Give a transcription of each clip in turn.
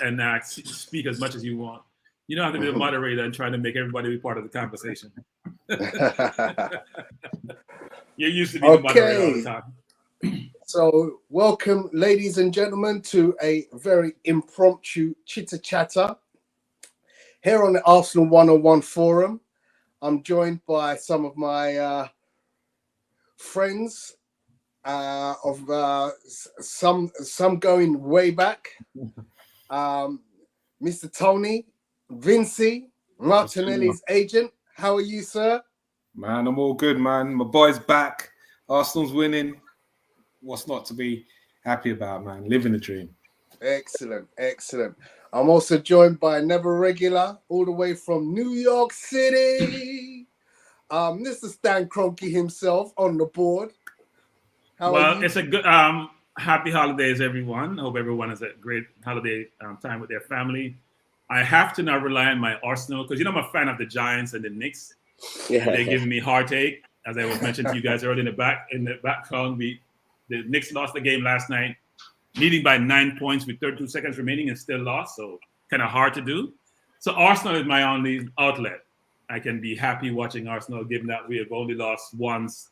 and speak as much as you want. You don't have to be the moderator and trying to make everybody be part of the conversation. You're used to being the moderator all the time. So, welcome, ladies and gentlemen, to a very impromptu chitter chatter here on the Arsenal 101 forum. I'm joined by some of my friends of some going way back. Mr. Tony, Vinci, Martinelli's agent. How are you, sir? Man, I'm all good, man. My boy's back. Arsenal's winning. What's not to be happy about, man? Living the dream. Excellent, excellent. I'm also joined by another regular, all the way from New York City, Mr. Stan Kroenke himself on the board. How are you? It's a good happy holidays, everyone. I hope everyone has a great holiday time with their family. I have to now rely on my Arsenal because I'm a fan of the Giants and the Knicks. Yeah. They're giving me heartache, as I was mentioning to you guys earlier in the background. The Knicks lost the game last night, leading by 9 points with 32 seconds remaining and still lost. So kind of hard to do. So Arsenal is my only outlet. I can be happy watching Arsenal, given that we have only lost once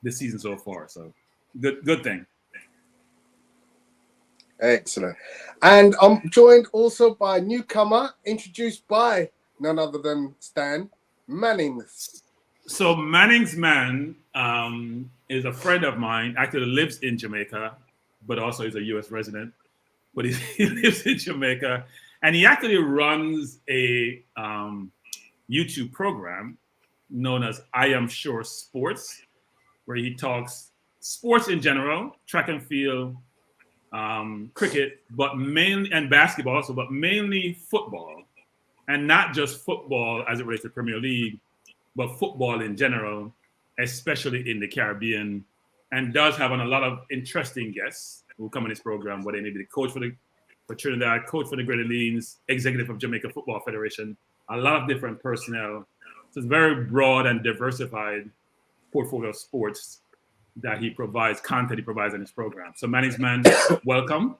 this season so far. So good thing. Excellent. And I'm joined also by a newcomer introduced by none other than Stan Mannings. So Mannings Man is a friend of mine, actually lives in Jamaica, but also is a U.S. resident. But he lives in Jamaica, and he actually runs a YouTube program known as I Am Sure Sports, where he talks sports in general, track and field, cricket, but mainly and basketball also, but mainly football, and not just football as it relates to Premier League, but football in general, especially in the Caribbean, and does have on a lot of interesting guests who come in this program, whether they may be the coach for Trinidad, coach for the Great Orleans, executive of Jamaica Football Federation, a lot of different personnel. So it's very broad and diversified portfolio of sports that he provides, content he provides in his program. So Mannings Man, welcome.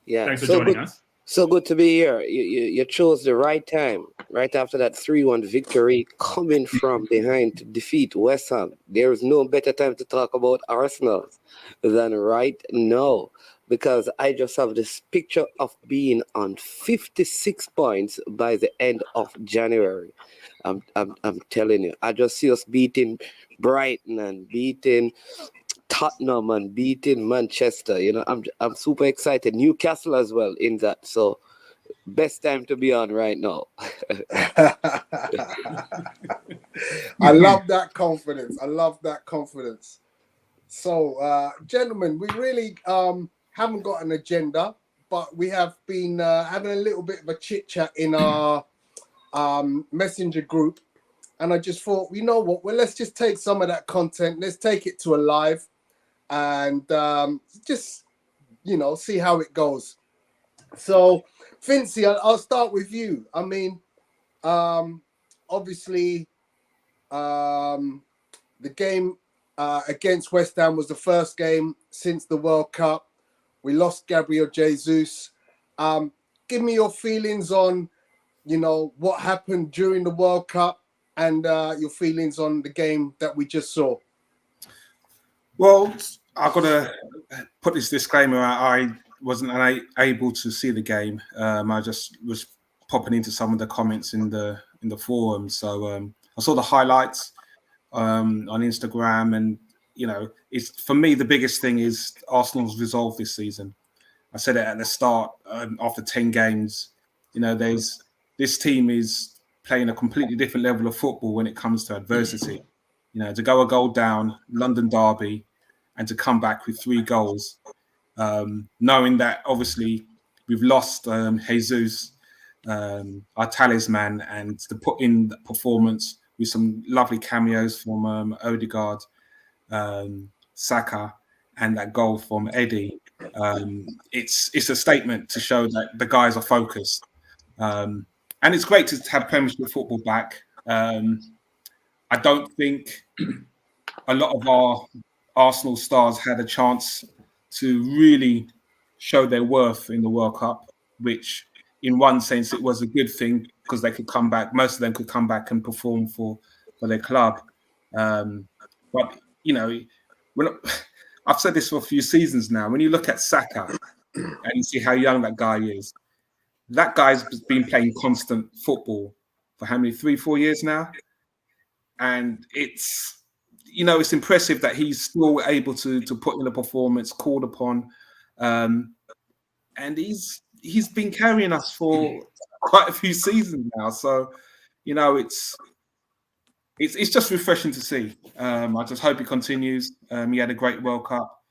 Yeah, thanks for joining us. So good to be here. You chose the right time, right after that 3-1 victory, coming from behind to defeat West Ham. There is no better time to talk about Arsenal than right now, because I just have this picture of being on 56 points by the end of January. I'm telling you, I just see us beating Brighton and beating Tottenham and beating Manchester. I'm super excited. Newcastle as well in that. So best time to be on right now. I love that confidence. So, gentlemen, we really haven't got an agenda, but we have been having a little bit of a chit chat in our messenger group. And I just thought, you know what? Well, let's just take some of that content. Let's take it to a live and just, see how it goes. So, Vinci, I'll start with you. I mean, obviously, the game against West Ham was the first game since the World Cup. We lost Gabriel Jesus. Give me your feelings on, what happened during the World Cup and your feelings on the game that we just saw. Well, I've got to put this disclaimer out. I wasn't able to see the game. I just was popping into some of the comments in the forum. So I saw the highlights on Instagram, and it's for me the biggest thing is Arsenal's resolve this season. I said it at the start. After 10 games, this team is playing a completely different level of football when it comes to adversity. To go a goal down, London derby, and to come back with 3 goals, knowing that obviously we've lost Jesus, our talisman, and to put in the performance with some lovely cameos from Odegaard, Saka, and that goal from Eddie. It's a statement to show that the guys are focused. And it's great to have Premiership football back. I don't think a lot of our Arsenal stars had a chance to really show their worth in the World Cup, which in one sense, it was a good thing because they could come back. Most of them could come back and perform for their club. But you know, I've said this for a few seasons now. When you look at Saka and you see how young that guy is, that guy's been playing constant football for how many, 3-4 years now, and it's impressive that he's still able to put in a performance called upon, and he's been carrying us for quite a few seasons now. So, it's just refreshing to see. I just hope he continues. He had a great World Cup,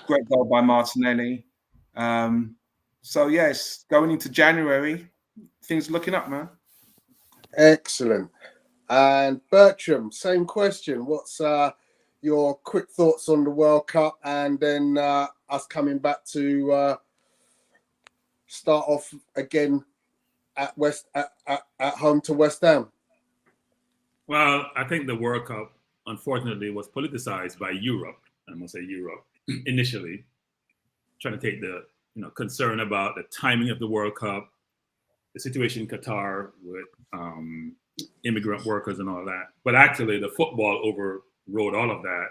great goal by Martinelli. So yes, going into January, things are looking up, man. Excellent. And Bertram, same question. What's your quick thoughts on the World Cup, and then us coming back to start off again at home to West Ham? Well, I think the World Cup, unfortunately, was politicized by Europe. I'm gonna say Europe initially, trying to take the concern about the timing of the World Cup, the situation in Qatar with immigrant workers and all that. But actually, the football overrode all of that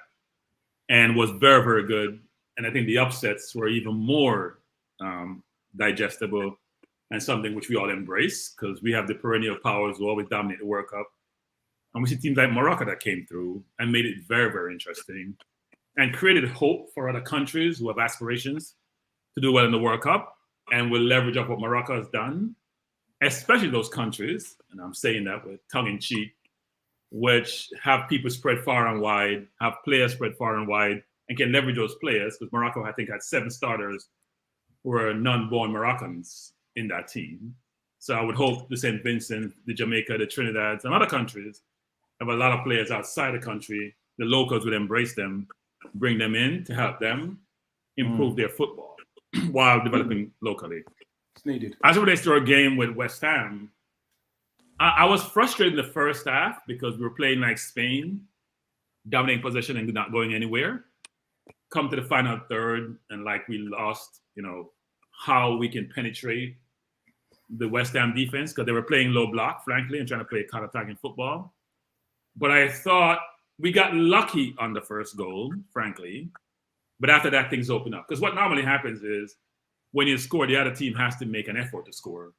and was very, very good. And I think the upsets were even more digestible and something which we all embrace, because we have the perennial powers who always dominate the World Cup. And we see teams like Morocco that came through and made it very, very interesting and created hope for other countries who have aspirations to do well in the World Cup, and will leverage up what Morocco has done, especially those countries, and I'm saying that with tongue in cheek, which have people spread far and wide, have players spread far and wide, and can leverage those players, because Morocco, I think, had 7 starters who were non-born Moroccans in that team. So I would hope the St. Vincent, the Jamaica, the Trinidad, and other countries have a lot of players outside the country. The locals would embrace them, bring them in to help them improve their football while developing locally. It's needed. As it relates to our game with West Ham, I was frustrated in the first half because we were playing like Spain, dominating possession and not going anywhere. Come to the final third, and like we lost, how we can penetrate the West Ham defense, because they were playing low block, frankly, and trying to play counter-attacking football. But I thought we got lucky on the first goal, frankly. But after that, things open up. Because what normally happens is when you score, the other team has to make an effort to score,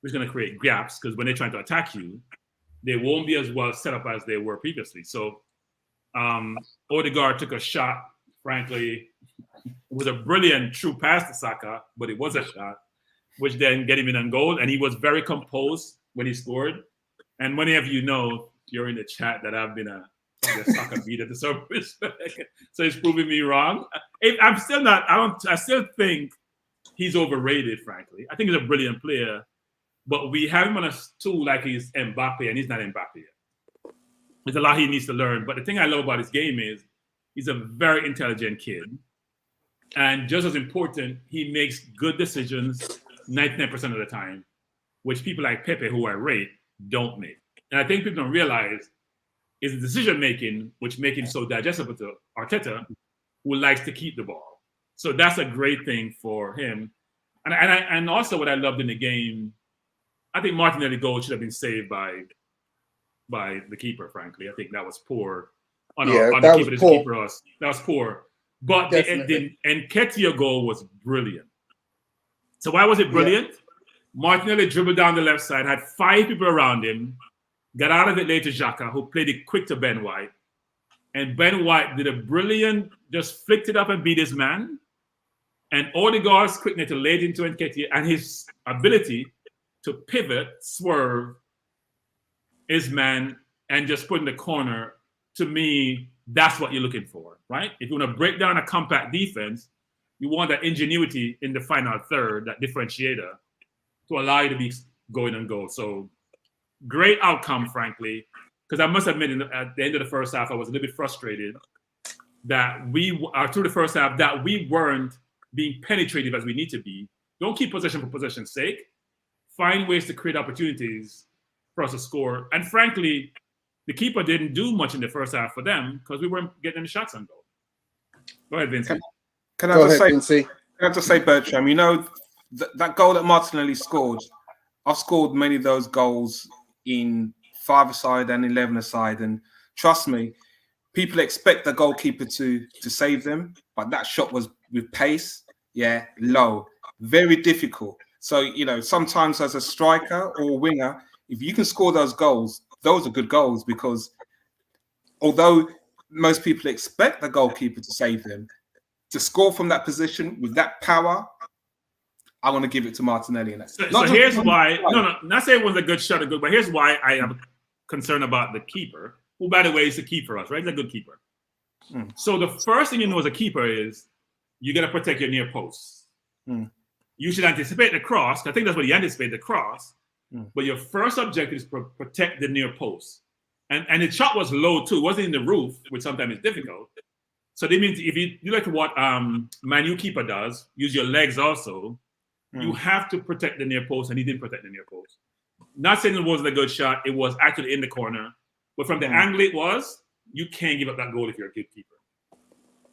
which is going to create gaps, because when they're trying to attack you, they won't be as well set up as they were previously. So Odegaard took a shot, frankly. It was a brilliant true pass to Saka, but it was a shot, which then get him in on goal. And he was very composed when he scored. And many of you know, you're in the chat, that I've been a Saka beater to some respect. So he's proving me wrong. I still think he's overrated, frankly. I think he's a brilliant player, but we have him on a stool like he's Mbappe, and he's not Mbappe yet. There's a lot he needs to learn. But the thing I love about his game is he's a very intelligent kid. And just as important, he makes good decisions 99% of the time, which people like Pepe, who I rate, don't make. And I think people don't realize is the decision-making, which makes him so digestible to Arteta, who likes to keep the ball. So that's a great thing for him. And also what I loved in the game, I think Martinelli goal should have been saved by the keeper, frankly. I think that was poor. On the keeper, that was poor. But the Nketiah goal was brilliant. So why was it brilliant? Yeah. Martinelli dribbled down the left side, had 5 people around him, got out of it later Xhaka, who played it quick to Ben White. And Ben White did a brilliant, just flicked it up and beat his man. And Odegaard's quickness to lay it into Nketiah, and his ability to pivot, swerve his man, and just put in the corner, to me, that's what you're looking for, right? If you want to break down a compact defense, you want that ingenuity in the final third, that differentiator, to allow you to be going and go. So great outcome, frankly, because I must admit at the end of the first half, I was a little bit frustrated that through the first half, that we weren't being penetrative as we need to be. Don't keep possession for possession's sake. Find ways to create opportunities for us to score. And frankly, the keeper didn't do much in the first half for them because we weren't getting any shots on goal. Go ahead, Vincent. Can I just say, Bertram, that goal that Martinelli scored, I've scored many of those goals in 5-a-side and 11-a-side, and trust me, people expect the goalkeeper to save them, but that shot was with pace, low, very difficult. So, you know, sometimes as a striker or winger, if you can score those goals, those are good goals, because although most people expect the goalkeeper to save them, to score from that position with that power, I want to give it to Martinelli. So here's why. No, not saying it was a good shot, but here's why I am concerned about the keeper, who, by the way, is the key for us, right? He's a good keeper. So the first thing you know as a keeper is you got to protect your near posts. You should anticipate the cross. I think that's what you anticipate, the cross. But your first objective is to protect the near post. And the shot was low too. It wasn't in the roof, which sometimes is difficult. So that means if you like what Man U keeper does, use your legs also, you have to protect the near post, and he didn't protect the near post. Not saying it wasn't a good shot. It was actually in the corner. But from the angle it was, you can't give up that goal if you're a good keeper.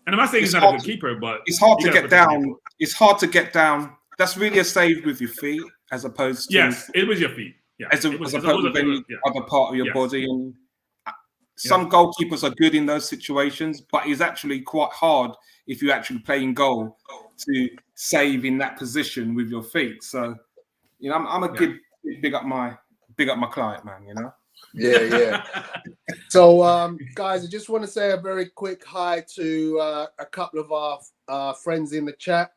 And I'm not saying he's not a good keeper, but it's hard to get down. It's hard to get down. That's really a save with your feet, as opposed to it was your feet. Yeah, as opposed to any other part of your body. And some goalkeepers are good in those situations, but it's actually quite hard if you actually play in goal to save in that position with your feet. So, you know, I'm a big up my client, man. You know. Yeah. So, guys, I just want to say a very quick hi to a couple of our friends in the chat.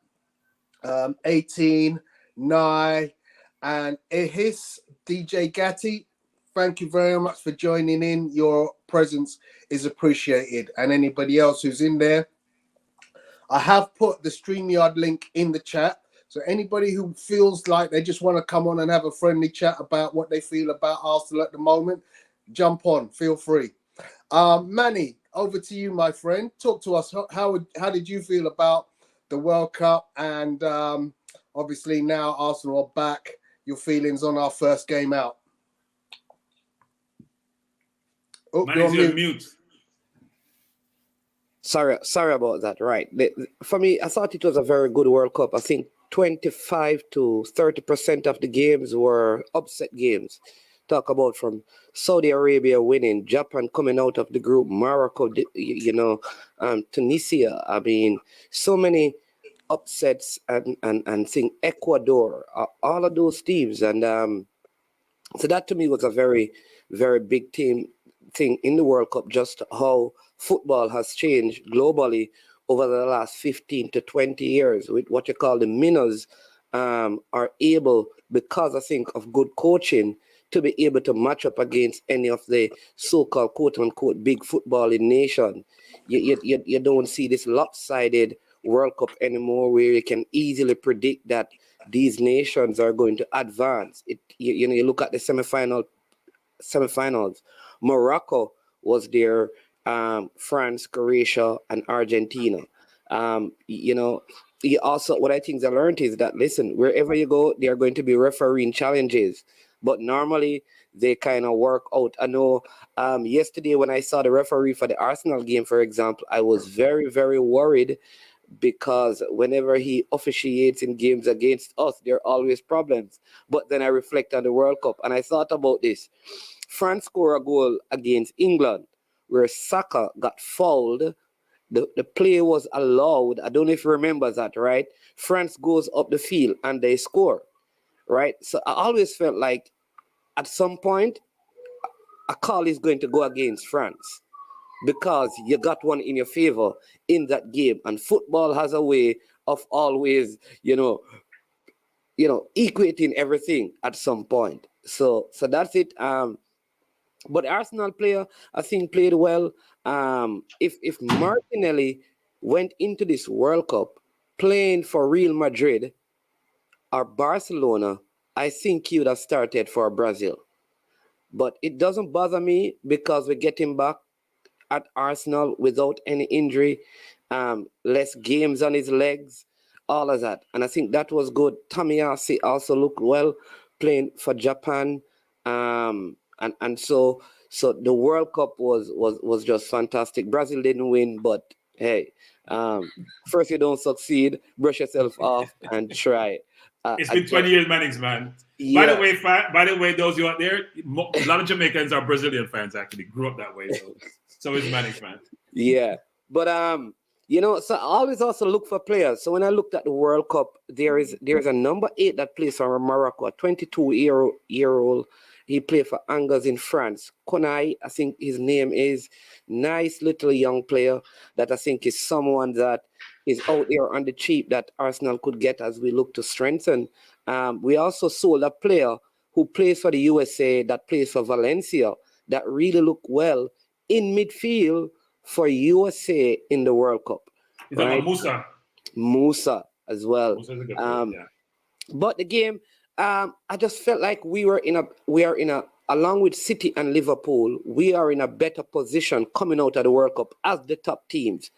18, Nye, and Ehis, DJ Gatti. Thank you very much for joining in. Your presence is appreciated. And anybody else who's in there, I have put the StreamYard link in the chat. So anybody who feels like they just want to come on and have a friendly chat about what they feel about Arsenal at the moment, jump on, feel free. Manny, over to you, my friend. Talk to us. How did you feel about the World Cup? And obviously now Arsenal are back. Your feelings on our first game out? Oh, Manny's on mute. Sorry about that. Right. For me, I thought it was a very good World Cup. I think 25 to 30% of the games were upset games. Talk about from Saudi Arabia winning, Japan coming out of the group, Morocco, Tunisia. I mean, so many upsets and think Ecuador, all of those teams. And so that to me was a very, very big thing in the World Cup, just how football has changed globally over the last 15 to 20 years with what you call the minnows are able, because I think of good coaching, to be able to match up against any of the so-called quote-unquote big footballing nation. You don't see this lopsided World Cup anymore where you can easily predict that these nations are going to advance. You look at the semifinals. Morocco was there, France, Croatia, and Argentina. You also, what I think I learned is that, listen, wherever you go, there are going to be refereeing challenges, but normally they kind of work out. I know yesterday when I saw the referee for the Arsenal game, for example, I was very, very worried, because whenever he officiates in games against us, there are always problems. But then I reflect on the World Cup and I thought about this. France scored a goal against England where Saka got fouled. The play was allowed. I don't know if you remember that, right? France goes up the field and they score, right? So I always felt like at some point a call is going to go against France, because you got one in your favor in that game. And football has a way of always, equating everything at some point. So that's it. But the Arsenal player, I think, played well. If Martinelli went into this World Cup playing for Real Madrid or Barcelona, I think he would have started for Brazil. But it doesn't bother me, because we get him back at Arsenal without any injury, less games on his legs, all of that. And I think that was good. Tomiyasu also looked well playing for Japan. And so the World Cup was just fantastic. Brazil didn't win, but hey, first you don't succeed, brush yourself off and try. It's been 20 years, Mannings, man. Yeah. By the way, those you out there, a lot of Jamaicans are Brazilian fans. Actually, grew up that way, so is Mannings, man. Yeah, but so I always also look for players. So when I looked at the World Cup, there's a number 8 that plays for Morocco, a 22-year-old. He played for Angers in France. Konai, I think his name is. Nice little young player that I think is someone that is out there on the cheap that Arsenal could get as we look to strengthen. We also sold a player who plays for the USA, that plays for Valencia, that really looked well in midfield for USA in the World Cup. He's right? Musa as well. Musa's a good player, yeah. But the game, I just felt like we are in a, along with City and Liverpool, we are in a better position coming out of the World Cup as the top teams.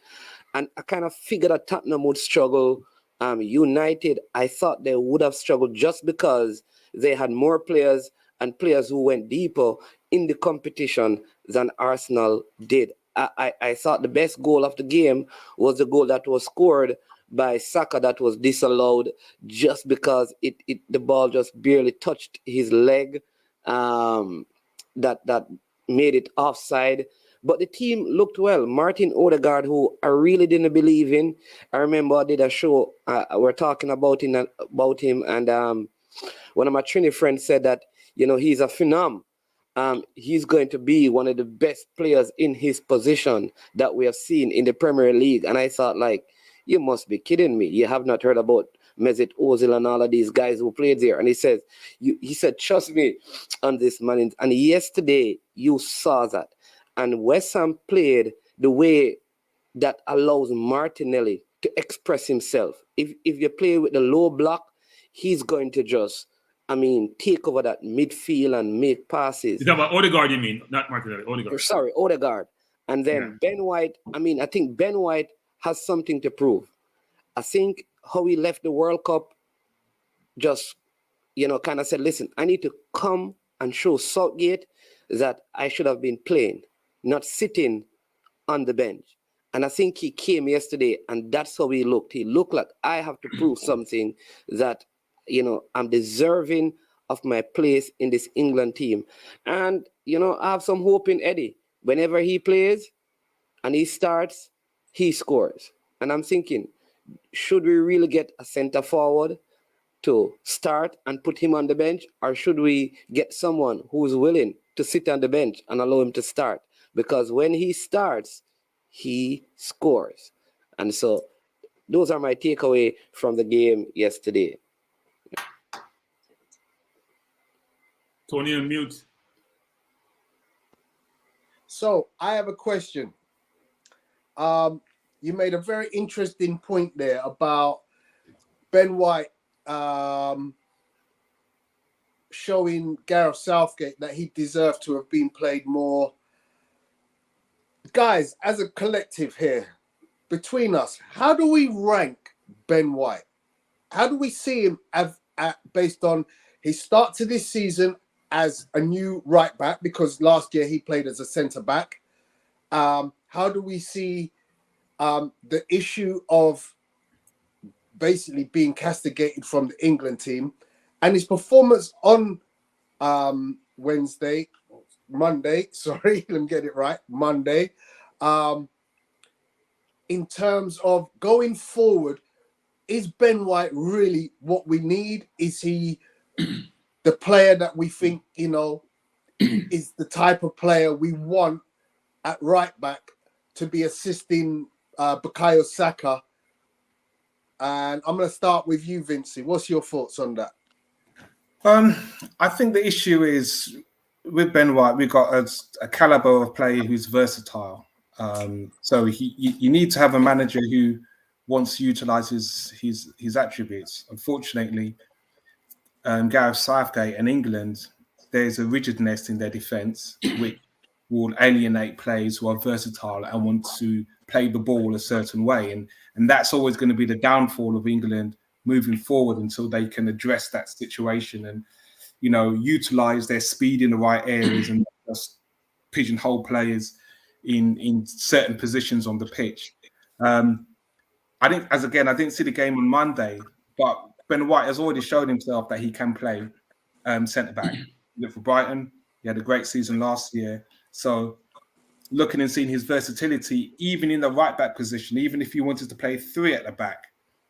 And I kind of figured that Tottenham would struggle. United, I thought they would have struggled just because they had more players and players who went deeper in the competition than Arsenal did. I thought the best goal of the game was the goal that was scored by Saka that was disallowed just because the ball just barely touched his leg. That made it offside. But the team looked well. Martin Odegaard, who I really didn't believe in. I remember I did a show. We're talking about him, and one of my Trini friends said that he's a phenom. He's going to be one of the best players in his position that we have seen in the Premier League. And I thought, you must be kidding me. You have not heard about Mesut Ozil and all of these guys who played there. And he said, trust me on this, man. And yesterday, you saw that. And West Ham played the way that allows Martinelli to express himself. If you play with the low block, he's going to just, take over that midfield and make passes. You're talking about Odegaard, you mean, not Martinelli, Odegaard. Sorry, Odegaard. And then Ben White, I think Ben White has something to prove. I think how he left the World Cup just, kind of said, listen, I need to come and show Southgate that I should have been playing, not sitting on the bench. And I think he came yesterday, and that's how he looked. He looked like I have to prove something that, I'm deserving of my place in this England team. And, I have some hope in Eddie. Whenever he plays and he starts, he scores. And I'm thinking, should we really get a center forward to start and put him on the bench? Or should we get someone who's willing to sit on the bench and allow him to start? Because when he starts, he scores. And so those are my takeaway from the game yesterday. Tony, on mute. So I have a question. You made a very interesting point there about Ben White showing Gareth Southgate that he deserved to have been played more. Guys, as a collective here, between us, how do we rank Ben White? How do we see him based on his start to this season as a new right back, because last year he played as a centre back? How do we see the issue of basically being castigated from the England team and his performance on Monday, sorry, let me get it right, Monday, in terms of going forward? Is Ben White really what we need? Is he the player that we think, is the type of player we want at right back to be assisting Bukayo Saka? And I'm going to start with you, Vincey. What's your thoughts on that? I think the issue is with Ben White, we've got a caliber of player who's versatile. So you need to have a manager who wants to utilize his attributes. Unfortunately, Gareth Southgate and England, there's a rigidness in their defence, which will alienate players who are versatile and want to play the ball a certain way. And that's always going to be the downfall of England moving forward until they can address that situation and, utilize their speed in the right areas and just pigeonhole players in certain positions on the pitch. I didn't see the game on Monday, but Ben White has already shown himself that he can play centre back. Look for Brighton. He had a great season last year. So looking and seeing his versatility, even in the right back position, even if he wanted to play three at the back,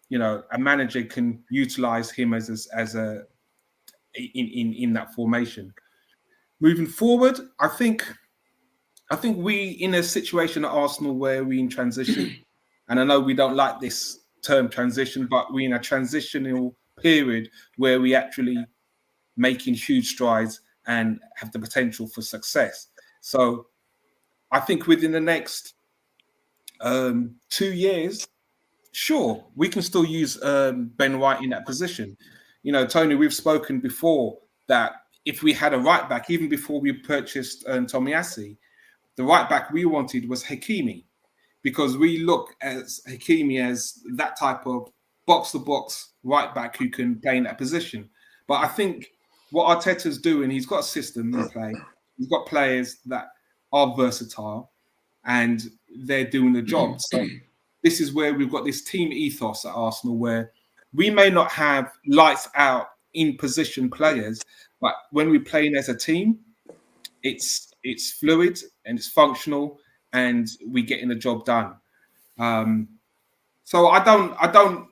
you know, a manager can utilize him in that formation. Moving forward, I think we in a situation at Arsenal where we're in transition, and I know we don't like this term transition, but we're in a transitional period where we actually making huge strides and have the potential for success. So I think within the next 2 years, sure, we can still use Ben White in that position. You know, Tony, we've spoken before that if we had a right back, even before we purchased Tomiyasu, the right back we wanted was Hakimi, because we look at Hakimi as that type of box-to-box right back who can play in that position. But I think what Arteta's doing, he's got a system in play. He's got players that are versatile and they're doing the job. So this is where we've got this team ethos at Arsenal where we may not have lights out in position players, but when we're playing as a team, it's fluid and it's functional and we're getting the job done. So I don't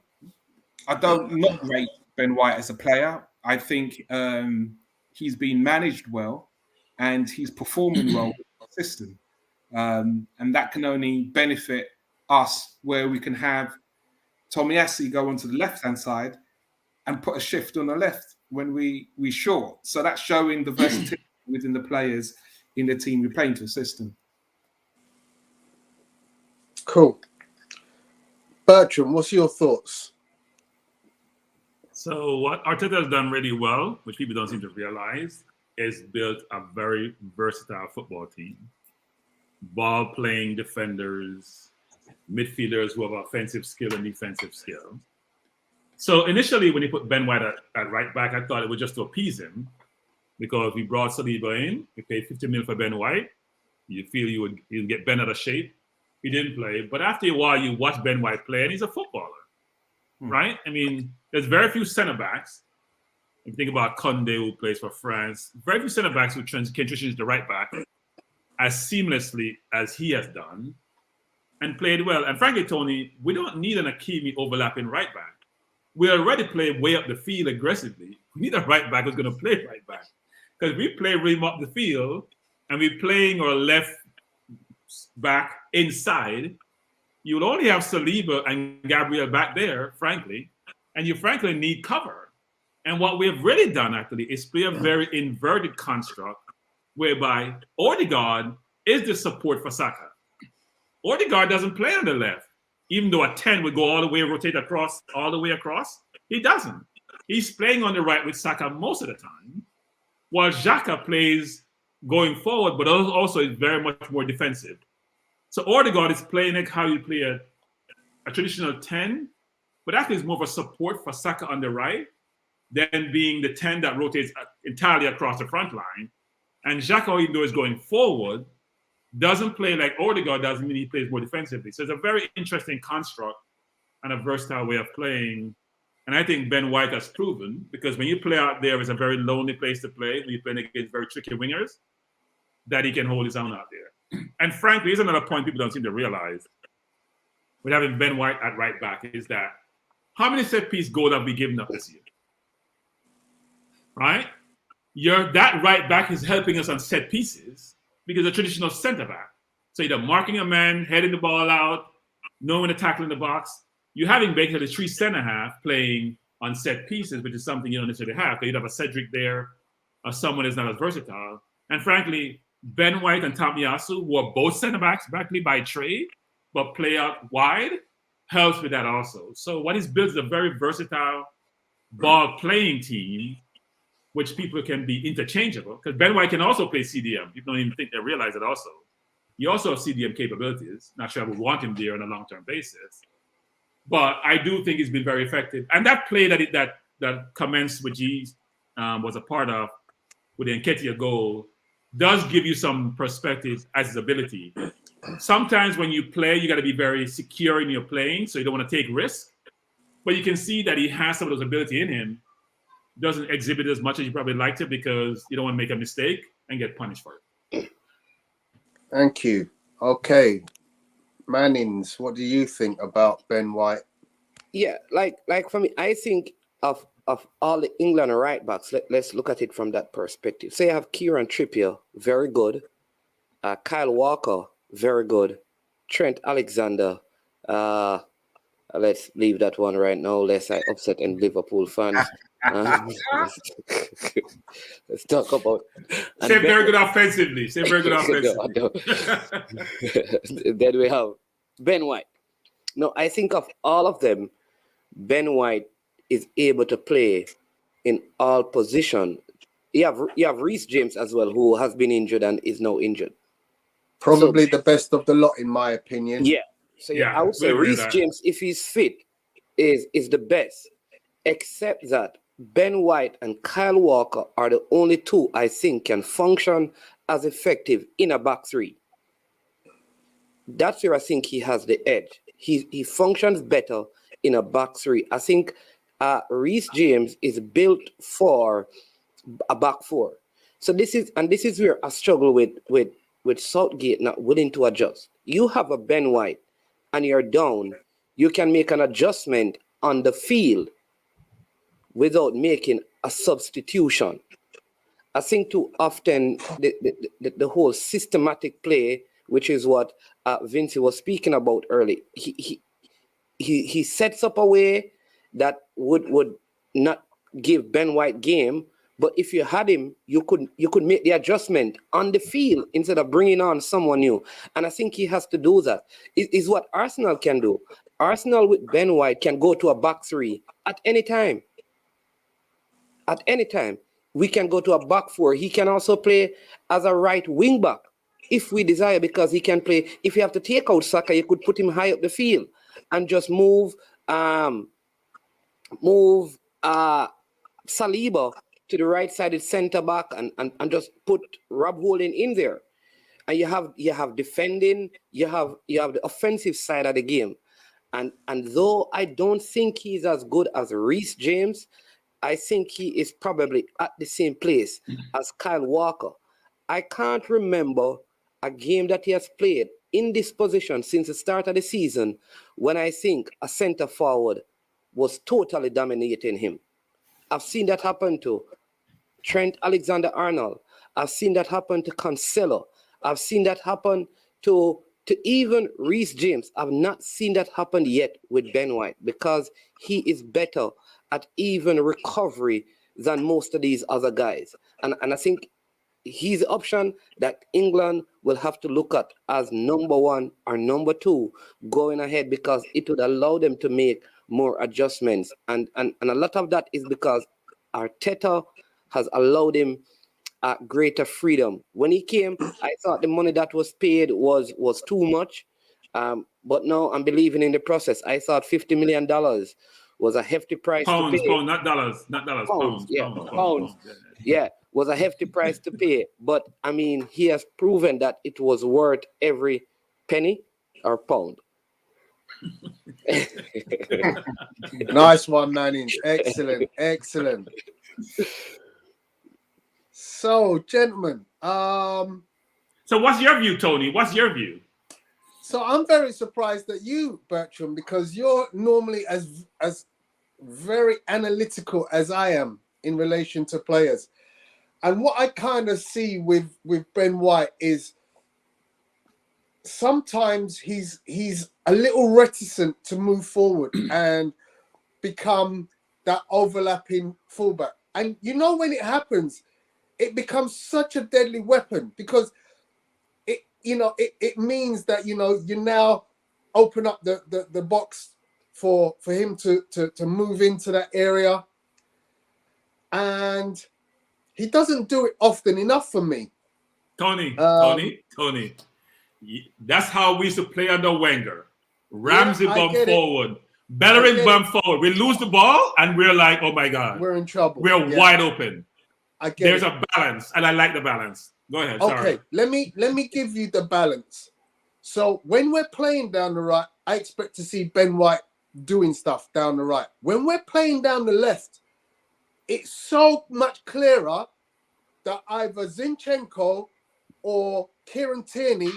not rate Ben White as a player. I think he's been managed well and he's performing well with the system. And that can only benefit us where we can have Tomiyasu go onto the left-hand side and put a shift on the left when we short. So that's showing the versatility within the players in the team we're playing to a system. Cool. Bertram, what's your thoughts? So what Arteta has done really well, which people don't seem to realize, is built a very versatile football team. Ball-playing defenders, midfielders who have offensive skill and defensive skill. So initially, when he put Ben White at right back, I thought it was just to appease him because we brought Saliba in. We paid 50 million for Ben White. You feel you'd get Ben out of shape. He didn't play. But after a while, you watch Ben White play, and he's a footballer, right? I mean, there's very few centre-backs. If you think about Koundé, who plays for France, very few centre-backs who can transition to right back as seamlessly as he has done and played well. And frankly, Tony, we don't need an Hakimi overlapping right back. We already play way up the field aggressively. We need a right back who's going to play right back. Because we play really up the field and we're playing our left back inside, you will only have Saliba and Gabriel back there, frankly, and you frankly need cover. And what we have really done, actually, is play a very inverted construct whereby Odegaard is the support for Saka. Odegaard doesn't play on the left, even though a 10 would go all the way, rotate across, all the way across. He doesn't. He's playing on the right with Saka most of the time, while Xhaka plays going forward, but also is very much more defensive. So Odegaard is playing like how you play a traditional 10, but actually is more of a support for Saka on the right than being the 10 that rotates entirely across the front line. And Xhaka, even though he's going forward, doesn't play like Odegaard does, mean he plays more defensively. So it's a very interesting construct and a versatile way of playing. And I think Ben White has proven, because when you play out there, it's a very lonely place to play. When you're playing against very tricky wingers, that he can hold his own out there. And frankly, here's another point people don't seem to realize with having Ben White at right back is that how many set-piece goals have we given up this year? Right? That right back is helping us on set pieces because a traditional center back. So either marking a man, heading the ball out, knowing to tackle in the box. You're having basically 3 center half playing on set pieces, which is something you don't necessarily have. You'd have a Cedric there or someone that's not as versatile. And frankly, Ben White and Tomiyasu, who are both center backs practically by trade, but play out wide, helps with that also. So what he's built is a very versatile ball playing team, which people can be interchangeable. Because Ben White can also play CDM. People don't even think they realize it also. He also has CDM capabilities. Not sure I would want him there on a long-term basis. But I do think he's been very effective. And that play that commenced with G was a part of with the Nketiah goal does give you some perspective as his ability. Sometimes when you play, you got to be very secure in your playing, so you don't want to take risks. but you can see that he has some of those ability in him. Doesn't exhibit as much as you probably like to because you don't want to make a mistake and get punished for it. Thank you. Okay, Mannings, what do you think about Ben White? Yeah, like for me, I think of all the England right backs. Let's look at it from that perspective. Say I have Kieran Trippier, very good. Kyle Walker, very good. Trent Alexander. Let's leave that one right now, lest I upset any Liverpool fans. Let's talk about. Say very good offensively. Say very good offensively. No. Then we have Ben White. No, I think of all of them, Ben White is able to play in all positions. You have Reece James as well, who has been injured and is now injured. Probably the best of the lot, in my opinion. Yeah. So I would say Reece James, if he's fit, is the best. Except that Ben White and Kyle Walker are the only two I think can function as effective in a back three. That's where I think he has the edge. He functions better in a back three. I think Reece James is built for a back four. So this is where I struggle with Southgate not willing to adjust. You have a Ben White and you're down, you can make an adjustment on the field without making a substitution. I think too often the whole systematic play, which is what Vinci was speaking about early, he sets up a way that would not give Ben White game. But if you had him, you could make the adjustment on the field instead of bringing on someone new. And I think he has to do that. Is what Arsenal can do. Arsenal with Ben White can go to a back three at any time. At any time. We can go to a back four. He can also play as a right wing back if we desire, because he can play. If you have to take out Saka, you could put him high up the field and just move Saliba to the right-sided centre back and just put Rob Holding in there. And you have defending, you have the offensive side of the game. And though I don't think he's as good as Reece James, I think he is probably at the same place as Kyle Walker. I can't remember a game that he has played in this position since the start of the season when I think a centre forward was totally dominating him. I've seen that happen to Trent Alexander-Arnold. I've seen that happen to Cancelo. I've seen that happen to even Reece James. I've not seen that happen yet with Ben White because he is better at even recovery than most of these other guys. And I think he's the option that England will have to look at as number one or number two going ahead, because it would allow them to make more adjustments. And a lot of that is because Arteta has allowed him greater freedom. When he came, I thought the money that was paid was too much. But now I'm believing in the process. I thought $50 million was a hefty price to pay. Pounds, not dollars. Pounds. Yeah, was a hefty price to pay. But, I mean, he has proven that it was worth every penny or pound. Nice one, Manning. Excellent. So, gentlemen, so what's your view, Tony? What's your view? So I'm very surprised at you, Bertram, because you're normally as very analytical as I am in relation to players. And what I kind of see with Ben White is sometimes he's a little reticent to move forward and become that overlapping fullback. And you know, when it happens, it becomes such a deadly weapon, because it means that, you now open up the box for him to move into that area. And he doesn't do it often enough for me. Tony. That's how we used to play under Wenger. Ramsey bump forward. Bellerin bump forward. We lose the ball and we're like, oh my God. We're in trouble. We're wide open. There's it. a balance, and I like the balance. Go ahead. Okay, sorry. let me give you the balance. So when we're playing down the right, I expect to see Ben White doing stuff down the right. When we're playing down the left, it's so much clearer that either Zinchenko or Kieran Tierney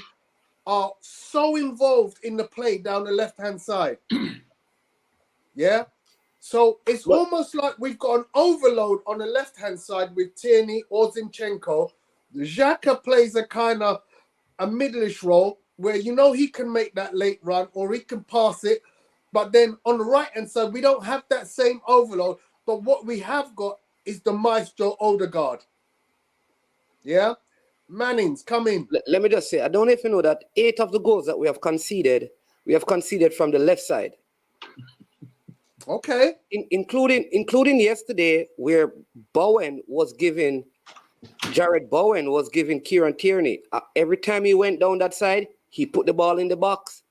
are so involved in the play down the left-hand side. Yeah? So it's almost like we've got an overload on the left-hand side with Tierney or Zinchenko. Xhaka plays a kind of a middleish role where he can make that late run or he can pass it. But then on the right-hand side, we don't have that same overload. But what we have got is the Maestro Odegaard. Yeah? Mannings, come in. Let me just say, I don't know if you know that 8 of the goals that we have conceded from the left side. Okay. Including yesterday, where Jared Bowen was giving Kieran Tierney. Every time he went down that side, he put the ball in the box.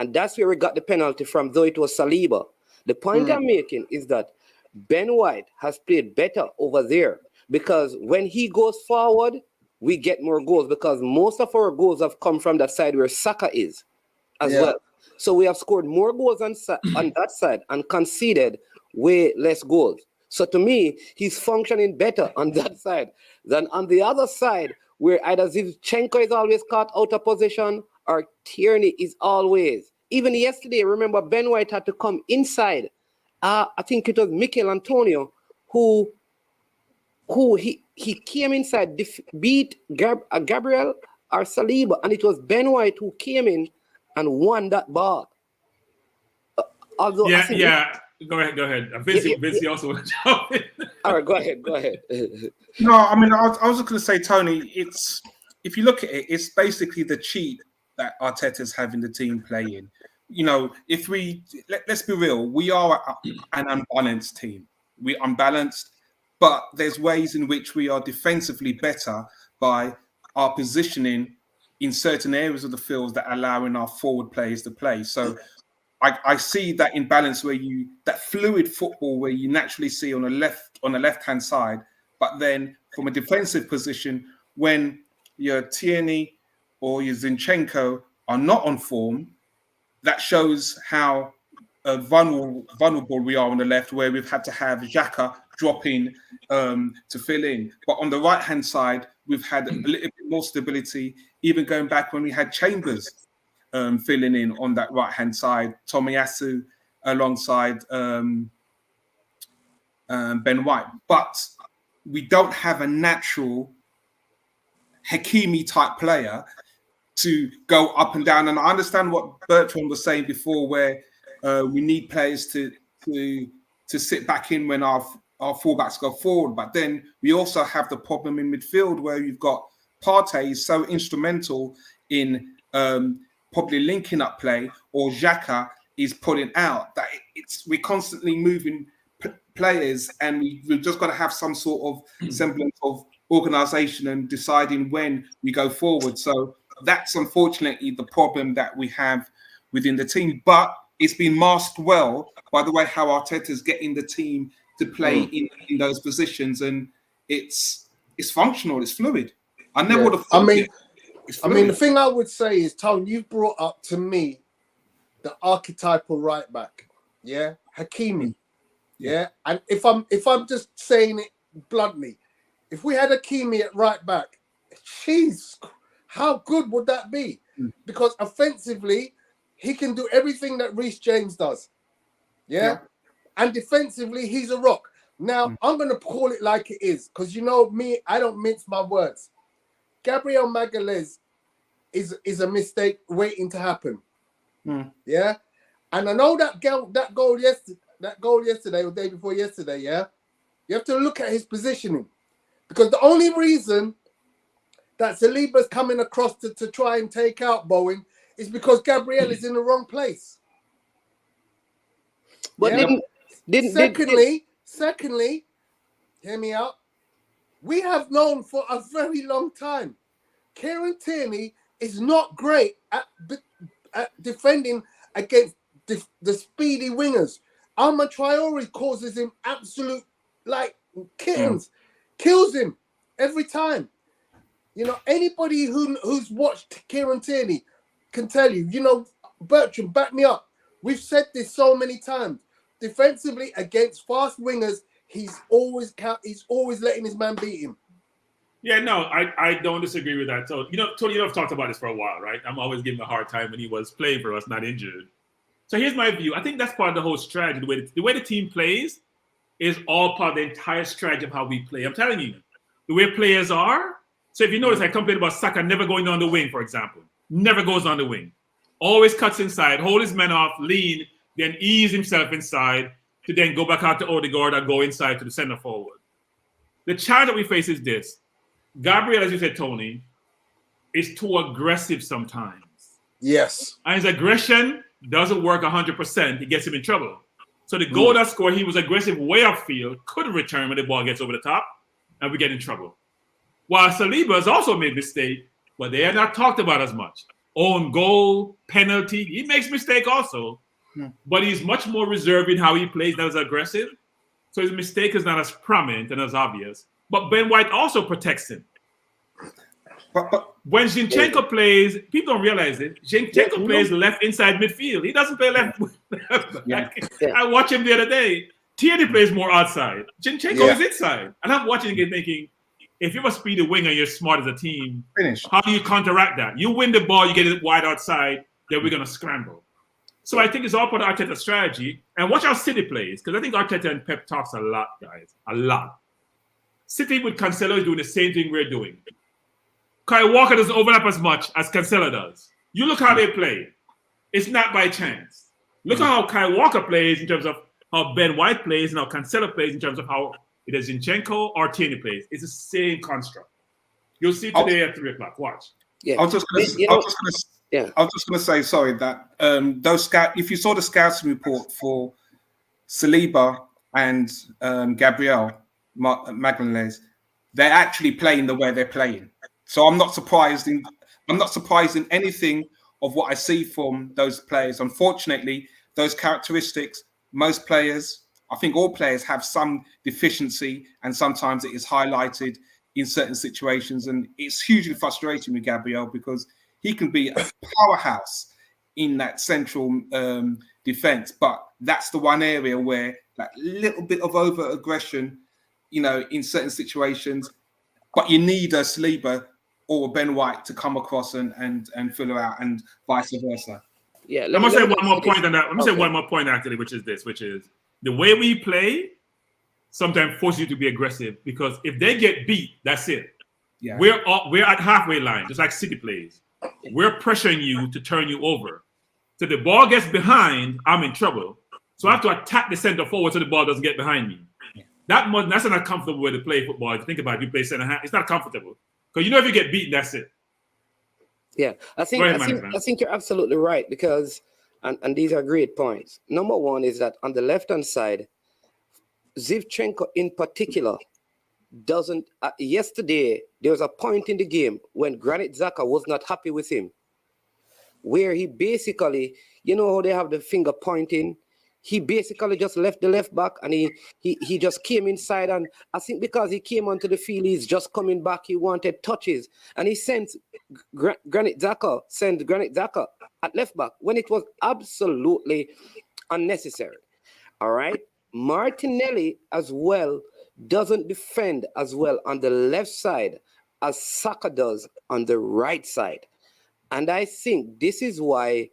And that's where we got the penalty from, though it was Saliba. The point I'm making is that Ben White has played better over there because when he goes forward, we get more goals because most of our goals have come from that side where Saka is as well. So we have scored more goals on that side and conceded way less goals. So to me, he's functioning better on that side than on the other side where either Zinchenko is always caught out of position or Tierney is always. Even yesterday, remember, Ben White had to come inside. I think it was Mikel Antonio who he came inside, beat Gabriel or Saliba, and it was Ben White who came in and won that ball. Although go ahead. Vinci also went jump in. All right, go ahead. No, I mean, I was just going to say, Tony, if you look at it, it's basically the cheat that Arteta's having the team playing. If let's be real, we are an unbalanced team. We're unbalanced, but there's ways in which we are defensively better by our positioning in certain areas of the field that allowing our forward players to play. So I see that imbalance that fluid football where you naturally see on the left-hand side, but then from a defensive position, when your Tierney or your Zinchenko are not on form, that shows how vulnerable we are on the left, where we've had to have Xhaka drop in to fill in. But on the right-hand side, we've had a little bit more stability, even going back when we had Chambers filling in on that right-hand side, Tomiyasu alongside Ben White. But we don't have a natural Hakimi-type player to go up and down. And I understand what Bertrand was saying before, where we need players to sit back in when our fullbacks go forward. But then we also have the problem in midfield where you've got Partey is so instrumental in probably linking up play, or Xhaka is pulling out, that we're constantly moving players, and we've just got to have some sort of semblance of organisation and deciding when we go forward. So that's unfortunately the problem that we have within the team. But it's been masked well by the way how Arteta's getting the team to play in those positions, and it's functional, it's fluid. I never would have thought I mean, the thing I would say is, Tony, you've brought up to me the archetypal right back, Hakimi, and if I'm just saying it bluntly, if we had Hakimi at right back, jeez, how good would that be? Because offensively, he can do everything that Reece James does, and defensively, he's a rock. Now, I'm going to call it like it is, because you know me, I don't mince my words. Gabriel Magalhaes is a mistake waiting to happen. Yeah, and I know that goal yesterday or day before yesterday. Yeah, you have to look at his positioning, because the only reason that Saliba's coming across to try and take out Bowen is because Gabriel is in the wrong place. But secondly, hear me out. We have known for a very long time, Kieran Tierney is not great at defending against the speedy wingers. Alma Traore causes him absolute kittens, kills him every time. Anybody who's watched Kieran Tierney can tell you. Bertrand, back me up. We've said this so many times. Defensively against fast wingers, he's always letting his man beat him. Yeah, no, I don't disagree with that. So, Tony, I've talked about this for a while, right? I'm always giving him a hard time when he was playing for us, not injured. So here's my view. I think that's part of the whole strategy. The way the team plays is all part of the entire strategy of how we play. I'm telling you, the way players are. So if you notice, I complained about Saka never going on the wing, for example. Never goes on the wing. Always cuts inside, hold his men off, lean, then ease himself inside to then go back out to Odegaard and go inside to the center forward. The challenge that we face is this. Gabriel, as you said, Tony, is too aggressive sometimes. Yes. And his aggression doesn't work 100%. It gets him in trouble. So the goal that scored, he was aggressive way upfield, couldn't return when the ball gets over the top, and we get in trouble. While Saliba has also made mistakes, but they are not talked about as much. Own goal, penalty. He makes mistake also, but he's much more reserved in how he plays, not as aggressive. So his mistake is not as prominent and as obvious. But Ben White also protects him. But when Zinchenko plays, people don't realize it. Zinchenko plays left inside midfield. He doesn't play left. I watched him the other day. Tierney plays more outside. Zinchenko is inside. And I'm watching him thinking, if you're a speedy winger, you're smart as a team. How do you counteract that? You win the ball, you get it wide outside, then we're going to scramble. So I think it's all part of Arteta's strategy. And watch how City plays, because I think Arteta and Pep talks a lot, guys. A lot. City with Cancelo is doing the same thing we're doing. Kyle Walker doesn't overlap as much as Cancelo does. You look how they play. It's not by chance. Look at how Kyle Walker plays in terms of how Ben White plays and how Cancelo plays in terms of how either Zinchenko or Tierney plays. It's the same construct. You'll see today at 3 o'clock. Watch. I was just going to say, sorry, that if you saw the scouts report for Saliba and Gabriel Magalhaes, they're actually playing the way they're playing. So I'm not surprised in anything of what I see from those players. Unfortunately, those characteristics, most players, I think all players have some deficiency, and sometimes it is highlighted in certain situations. And it's hugely frustrating with Gabriel because he can be a powerhouse in that central defense, but that's the one area where that little bit of over aggression, in certain situations, but you need a Saliba or Ben White to come across and fill her out, and vice versa. Yeah, I'm gonna say one more point on that. I'm gonna say one more point actually, which is the way we play sometimes forces you to be aggressive, because if they get beat, that's it. Yeah, we're at halfway line, just like City plays. We're pressuring you to turn you over. So the ball gets behind, I'm in trouble. So I have to attack the center forward so the ball doesn't get behind me. That's not a comfortable way to play football. If you think about it, you play center half, it's not comfortable. Because if you get beaten, that's it. Yeah, I think you're absolutely right, because and these are great points. Number one is that on the left-hand side, Zinchenko in particular doesn't. Yesterday, there was a point in the game when Granit Xhaka was not happy with him, where he basically, how they have the finger pointing, he basically just left the left back and he just came inside, and I think because he came onto the field, he's just coming back, he wanted touches, and he sent Granit Xhaka at left back when it was absolutely unnecessary. All right. Martinelli as well doesn't defend as well on the left side as Saka does on the right side. And I think this is why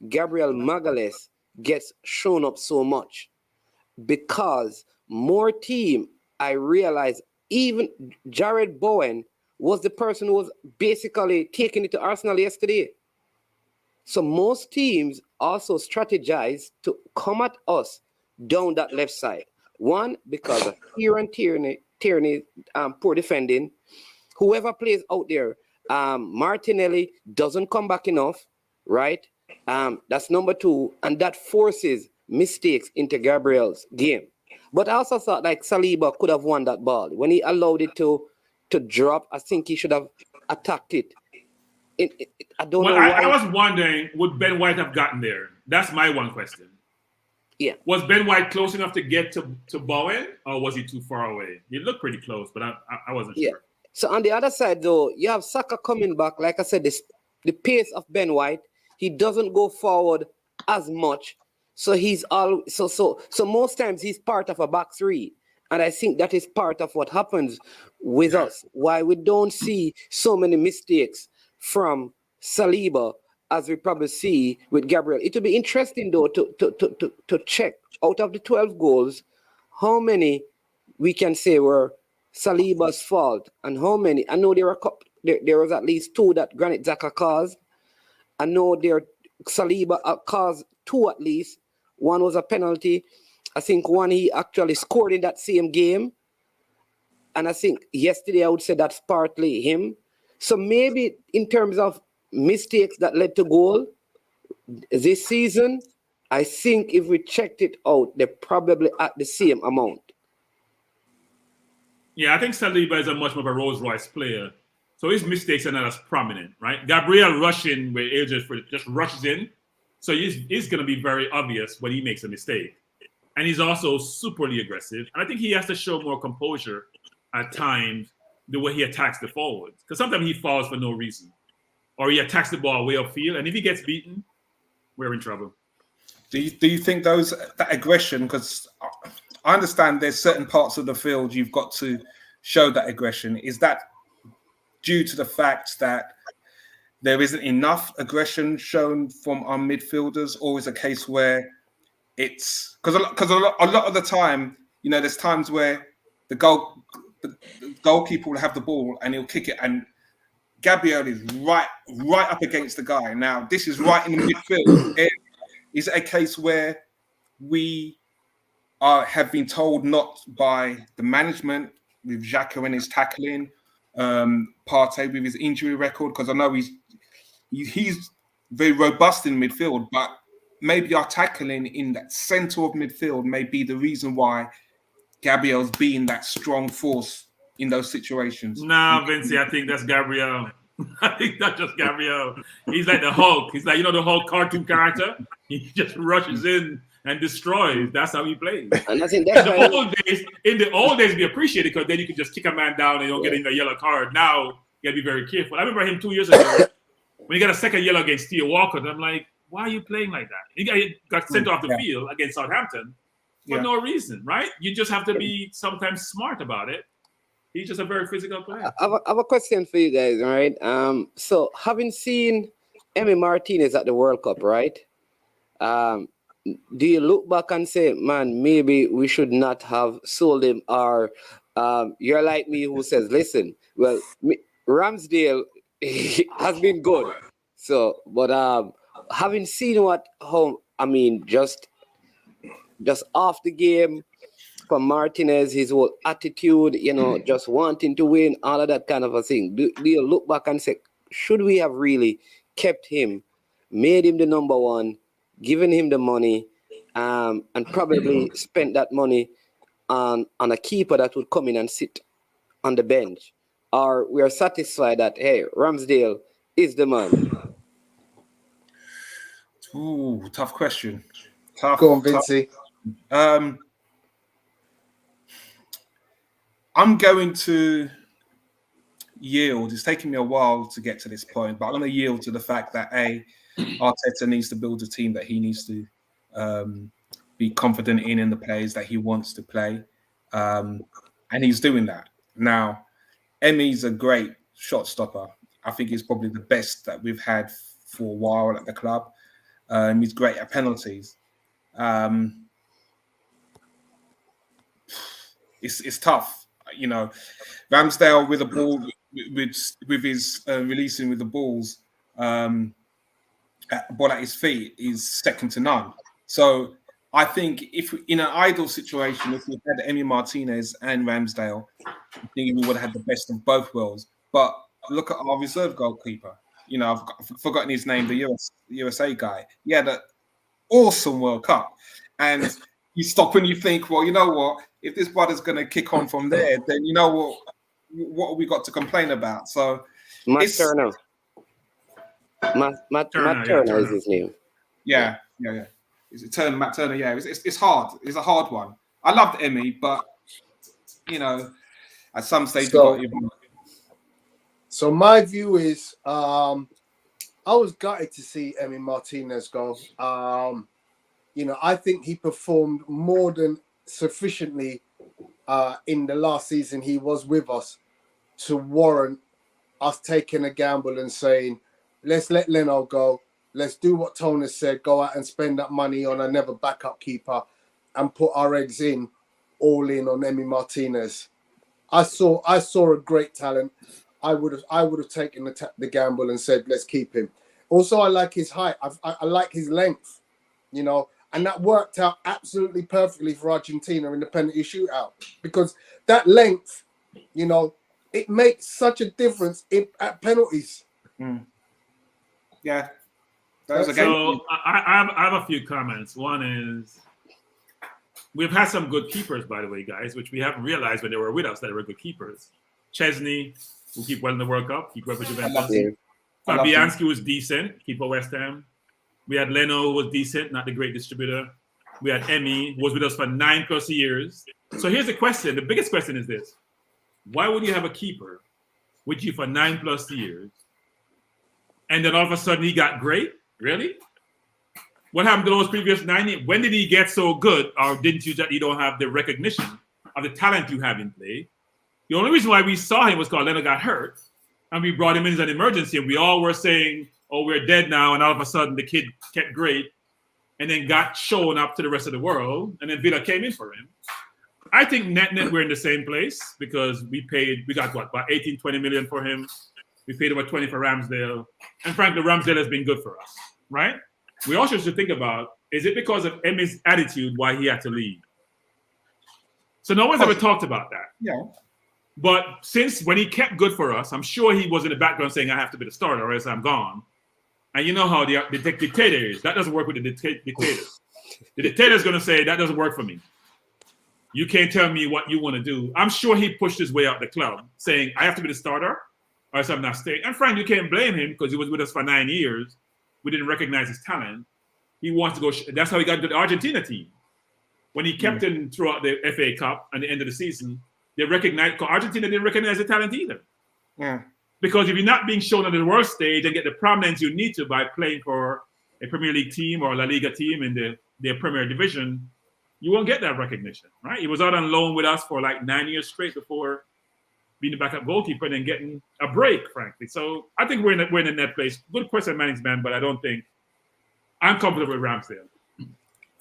Gabriel Magalhaes gets shown up so much, because more team, I realize even Jared Bowen was the person who was basically taking it to Arsenal yesterday. So most teams also strategize to come at us down that left side. One, because of Tierney, poor defending. Whoever plays out there, Martinelli doesn't come back enough, right? That's number two, and that forces mistakes into Gabriel's game. But I also thought like Saliba could have won that ball. When he allowed it to drop, I think he should have attacked it. I don't know why. I was wondering, would Ben White have gotten there? That's my one question. Yeah. Was Ben White close enough to get to Bowen, or was he too far away? He looked pretty close, but I wasn't sure. So on the other side, though, you have Saka coming back. Like I said, the pace of Ben White, he doesn't go forward as much. So he's all so most times he's part of a back three. And I think that is part of what happens with us. Why we don't see so many mistakes from Saliba as we probably see with Gabriel. It will be interesting though to check out of the 12 goals, how many we can say were Saliba's fault and how many. I know there were there was at least 2 that Granit Xhaka caused. I know Saliba caused 2 at least. One was a penalty. I think one he actually scored in that same game. And I think yesterday I would say that's partly him. So maybe in terms of mistakes that led to goal this season, I think if we checked it out, they're probably at the same amount. Yeah, I think Saliba is a much more of a Rolls Royce player. So his mistakes are not as prominent, right? Gabriel rushing where he just rushes in. So he's going to be very obvious when he makes a mistake. And he's also superly aggressive. And I think he has to show more composure at times the way he attacks the forwards. Because sometimes he falls for no reason. Or he attacks the ball way upfield. And if he gets beaten, we're in trouble. Do you think that aggression, because I understand there's certain parts of the field you've got to show that aggression. Is that due to the fact that there isn't enough aggression shown from our midfielders? Or is it a case where it's because a lot of the time, there's times where the goalkeeper will have the ball and he'll kick it, and Gabriel is right up against the guy. Now this is right in the midfield. Is it a case where we have been told not by the management with Xhaka and his tackling, Partey with his injury record? Because I know he's very robust in midfield, but maybe our tackling in that centre of midfield may be the reason why Gabriel's being that strong force in those situations. Nah, Vinci, I think that's Gabriel. I think that's just Gabriel. He's like the Hulk. He's like, the Hulk cartoon character. He just rushes in and destroys. That's how he plays. And I think that's in the old days, we appreciate it because then you could just kick a man down and you don't get in the yellow card. Now, you got to be very careful. I remember him 2 years ago when he got a second yellow against Theo Walker. And I'm like, why are you playing like that? He got sent off the field against Southampton for no reason, right? You just have to be sometimes smart about it. He's just a very physical player. I have a question for you guys, all right? So having seen Emi Martinez at the World Cup, right? Do you look back and say, man, maybe we should not have sold him? Or you're like me who says, listen, well, Ramsdale has been good. So, but having seen just off the game from Martinez, his whole attitude, just wanting to win, all of that kind of a thing. Do you look back and say, should we have really kept him, made him the number one, given him the money, and probably spent that money on a keeper that would come in and sit on the bench? Or we are satisfied that, hey, Ramsdale is the man? Ooh, tough question. Go on, Vinci. I'm going to yield. It's taken me a while to get to this point, but I'm going to yield to the fact that Arteta needs to build a team that he needs to be confident in the players that he wants to play, and he's doing that. Now, Emi's a great shot stopper. I think he's probably the best that we've had for a while at the club. He's great at penalties. It's tough. Ramsdale with a ball, with his releasing with the balls, ball at his feet is second to none. So I think if in an ideal situation, if we had Emi Martinez and Ramsdale, I think we would have had the best of both worlds. But look at our reserve goalkeeper. I've forgotten his name, the USA guy. He had an awesome World Cup, and you stop and you think, well, you know what? If this brother's going to kick on from there, then you know what have we got to complain about? So, Matt Turner. Matt Turner is his name. Yeah. Is it Turner? Matt Turner. Yeah, it's hard. It's a hard one. I loved Emi, but at some stage, So my view is, I was gutted to see Emi Martinez go. I think he performed more than sufficiently in the last season he was with us to warrant us taking a gamble and saying, let's let Leno go. Let's do what Tony said, go out and spend that money on another backup keeper and put our eggs all in on Emi Martinez. I saw a great talent. I would have taken the gamble and said, let's keep him. Also, I like his height. I like his length, and that worked out absolutely perfectly for Argentina in the penalty shootout, because that length, it makes such a difference at penalties. Mm. Yeah. That was a game. So I have a few comments. One is, we've had some good keepers, by the way, guys, which we haven't realized when they were with us that they were good keepers. Chesney, who keep well in the World Cup, keep well for Juventus. Fabianski was decent, keeper West Ham. We had Leno, who was decent, not the great distributor. We had Emi, who was with us for 9+ years. So here's the question. The biggest question is this. Why would you have a keeper with you for 9+ years, and then all of a sudden he got great? Really? What happened to those previous 9 years? When did he get so good, or didn't you that you don't have the recognition of the talent you have in play? The only reason why we saw him was because Leno got hurt, and we brought him in as an emergency, and we all were saying, oh, we're dead now, and all of a sudden the kid kept great, and then got shown up to the rest of the world, and then Villa came in for him. I think net we're in the same place, because we got what, about 18, 20 million for him. We paid about 20 for Ramsdale. And frankly, Ramsdale has been good for us, right? We also should think about, is it because of Emi's attitude why he had to leave? So no one's ever talked about that. Yeah. But since when he kept good for us, I'm sure he was in the background saying, I have to be the starter or else I'm gone. And you know how the dictator is. That doesn't work with the dictators. The dictator is going to say, that doesn't work for me. You can't tell me what you want to do. I'm sure he pushed his way out the club saying, I have to be the starter or else I'm not staying. And frankly, you can't blame him because he was with us for 9 years. We didn't recognize his talent. He wants to go. That's how he got into the Argentina team. When he kept him throughout the FA Cup and the end of the season, they recognized, Argentina didn't recognize the talent either. Yeah. Because if you're not being shown on the world stage and get the prominence you need to by playing for a Premier League team or a La Liga team in their Premier Division, you won't get that recognition, right? He was out on loan with us for like 9 years straight before being the backup goalkeeper and then getting a break, frankly. So I think we're in a net place. Good question, management, but I don't think I'm comfortable with Ramsdale.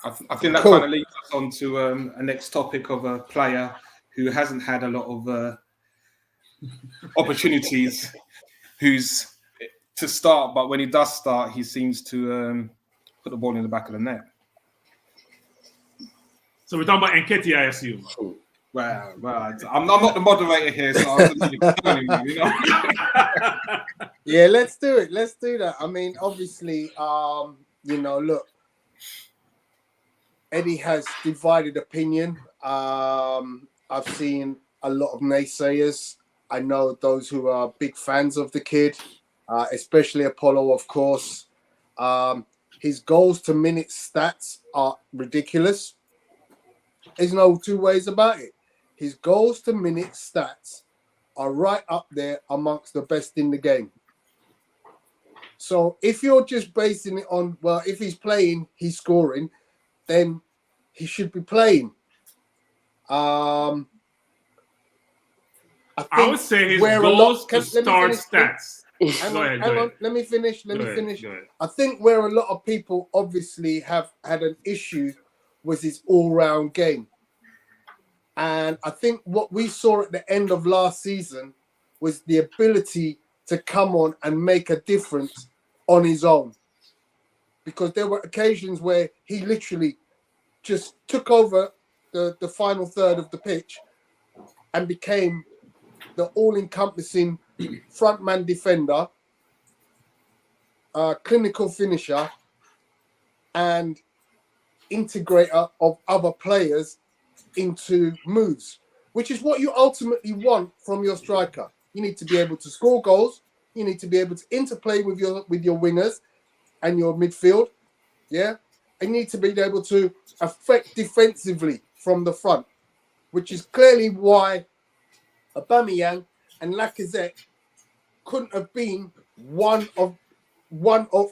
I think that kind of leads us on to a next topic of a player who hasn't had a lot of opportunities, who's to start, but when he does start, he seems to put the ball in the back of the net. So we're talking about Nketiah, I assume. Well, I'm not the moderator here, so I'm just telling you, Yeah, let's do it. Let's do that. I mean, obviously, look, Eddie has divided opinion. I've seen a lot of naysayers. I know those who are big fans of the kid, especially Apollo, of course. His goals to minutes stats are ridiculous. There's no two ways about it. His goals to minutes stats are right up there amongst the best in the game. So if you're just basing it on, well, if he's playing, he's scoring, then he should be playing. I would say his goals to start stats. Hang on. Let me finish. I think where a lot of people obviously have had an issue was his all-round game. And I think what we saw at the end of last season was the ability to come on and make a difference on his own. Because there were occasions where he literally just took over the final third of the pitch and became the all-encompassing frontman defender, clinical finisher, and integrator of other players into moves, which is what you ultimately want from your striker. You need to be able to score goals. You need to be able to interplay with your wingers and your midfield. Yeah. And you need to be able to affect defensively from the front, which is clearly why Aubameyang and Lacazette couldn't have been one of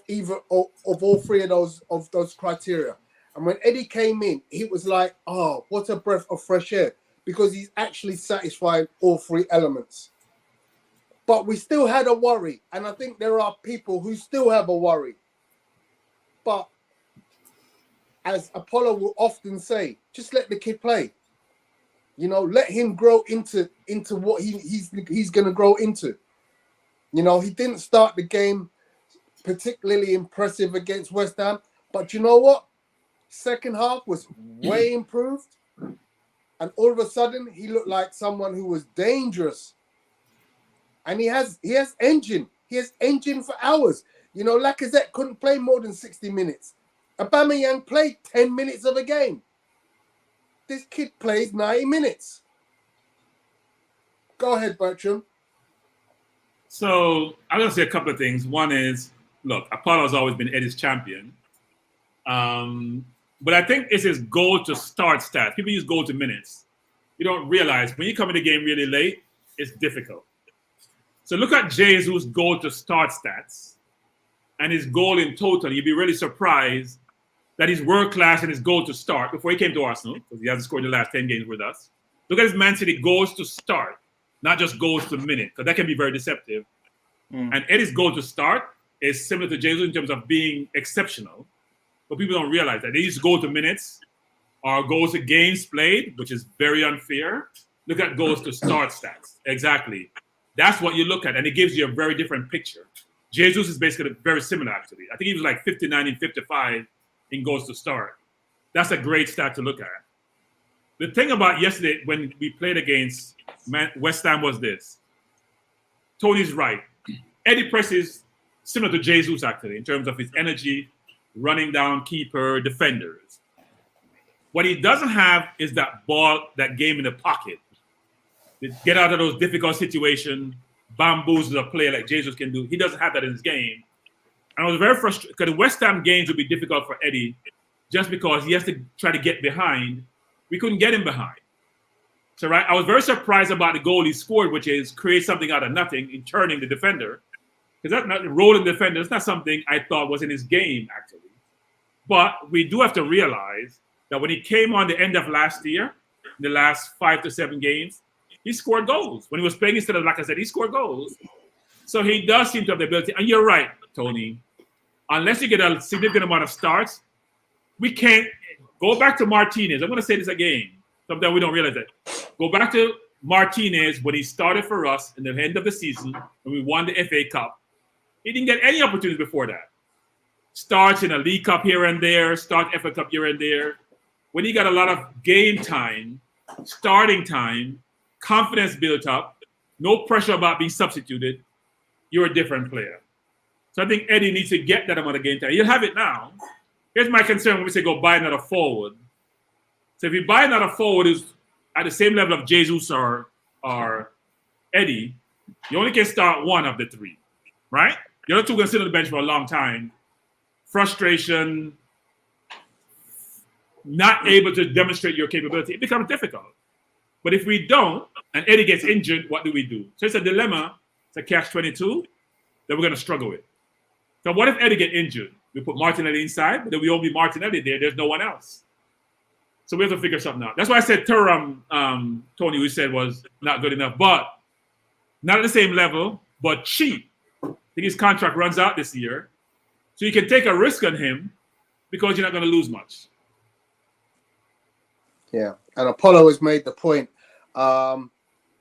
either of all three of those criteria. And when Eddie came in, he was like, oh, what a breath of fresh air, because he's actually satisfied all three elements. But we still had a worry. And I think there are people who still have a worry. But as Apollo will often say, just let the kid play. You know, let him grow into what he's going to grow into. You know, he didn't start the game particularly impressive against West Ham. But you know what? Second half was way improved. And all of a sudden, he looked like someone who was dangerous. And he has engine. He has engine for hours. You know, Lacazette couldn't play more than 60 minutes. Aubameyang played 10 minutes of a game. This kid plays 90 minutes. Go ahead, Bertram. So I'm going to say a couple of things. One is, look, Apollo's always been Eddie's champion. But I think it's his goal to start stats. People use goal to minutes. You don't realize when you come in the game really late, it's difficult. So look at Jesus' goal to start stats and his goal in total. You'd be really surprised that he's world class in his goal to start before he came to Arsenal, because he hasn't scored the last 10 games with us. Look at his Man City goals to start, not just goals to minute, because that can be very deceptive. And Eddie's goal to start is similar to Jesus in terms of being exceptional, but people don't realize that. They use goal to minutes or goals to games played, which is very unfair. Look at goals to start stats. Exactly. That's what you look at, and it gives you a very different picture. Jesus is basically very similar, actually. I think he was like 59 and 55 in goals to start. That's a great stat to look at. The thing about yesterday when we played against West Ham was this. Tony's right. Eddie Press is similar to Jesus, actually, in terms of his energy, running down keeper, defenders. What he doesn't have is that ball, that game in the pocket. Get out of those difficult situations, bamboozle a player like Jesus can do. He doesn't have that in his game. And I was very frustrated because the West Ham games would be difficult for Eddie just because he has to try to get behind. We couldn't get him behind. So, right, I was very surprised about the goal he scored, which is create something out of nothing in turning the defender. Because that's not rolling the defender. It's not something I thought was in his game, actually. But we do have to realize that when he came on the end of last year, in the last 5 to 7 games, he scored goals. When he was playing instead of, like I said, he scored goals. So he does seem to have the ability. And you're right, Tony. Unless you get a significant amount of starts, we can't go back to Martinez. I'm going to say this again. Sometimes we don't realize that. Go back to Martinez when he started for us in the end of the season when we won the FA Cup. He didn't get any opportunities before that. Starts in a League Cup here and there, start FA Cup here and there. When he got a lot of game time, starting time, confidence built up, no pressure about being substituted, you're a different player. So I think Eddie needs to get that amount of game time. He'll have it now. Here's my concern when we say go buy another forward. So if you buy another forward who's at the same level of Jesus or Eddie, you only can start one of the three, right? The other two can sit on the bench for a long time. Frustration, not able to demonstrate your capability, it becomes difficult. But if we don't, and Eddie gets injured, what do we do? So it's a dilemma, it's a catch-22 that we're going to struggle with. So what if Eddie gets injured? We put Martinelli inside, but then we only Martinelli there. There's no one else. So we have to figure something out. That's why I said Thuram, Tony, we said was not good enough, but not at the same level, but cheap. I think his contract runs out this year. So you can take a risk on him because you're not going to lose much. Yeah, and Apollo has made the point.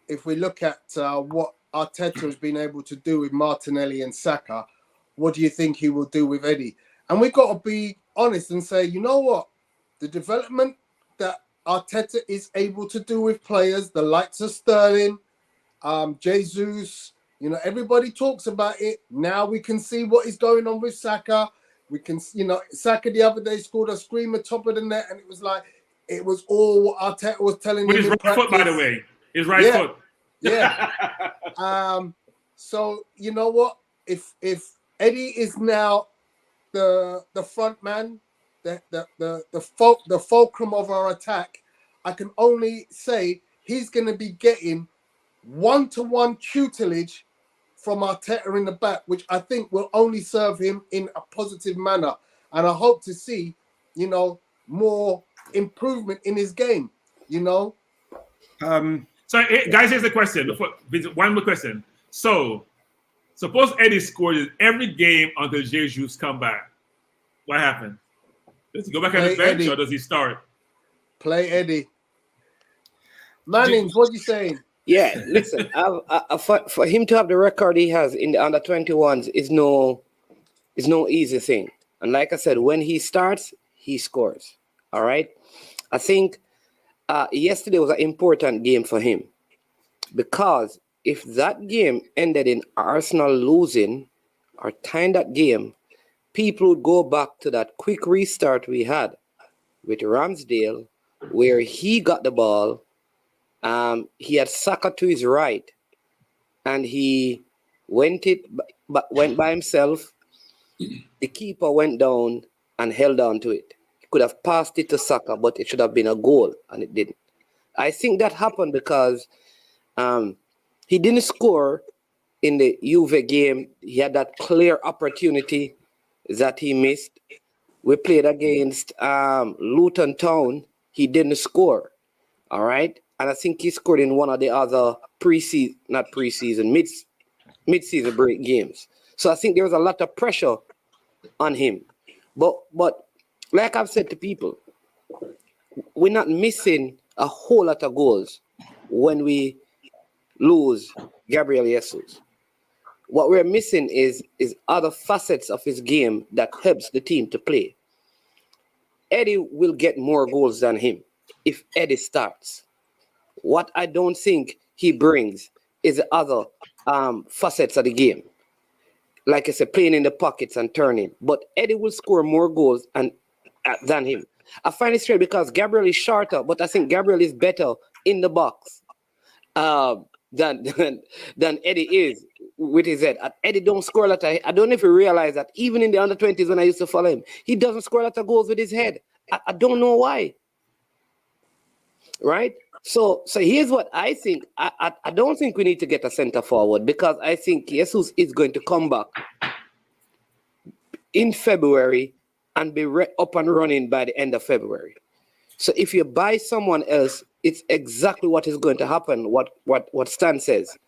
If we look at what Arteta has been able to do with Martinelli and Saka, what do you think he will do with Eddie? And we've got to be honest and say, you know what? The development that Arteta is able to do with players, the likes of Sterling, Jesus, you know, everybody talks about it. Now we can see what is going on with Saka. We can, you know, Saka the other day scored a screamer top of the net, and it was like, it was all what Arteta was telling With him. his right foot, by the way. His right foot. Yeah. So you know what? If Eddie is now the front man, the fulcrum of our attack, I can only say he's going to be getting one-to-one tutelage from Arteta in the back, which I think will only serve him in a positive manner. And I hope to see, you know, more improvement in his game, you know? So, guys, here's the question. One more question. So, suppose Eddie scored in every game until Jesus come back. What happened? Does he go back on the bench or does he start? Play Eddie. Mannings, what you saying? Yeah, listen, for him to have the record he has in the under 21s is no easy thing. And like I said, when he starts, he scores. All right. I think yesterday was an important game for him, because if that game ended in Arsenal losing or tying that game, people would go back to that quick restart we had with Ramsdale, where he got the ball. He had Saka to his right, and he went by himself. The keeper went down and held on to it. He could have passed it to Saka, but it should have been a goal, and it didn't. I think that happened because he didn't score in the Juve game. He had that clear opportunity that he missed. We played against Luton Town. He didn't score. All right. And I think he scored in one of the other mid-season break games. So I think there was a lot of pressure on him. But like I've said to people, we're not missing a whole lot of goals when we lose Gabriel Jesus. What we're missing is other facets of his game that helps the team to play. Eddie will get more goals than him if Eddie starts. What I don't think he brings is the other facets of the game. Like I said, playing in the pockets and turning. But Eddie will score more goals than him. I find it strange because Gabriel is shorter, but I think Gabriel is better in the box than Eddie is with his head. Eddie don't score a lot. I don't know if you realize that even in the under 20s when I used to follow him, he doesn't score a lot of goals with his head. I don't know why. Right? So here's what I think. I don't think we need to get a center forward, because I think Jesus is going to come back in February and be up and running by the end of February. So if you buy someone else, it's exactly what is going to happen. What Stan says,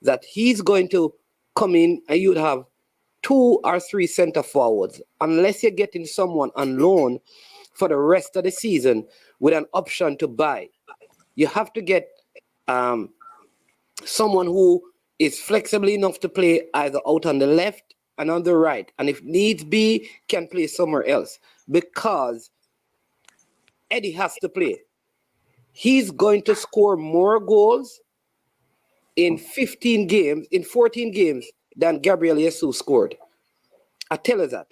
that he's going to come in and you'd have 2 or 3 center forwards, unless you're getting someone on loan for the rest of the season with an option to buy. You have to get someone who is flexible enough to play either out on the left and on the right, and if needs be, can play somewhere else, because Eddie has to play. He's going to score more goals in 14 games than Gabriel Jesus scored. I tell you that.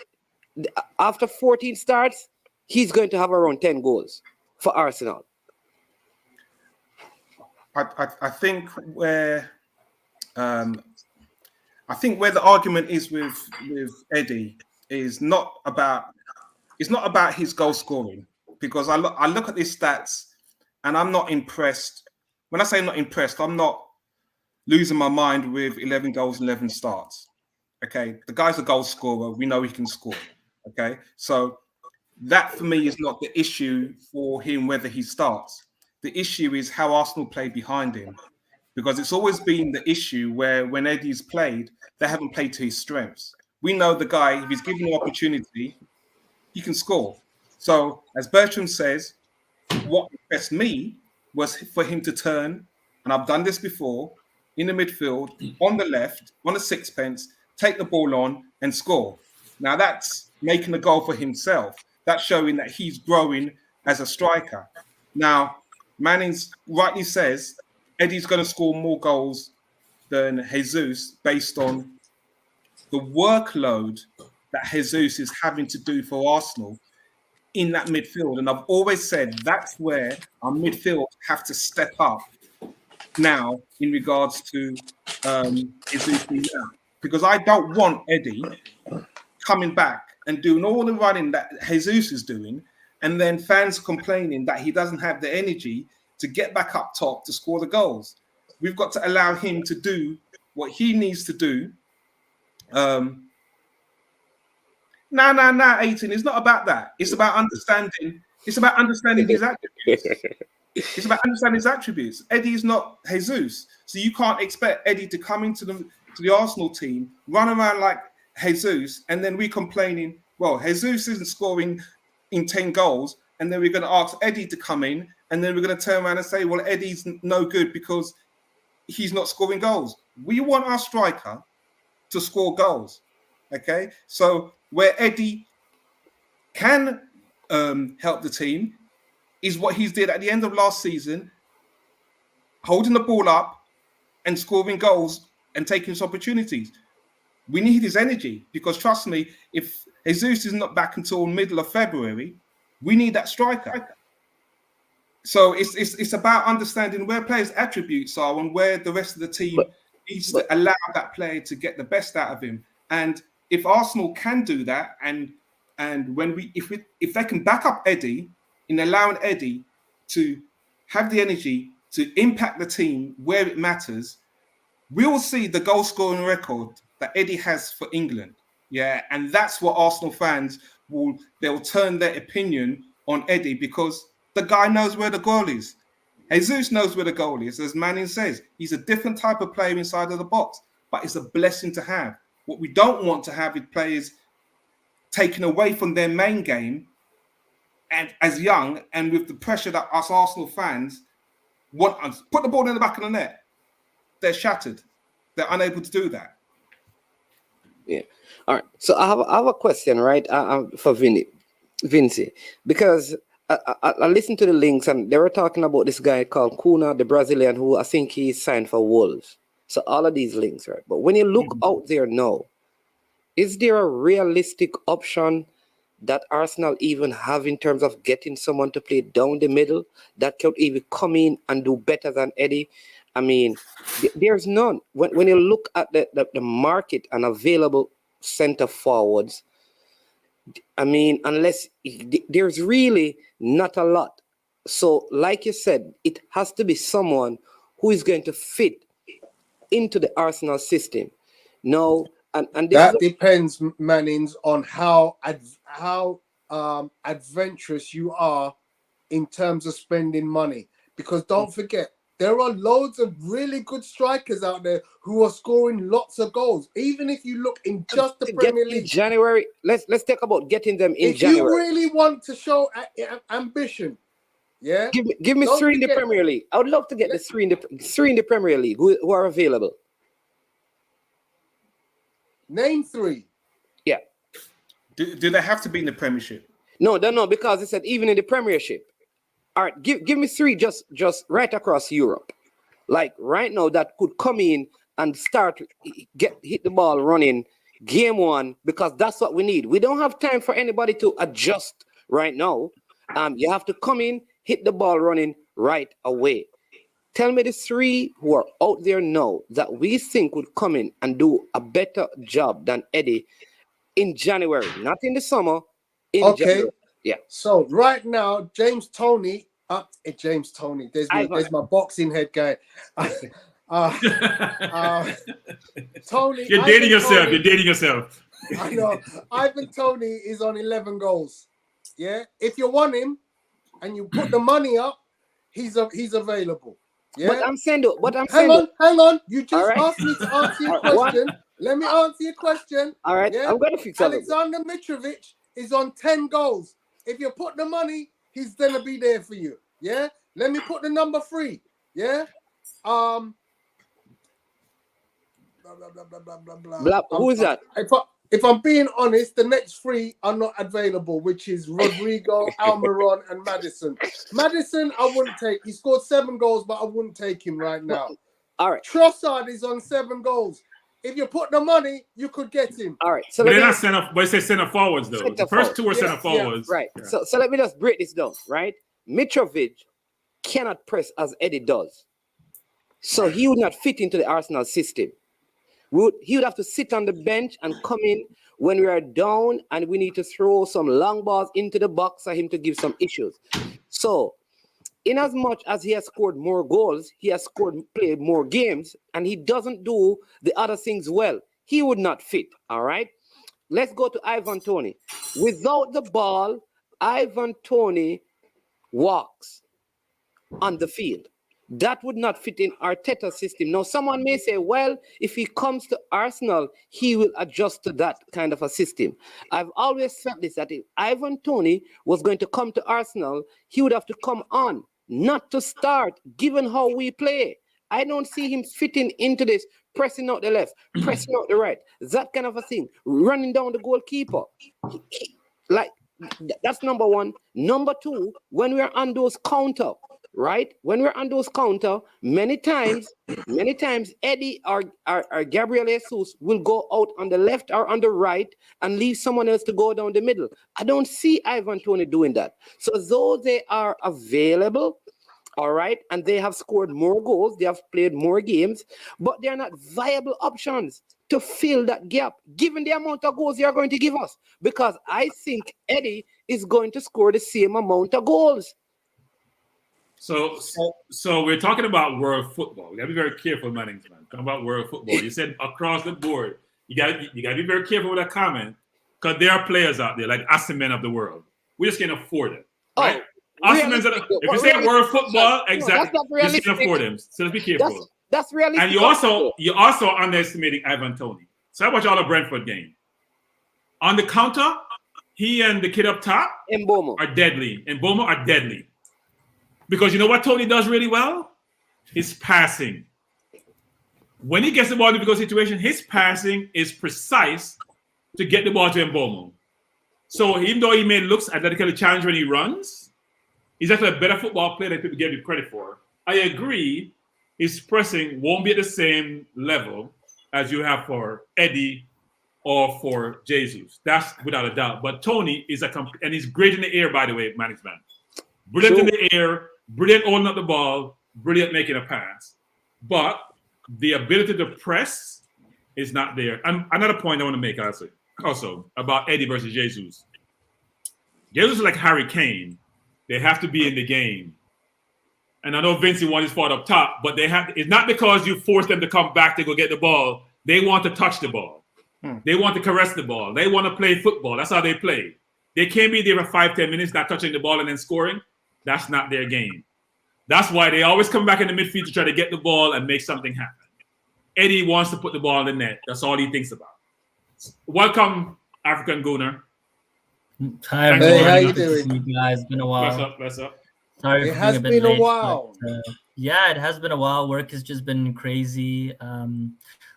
After 14 starts, he's going to have around 10 goals for Arsenal. I think where the argument is with Eddie is not about his goal scoring, because I look at his stats and I'm not impressed. When I say not impressed, I'm not losing my mind with 11 goals, 11 starts. Okay, the guy's a goal scorer. We know he can score. Okay, so that for me is not the issue for him whether he starts. The issue is how Arsenal play behind him, because it's always been the issue where when Eddie's played, they haven't played to his strengths. We know the guy, if he's given an opportunity, he can score. So as Bertram says, what impressed me was for him to turn, and I've done this before, in the midfield, on the left, on a sixpence, take the ball on and score. Now that's making a goal for himself. That's showing that he's growing as a striker. Now, Mannings rightly says Eddie's going to score more goals than Jesus based on the workload that Jesus is having to do for Arsenal in that midfield. And I've always said that's where our midfield have to step up now in regards to Jesus now. Because I don't want Eddie coming back and doing all the running that Jesus is doing, and then fans complaining that he doesn't have the energy to get back up top to score the goals. We've got to allow him to do what he needs to do. 18. It's not about that. It's about understanding It's about understanding his attributes. It's about understanding his attributes. Eddie is not Jesus, so you can't expect Eddie to come into the Arsenal team, run around like Jesus, and then we complaining, well, Jesus isn't scoring in 10 goals, and then we're going to ask Eddie to come in, and then we're going to turn around and say, well, Eddie's no good because he's not scoring goals. We want our striker to score goals, okay? So where Eddie can help the team is what he did at the end of last season, holding the ball up and scoring goals and taking his opportunities. We need his energy because, trust me, if Jesus is not back until middle of February, we need that striker. So it's about understanding where players' attributes are and where the rest of the team needs to allow that player to get the best out of him. And if Arsenal can do that, and when if they can back up Eddie in allowing Eddie to have the energy to impact the team where it matters, we will see the goal scoring record that Eddie has for England. Yeah, and that's what Arsenal fans they'll turn their opinion on Eddie because the guy knows where the goal is. Jesus knows where the goal is. As Manning says, he's a different type of player inside of the box, but it's a blessing to have. What we don't want to have is players taken away from their main game and as young and with the pressure that us Arsenal fans want us put the ball in the back of the net. They're shattered. They're unable to do that. Yeah. All right. So I have a question, right, for Vinci, because I listened to the links and they were talking about this guy called Kuna, the Brazilian, who I think he signed for Wolves. So all of these links, right? But when you look out there now, is there a realistic option that Arsenal even have in terms of getting someone to play down the middle that could even come in and do better than Eddie? I mean, there's none. When you look at the market and available center forwards, I mean, unless there's really not a lot. So, like you said, it has to be someone who is going to fit into the Arsenal system. No, and this that depends, Mannings, on how adventurous you are in terms of spending money. Because don't forget, there are loads of really good strikers out there who are scoring lots of goals. Even if you look in just the Premier League. In January, let's talk about getting them in if January. If you really want to show ambition, yeah, give me three in the Premier League. I would love to get the three in the Premier League who are available. Name three. Yeah. Do they have to be in the Premiership? No, because it said even in the Premiership. All right, give me three just right across Europe. Like right now that could come in and start hit the ball running game one, because that's what we need. We don't have time for anybody to adjust right now. You have to come in, hit the ball running right away. Tell me the three who are out there now that we think would come in and do a better job than Eddie in January, not in the summer. January. Yeah. So right now, James Toney. There's my boxing head guy. Toney. You're dating yourself. You're dating yourself. I know. Ivan Toney is on 11 goals. Yeah. If you want him and you put the money up, he's available. Yeah. But I'm saying, hang on. You just asked me to answer your question. Let me answer your question. All right. Yeah? I'm gonna fix it. Alexander Mitrovic is on 10 goals. If you put the money, he's gonna be there for you. Yeah. Let me put the number 3. Yeah. Blah, blah, blah. Who is that? If I'm being honest, the next 3 are not available, which is Rodrigo, Almiron, and Maddison. Maddison, I wouldn't take. He scored 7 goals, but I wouldn't take him right now. All right. Trossard is on 7 goals. If you put the money, you could get him. All right. So but they're not center. But it's center forwards though. The first 2 are center forwards. Right. Yeah. So let me just break this down. Right. Mitrovic cannot press as Eddie does, so he would not fit into the Arsenal system. He would have to sit on the bench and come in when we are down and we need to throw some long balls into the box for him to give some issues. So, in as much as he has scored more goals, he has played more games, and he doesn't do the other things well, he would not fit, all right? Let's go to Ivan Toney. Without the ball, Ivan Toney walks on the field. That would not fit in Arteta's system. Now, someone may say, well, if he comes to Arsenal, he will adjust to that kind of a system. I've always felt this, that if Ivan Toney was going to come to Arsenal, he would have to come on, not to start, given how we play. I don't see him fitting into this, pressing out the left, pressing out the right, that kind of a thing, running down the goalkeeper. Like, that's number one. Number two, when we're on those counter, right? When we're on those counter, many times, Eddie or Gabriel Jesus will go out on the left or on the right and leave someone else to go down the middle. I don't see Ivan Toney doing that. So though they are available, all right, and they have scored more goals, they have played more games, but they're not viable options to fill that gap, given the amount of goals you're going to give us. Because I think Eddie is going to score the same amount of goals. So we're talking about world football. We gotta be very careful, Mannings, man. Talking about world football. You said across the board. You gotta be very careful with that comment, because there are players out there like Osimhen of the world. We just can't afford it, right? Osimhen's if you say world football, exactly, you just can't afford him. So let's be careful. That's realistic. And you're also underestimating Ivan Toney. So I watch all the Brentford game. On the counter, he and the kid up top are deadly. And Mboma are deadly. Because you know what Toney does really well? His passing. When he gets the ball in a difficult situation, his passing is precise to get the ball to Mboma. So even though he may look athletically challenged when he runs, he's actually a better football player than people give him credit for. I agree, his pressing won't be at the same level as you have for Eddie or for Jesus. That's without a doubt. But Toney is and he's great in the air, by the way, management. Brilliant in the air, brilliant holding up the ball, brilliant making a pass. But the ability to press is not there. And another point I want to make also about Eddie versus Jesus. Jesus is like Harry Kane. They have to be in the game. And I know Vincey won his part up top, but it's not because you force them to come back to go get the ball. They want to touch the ball. They want to caress the ball. They want to play football. That's how they play. They can't be there for 5-10 minutes, not touching the ball and then scoring. That's not their game. That's why they always come back in the midfield to try to get the ball and make something happen. Eddie wants to put the ball in the net. That's all he thinks about. Welcome, African Gooner. Hi, everyone. Hey, how you Good to doing? see you guys. It's been a while. What's up? Sorry It for has being a bit been a late, while. but, yeah, it has been a while. Work has just been crazy.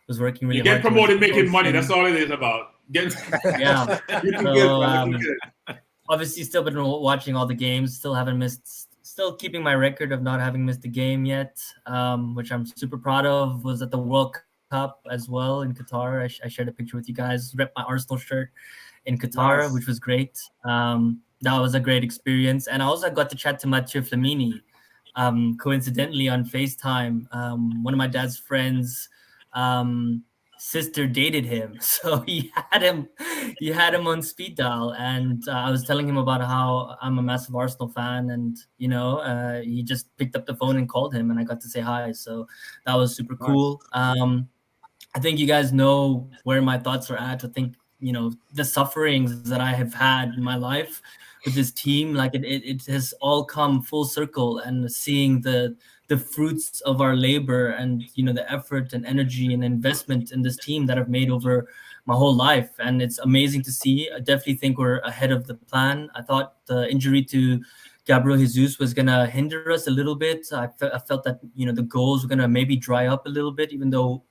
Was working really You get hard. promoted making money. That's all it is about. Yeah. So, obviously, still been watching all the games. Still haven't missed. Still keeping my record of not having missed a game yet, which I'm super proud of. Was at the World Cup as well in Qatar. I shared a picture with you guys. Rep my Arsenal shirt in Qatar, Nice. which was great. That was a great experience. And I also got to chat to Mathieu Flamini, coincidentally on FaceTime. One of my dad's friends' sister dated him. So he had him on speed dial. And I was telling him about how I'm a massive Arsenal fan. And, he just picked up the phone and called him, and I got to say hi. So that was super cool. I think you guys know where my thoughts are at. I think, the sufferings that I have had in my life with this team, like it has all come full circle, and seeing the fruits of our labor and, the effort and energy and investment in this team that I've made over my whole life. And it's amazing to see. I definitely think we're ahead of the plan. I thought the injury to Gabriel Jesus was going to hinder us a little bit. I felt that, the goals were going to maybe dry up a little bit, even though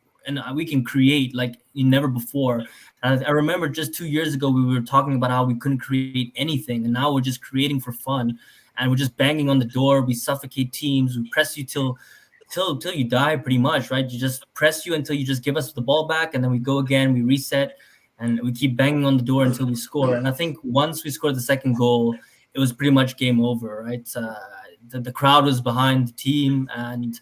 we can create like never before. And I remember just 2 years ago, we were talking about how we couldn't create anything. And now we're just creating for fun. And we're just banging on the door. We suffocate teams. We press you till you die, pretty much, right? You just press you until you just give us the ball back. And then we go again, we reset, and we keep banging on the door until we score. And I think once we scored the second goal, it was pretty much game over, right? The crowd was behind the team, and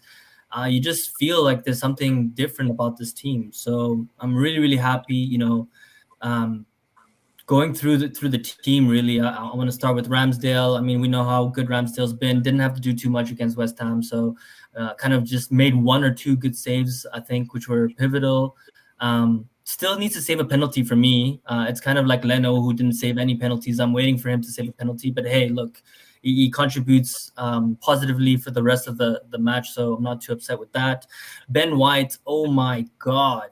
you just feel like there's something different about this team. So I'm really, really happy, going through the team. Really, I want to start with Ramsdale. I mean, we know how good Ramsdale's been. Didn't have to do too much against West Ham, so kind of just made 1 or 2 good saves, I think, which were pivotal. Still needs to save a penalty for me. It's kind of like Leno, who didn't save any penalties. I'm waiting for him to save a penalty. But hey, look, he contributes positively for the rest of the match, so I'm not too upset with that. Ben White, oh my god,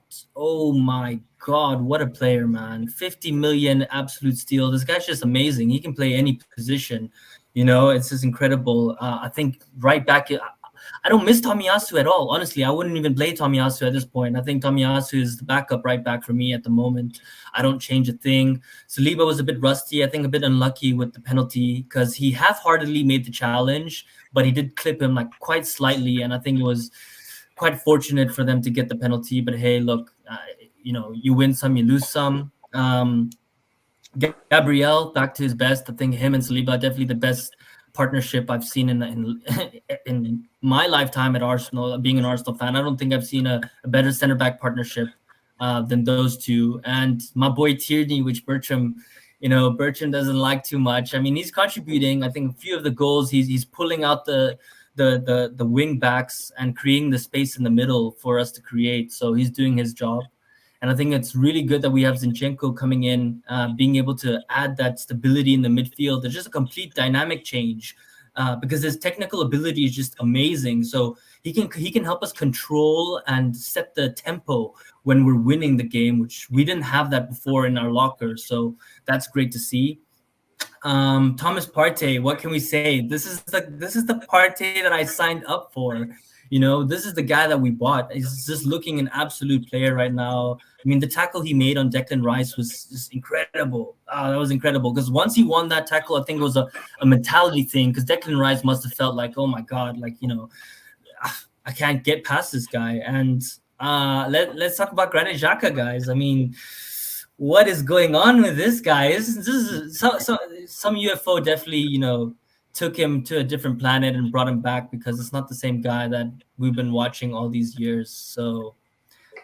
what a player, man. 50 million absolute steal. This guy's just amazing. He can play any position. It's just incredible. I think right back, I don't miss Tomiyasu at all. Honestly, I wouldn't even play Tomiyasu at this point. I think Tomiyasu is the backup right back for me at the moment. I don't change a thing. Saliba was a bit rusty. I think a bit unlucky with the penalty because he half-heartedly made the challenge, but he did clip him like quite slightly, and I think it was quite fortunate for them to get the penalty. But hey, look, you win some, you lose some. Gabriel back to his best. I think him and Saliba are definitely the best partnership I've seen in my lifetime at Arsenal. Being an Arsenal fan, I don't think I've seen a better center back partnership than those two. And my boy Tierney, which Bertram doesn't like too much. I mean, he's contributing. I think a few of the goals he's pulling out the wing backs and creating the space in the middle for us to create. So he's doing his job. And I think it's really good that we have Zinchenko coming in, being able to add that stability in the midfield. There's just a complete dynamic change because his technical ability is just amazing. So he can help us control and set the tempo when we're winning the game, which we didn't have that before in our locker. So that's great to see. Thomas Partey, what can we say? This is the Partey that I signed up for. This is the guy that we bought. He's just looking an absolute player right now. I mean, the tackle he made on Declan Rice was just incredible. That was incredible because once he won that tackle, I think it was a mentality thing because Declan Rice must have felt like, oh my God, I can't get past this guy. And let's talk about Granit Xhaka, guys. I mean, what is going on with this guy? This is some UFO definitely, took him to a different planet and brought him back because it's not the same guy that we've been watching all these years. So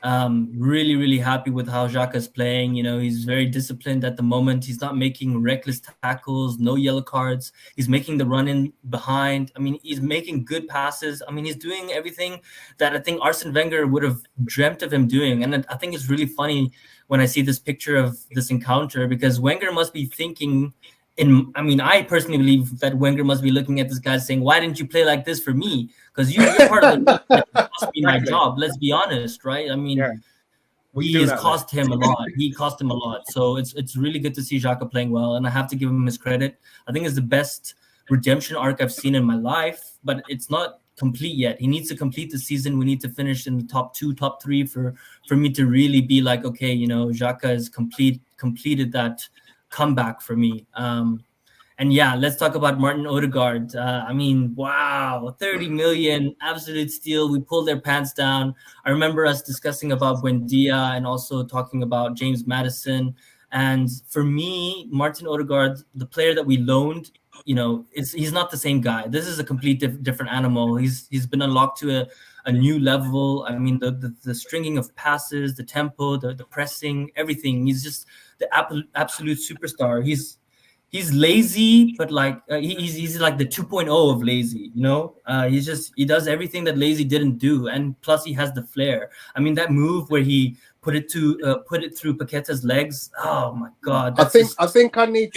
really, really happy with how Xhaka is playing. He's very disciplined at the moment. He's not making reckless tackles, no yellow cards. He's making the run in behind. I mean, he's making good passes. I mean, he's doing everything that I think Arsene Wenger would have dreamt of him doing. And I think it's really funny when I see this picture of this encounter because Wenger must be thinking I personally believe that Wenger must be looking at this guy saying, why didn't you play like this for me? Because you're part of the team. It must be my job. Let's be honest, right? I mean, he has cost him a lot. He cost him a lot. So it's really good to see Xhaka playing well, and I have to give him his credit. I think it's the best redemption arc I've seen in my life, but it's not complete yet. He needs to complete the season. We need to finish in the top 2, top 3 for me to really be like, okay, Xhaka has completed that comeback for me. And yeah, let's talk about Martin Odegaard. I mean, wow, 30 million, absolute steal. We pulled their pants down. I remember us discussing about Buendia and also talking about James Maddison. And for me, Martin Odegaard, the player that we loaned, he's not the same guy. This is a complete different animal. He's been unlocked to a new level. I mean, the stringing of passes, the tempo, the pressing, everything. He's just the absolute superstar. He's lazy, but he's like the 2.0 of lazy. He does everything that lazy didn't do, and plus he has the flair. I mean, that move where he put it through Paqueta's legs. Oh my God! I think I need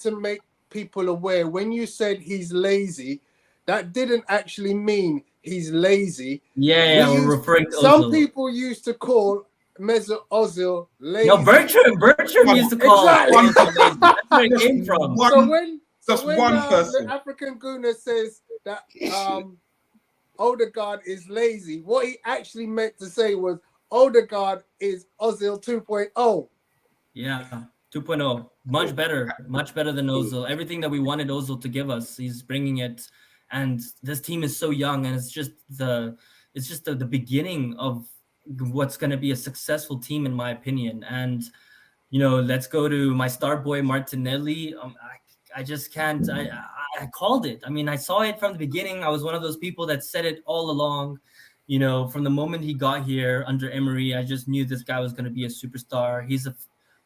to make people aware. When you said he's lazy, that didn't actually mean he's lazy. Yeah, we're referring to some Ozil. People used to call Mesut Ozil lazy. No, Bertram used to call exactly. That's where it came from. So when person. the African Guna says that Odegaard is lazy, what he actually meant to say was Odegaard is Ozil 2.0. Yeah, 2.0. Much better than Ozil. Everything that we wanted Ozil to give us, he's bringing it. And this team is so young, and it's just the beginning of what's going to be a successful team, in my opinion. And let's go to my star boy Martinelli. I just can't. I called it. I mean, I saw it from the beginning. I was one of those people that said it all along. From the moment he got here under Emery, I just knew this guy was going to be a superstar. He's a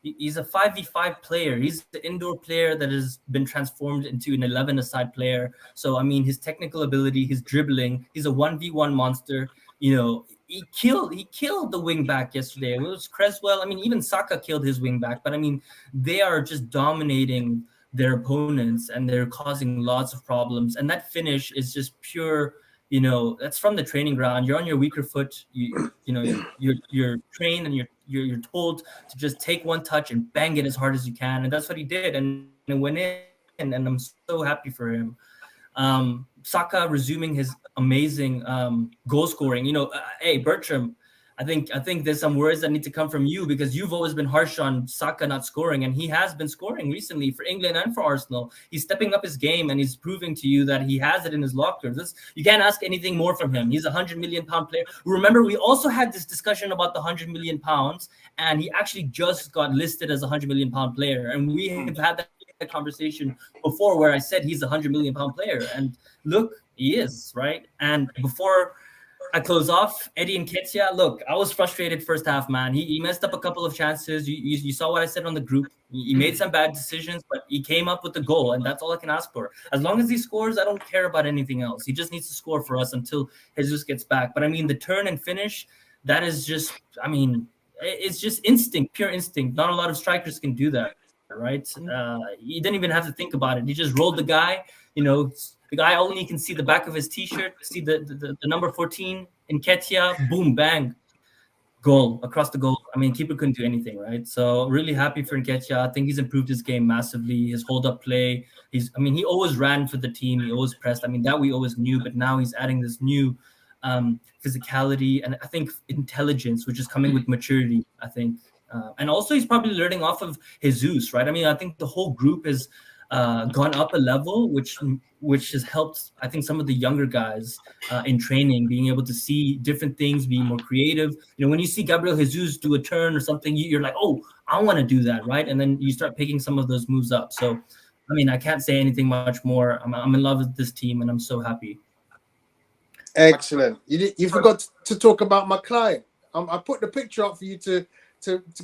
5v5 player. He's the indoor player that has been transformed into an 11-a-side player. So, I mean, his technical ability, his dribbling, he's a 1v1 monster. He killed the wing back yesterday. It was Creswell. I mean, even Saka killed his wing back. But, I mean, they are just dominating their opponents, and they're causing lots of problems. And that finish is just pure, that's from the training ground. You're on your weaker foot. You're trained, and you're told to just take one touch and bang it as hard as you can. And that's what he did, and it went in. And I'm so happy for him. Saka resuming his amazing goal scoring. Hey Bertram, I think there's some words that need to come from you, because you've always been harsh on Saka not scoring, and he has been scoring recently for England and for Arsenal. He's stepping up his game, and he's proving to you that he has it in his locker. You can't ask anything more from him. He's a £100 million player. Remember, we also had this discussion about the £100 million, and he actually just got listed as a £100 million player, and we have had that conversation before where I said he's a £100 million player, and look, he is, right? And before I close off, Eddie Nketiah, look, I was frustrated first half, man. He messed up a couple of chances. You saw what I said on the group. He made some bad decisions, but he came up with the goal, and that's all I can ask for. As long as he scores, I don't care about anything else. He just needs to score for us until Jesus gets back. But I mean, the turn and finish, that is just, it's just instinct, pure instinct. Not a lot of strikers can do that, right? He didn't even have to think about it. He just rolled the guy, the guy only can see the back of his T-shirt, see the number 14 in Nketiah, boom, bang, goal, across the goal. Keeper couldn't do anything, right? So really happy for Nketiah. I think he's improved his game massively. His hold-up play. He always ran for the team. He always pressed. That we always knew, but now he's adding this new physicality and I think intelligence, which is coming with maturity, I think. And also he's probably learning off of Jesus, right? I think the whole group has gone up a level, which has helped, I think, some of the younger guys in training, being able to see different things, being more creative. When you see Gabriel Jesus do a turn or something, you're like, oh, I want to do that, right? And then you start picking some of those moves up. So, I can't say anything much more. I'm in love with this team, and I'm so happy. Excellent. You forgot to talk about my client. I put the picture up for you to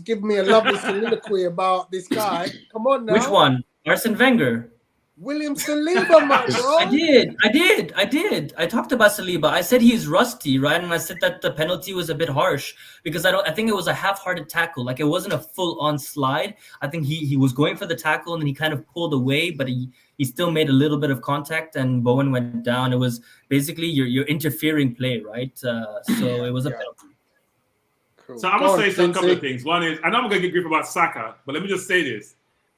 give me a lovely soliloquy about this guy. Come on now. Which one? Arsene Wenger. William Saliba, my bro. I did. I talked about Saliba. I said he's rusty, right? And I said that the penalty was a bit harsh because I think it was a half-hearted tackle. Like, it wasn't a full-on slide. I think he was going for the tackle and then he kind of pulled away, but he still made a little bit of contact and Bowen went down. It was basically your interfering play, right? So it was a penalty. Cool. So I'm going to say a couple of things. One is, I know I'm going to get grief about Saka, but let me just say this.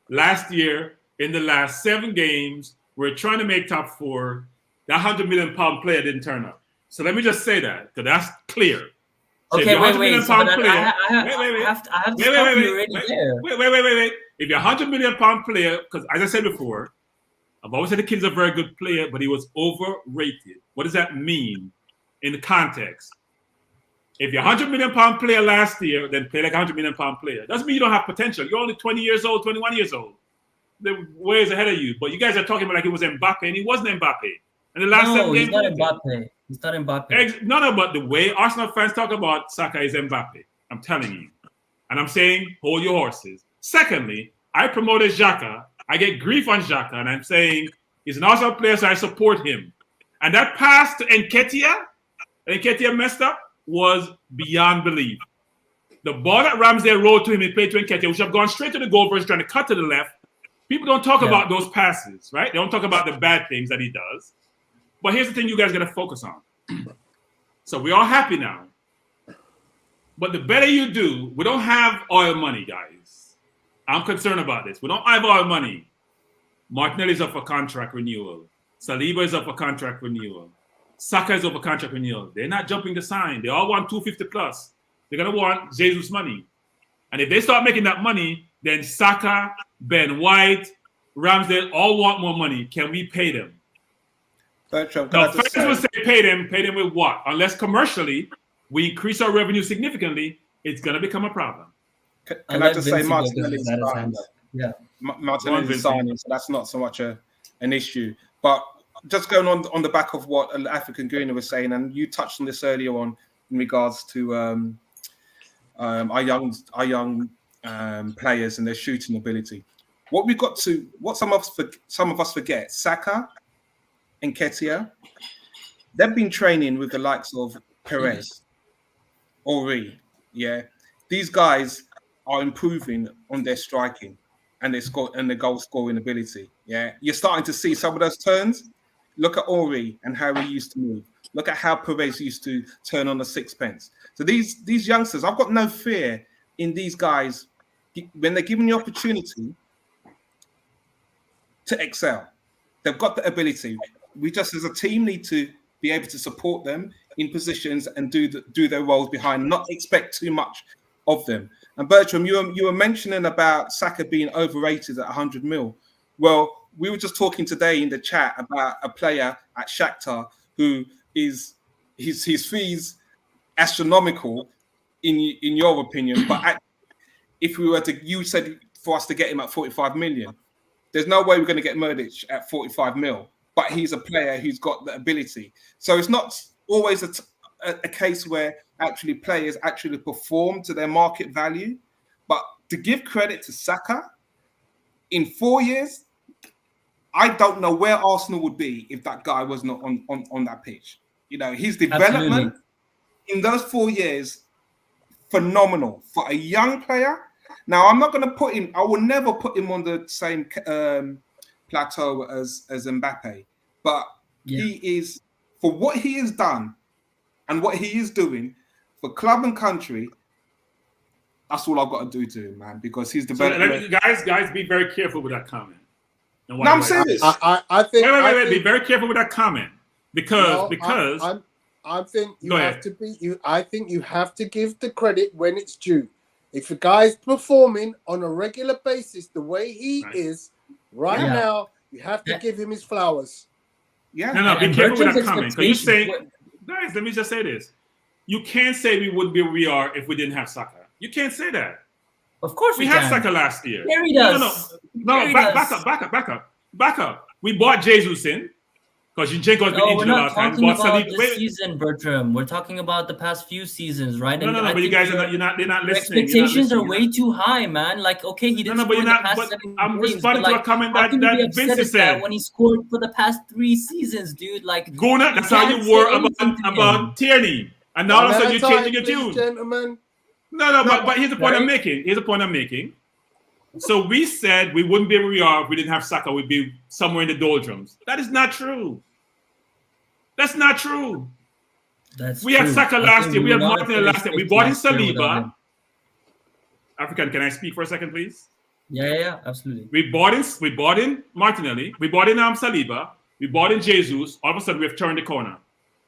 Last year, in the last 7 games, we're trying to make top 4. That £100 million player didn't turn up. So let me just say that, because that's clear. So okay, wait. Wait. I have to stop you already there. Wait. If you're a £100 million player, because as I said before, I've always said the kid's a very good player, but he was overrated. What does that mean in the context? If you're a £100 million player last year, then play like a £100 million player. Doesn't mean you don't have potential. You're only 20 years old, 21 years old. The way is ahead of you. But you guys are talking about like it was Mbappe, and he wasn't Mbappe. And the last 7 games, he's not Mbappe. No, but the way Arsenal fans talk about Saka is Mbappe. I'm telling you. And I'm saying, hold your horses. Secondly, I promoted Xhaka. I get grief on Xhaka, and I'm saying he's an Arsenal player, so I support him. And that pass to Nketiah, and Nketiah messed up, was beyond belief. The ball that Ramsdale rolled to him, he played to Nketiah, which have gone straight to the goal versus trying to cut to the left. People don't talk about those passes, right? They don't talk about the bad things that he does. But here's the thing you guys got to focus on. So we're all happy now. But the better you do, we don't have oil money, guys. I'm concerned about this. We don't have oil money. Martinelli's up for contract renewal. Saliba is up for contract renewal. Saka is up for contract renewal. They're not jumping the sign. They all want 250 plus. They're going to want Jesus money. And if they start making that money, then Saka, Ben White, Ramsdale all want more money. Can we pay them? Bertram, Now, fans will say pay them with what? Unless commercially we increase our revenue significantly, it's going to become a problem. Can I just say Martinelli's Martinelli's signing, so that's not so much an issue. But just going on the back of what African Gooner was saying, and you touched on this earlier on in regards to our young players and their shooting ability. What some of us forget, Saka and Nketiah, they've been training with the likes of Perez, Ori. Yeah, these guys are improving on their striking. and their goal scoring ability. Yeah, you're starting to see some of those turns. Look at Ori and how he used to move. Look at how Perez used to turn on the sixpence. So these youngsters, I've got no fear in these guys when they're given the opportunity to excel. They've got the ability. We just as a team need to be able to support them in positions and do their roles behind, not expect too much of them. And Bertram, you were mentioning about Saka being overrated at 100 mil. Well, we were just talking today in the chat about a player at Shakhtar who is his fees astronomical in your opinion, but if we were to, you said for us to get him at 45 million, there's no way we're going to get Murdic at 45 mil, but he's a player who's got the ability. So it's not always a case where actually players actually perform to their market value, but to give credit to Saka, in 4 years, I don't know where Arsenal would be if that guy was not on that pitch. You know, his development in those 4 years, phenomenal for a young player. Now, I'm not going to put him, I will never put him on the same plateau as Mbappe, but he is, for what he has done and what he is doing for club and country, that's all I've got to do to him, man, because he's development. So guys, be very careful with that comment. No, I'm serious. I think. Wait. Be very careful with that comment because I think you have to be. I think you have to give the credit when it's due. If a guy's performing on a regular basis the way he is right now, you have to give him his flowers. Yeah. No. Be careful with that comment because you're saying, guys. Let me just say this: you can't say we wouldn't be where we are if we didn't have Saka. You can't say that. Of course we had Saka last year. There he does. No. Back up. We bought Jesus in because Zinchenko's been injured the last time. We're not talking about this season, Bertram. We're talking about the past few seasons, right? No. But you guys they're not listening. Expectations are way too high, man. Like, okay, he didn't score in the past 7 I'm games, responding to a comment that Vince said when he scored for the past 3 seasons, dude. Like, Gona, that's how you were about Tierney, and now all of a sudden you're changing your tune, gentlemen. No, but here's the point I'm making. So we said we wouldn't be where we are if we didn't have Saka. We'd be somewhere in the doldrums. That is not true. That's not true. We had Saka last year. We had Martinelli last year. We bought in Saliba. African, can I speak for a second, please? Yeah, absolutely. We bought in Martinelli. We bought in Saliba. We bought in Jesus. All of a sudden, we've turned the corner.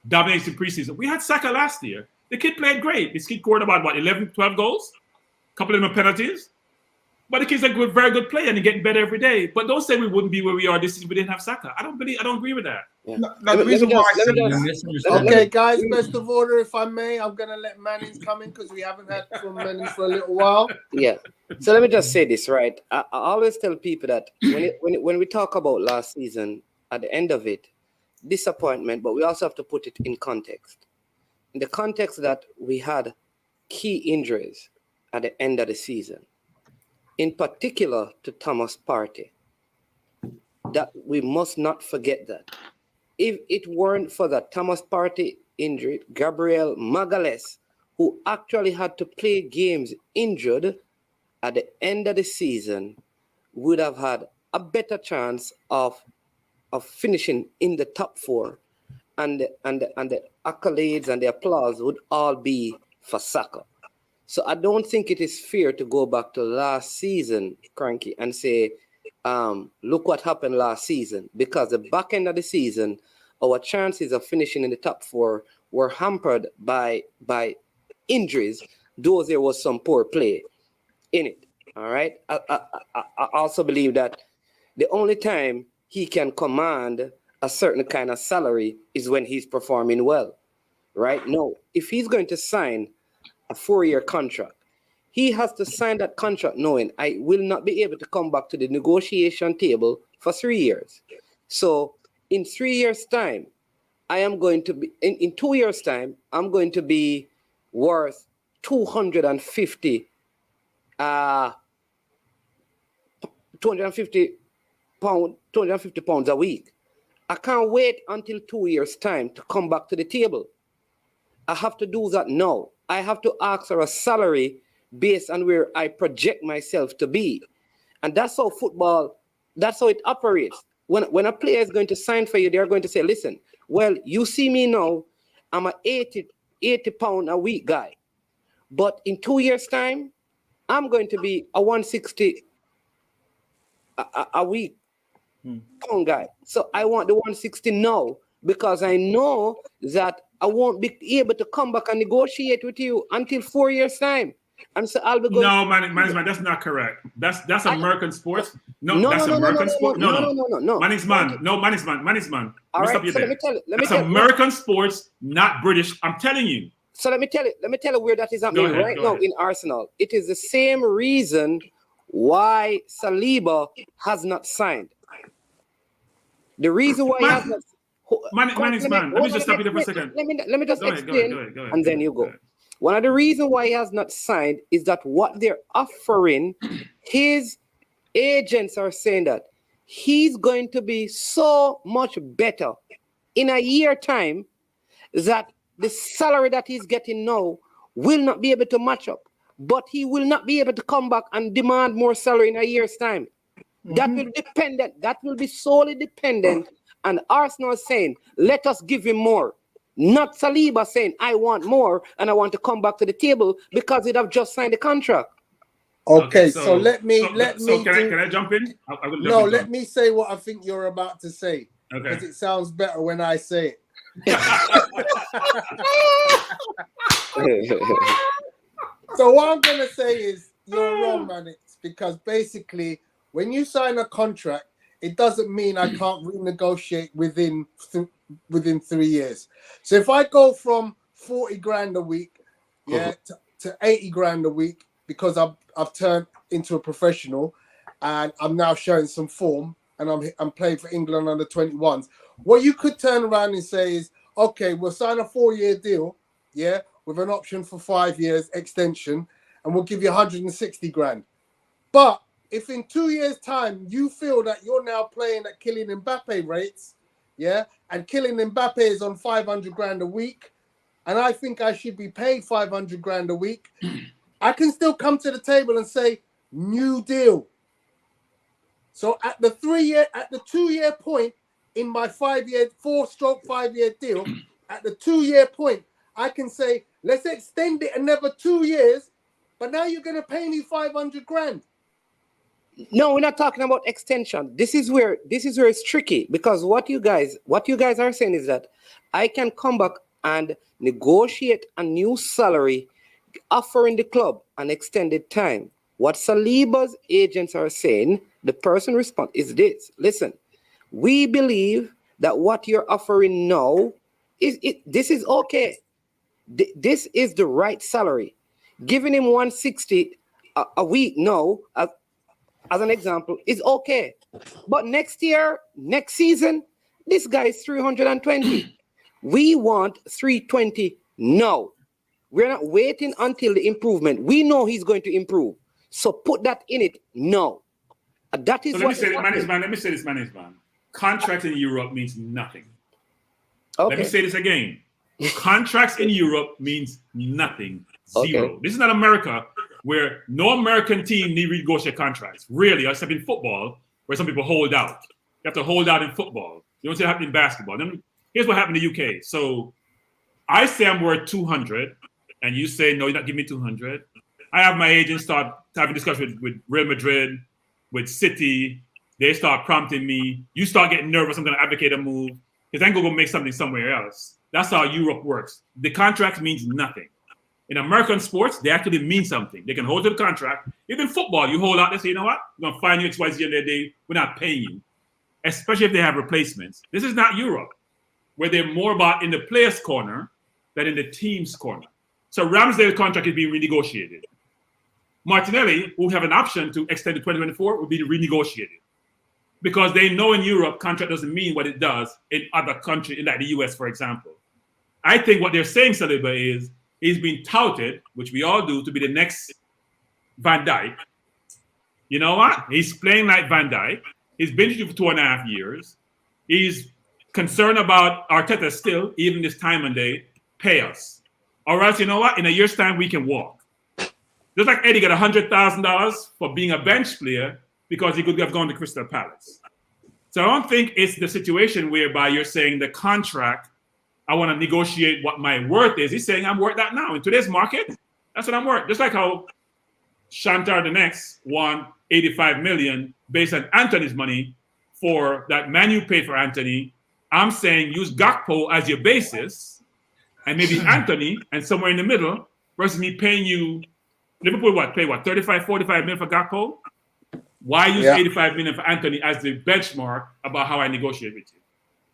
Dominating preseason. We had Saka last year. The kid played great. This kid scored about 11, 12 goals. A couple of them are penalties. But the kid's a very good player and he's getting better every day. But don't say we wouldn't be where we are this season if we didn't have Saka. I don't agree with that. Yeah. No, the reason why okay, guys, best of order, if I may. I'm gonna let Mannings come in because we haven't had from Mannings for a little while. Yeah. So let me just say this, right? I always tell people that when we talk about last season, at the end of it, disappointment, but we also have to put it in context. In the context that we had key injuries at the end of the season, in particular to Thomas Partey, that we must not forget that. If it weren't for the Thomas Partey injury, Gabriel Magalhaes, who actually had to play games injured at the end of the season, would have had a better chance of finishing in the top 4. And the accolades and the applause would all be for Saka. So I don't think it is fair to go back to last season, Cranky, and say, look what happened last season. Because the back end of the season, our chances of finishing in the top 4 were hampered by injuries, though there was some poor play in it. All right. I also believe that the only time he can command a certain kind of salary is when he's performing well, right? No, if he's going to sign a 4-year contract, he has to sign that contract knowing I will not be able to come back to the negotiation table for 3 years. So in 3 years' time, I am going to be, in 2 years' time, I'm going to be worth 250 pounds a week. I can't wait until 2 years' time to come back to the table. I have to do that now. I have to ask for a salary based on where I project myself to be. And that's how football, that's how it operates. When a player is going to sign for you, they're going to say, listen, well, you see me now, I'm an 80 pound a week guy. But in 2 years' time, I'm going to be a 160 a week pound guy. So I want the 160 now because I know that I won't be able to come back and negotiate with you until 4 years' time. And so I'll be going. No, man, that's not correct. That's American sports. No, that's American sport. No. Manny's man. No, Manny's man. All right, so let me tell you. That's American sports, not British. I'm telling you. So let me tell you where that is happening right now in Arsenal. It is the same reason why Saliba has not signed. The reason why he has not. Manny's man. Let me just stop you there for a second. Let me just explain, go ahead, and then you go. One of the reasons why he has not signed is that what they're offering, his agents are saying that he's going to be so much better in a year time that the salary that he's getting now will not be able to match up. But he will not be able to come back and demand more salary in a year's time. That will be solely dependent on Arsenal saying, let us give him more. Not Saliba saying, I want more and I want to come back to the table because he'd have just signed the contract. Okay, so let me. Can I jump in? Let me say what I think you're about to say. Okay. Because it sounds better when I say it. So what I'm going to say is you're wrong, man. It's because basically when you sign a contract, it doesn't mean I can't renegotiate within 3 years. So if I go from 40 grand a week, to 80 grand a week because I've turned into a professional and I'm now showing some form and I'm playing for England under 21s. What you could turn around and say is, okay, we'll sign a 4-year deal, with an option for 5 years extension, and we'll give you 160 grand. But if in 2 years' time you feel that you're now playing at Kylian Mbappe rates, and Kylian Mbappe is on 500 grand a week, and I think I should be paid 500 grand a week, I can still come to the table and say, new deal. So at the 2-year point in my 4-5-year deal, at the 2-year point, I can say, let's extend it another 2 years, but now you're going to pay me 500 grand. No, we're not talking about extension. This is where it's tricky because what you guys are saying is that I can come back and negotiate a new salary, offering the club an extended time. What Saliba's agents are saying, the person response is this: listen, we believe that what you're offering now this is okay. This is the right salary. Giving him 160 a week now, as an example, is okay. But next season, this guy is 320. We want 320 now. We're not waiting until the improvement. We know he's going to improve. So put that in it now. That is so let me say this, management. Contract in Europe means nothing. Okay. Let me say this again. Contracts in Europe means nothing. Zero. Okay. This is not America, where no American team need renegotiate contracts. Really, except in football, where some people hold out. You have to hold out in football. You don't see it happen in basketball. Then here's what happened in the UK. So I say I'm worth 200, and you say, no, you're not giving me 200. I have my agent start having discussions with Real Madrid, with City. They start prompting me. You start getting nervous. I'm going to advocate a move because I'm going to go make something somewhere else. That's how Europe works. The contract means nothing. In American sports, they actually mean something. They can hold to the contract. Even football, you hold out, they say, you know what? We're going to find you XYZ on their day. We're not paying you, especially if they have replacements. This is not Europe, where they're more about in the player's corner than in the team's corner. So Ramsdale's contract is being renegotiated. Martinelli, who have an option to extend to 2024, will be renegotiated. Because they know in Europe, contract doesn't mean what it does in other countries, like the US, for example. I think what they're saying, Saliba, is he's been touted, which we all do, to be the next Van Dijk. You know what? He's playing like Van Dijk. He's been here for 2.5 years. He's concerned about Arteta still, even this time and day, pay us. Or else, you know what? In a year's time, we can walk. Just like Eddie got $100,000 for being a bench player because he could have gone to Crystal Palace. So I don't think it's the situation whereby you're saying the contract, I want to negotiate what my worth is. He's saying I'm worth that now. In today's market, that's what I'm worth. Just like how Shakhtar Donetsk won 85 million based on Anthony's money for that Man U paid for Anthony. I'm saying use Gakpo as your basis and maybe Anthony and somewhere in the middle versus me paying you, Liverpool pay 35, 45 million for Gakpo? Why use 85 million for Anthony as the benchmark about how I negotiate with you?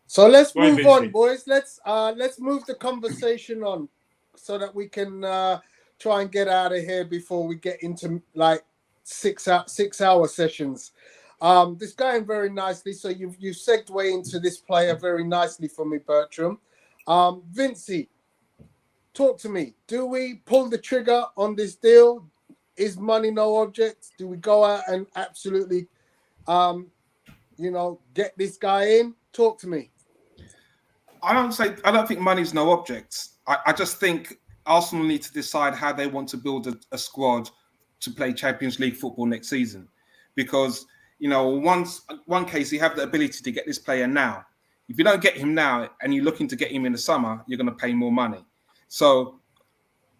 So let's move on, boys. Let's move the conversation on so that we can try and get out of here before we get into like 6 hour sessions. This going very nicely. So you segued into this player very nicely for me, Bertram. Vincey, talk to me. Do we pull the trigger on this deal? Is money no object? Do we go out and absolutely, get this guy in? Talk to me. I don't think money's no object. I just think Arsenal need to decide how they want to build a squad to play Champions League football next season. Because, one case, you have the ability to get this player now. If you don't get him now and you're looking to get him in the summer, you're going to pay more money. So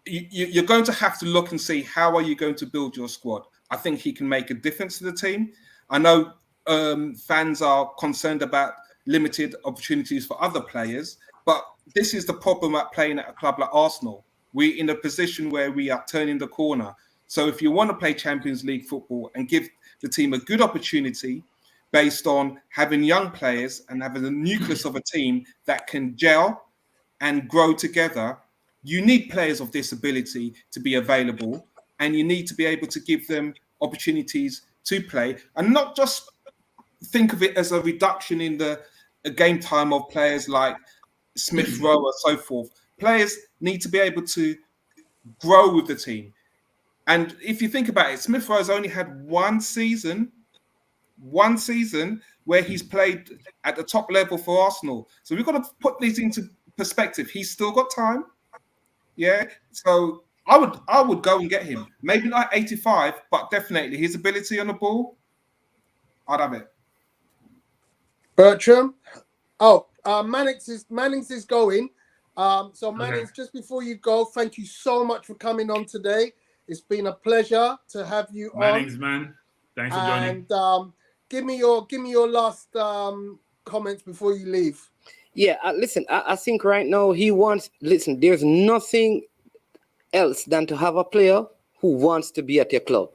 you're going to have to look and see how are you going to build your squad. I think he can make a difference to the team. I know fans are concerned about limited opportunities for other players, but this is the problem at playing at a club like Arsenal. We're in a position where we are turning the corner. So if you want to play Champions League football and give the team a good opportunity based on having young players and having a nucleus of a team that can gel and grow together, you need players of this ability to be available, and you need to be able to give them opportunities to play and not just think of it as a reduction in the game time of players like Smith Rowe or so forth. Players need to be able to grow with the team. And if you think about it, Smith Rowe's only had one season where he's played at the top level for Arsenal. So we've got to put these into perspective. He's still got time. Yeah. So I would go and get him. Maybe not 85, but definitely his ability on the ball, I'd have it. Bertram. Mannix is going. So Mannix, just before you go, thank you so much for coming on today. It's been a pleasure to have you Mannix, on. man. Thanks for joining. And give me your last comments before you leave. Yeah, listen, I think right now there's nothing else than to have a player who wants to be at your club.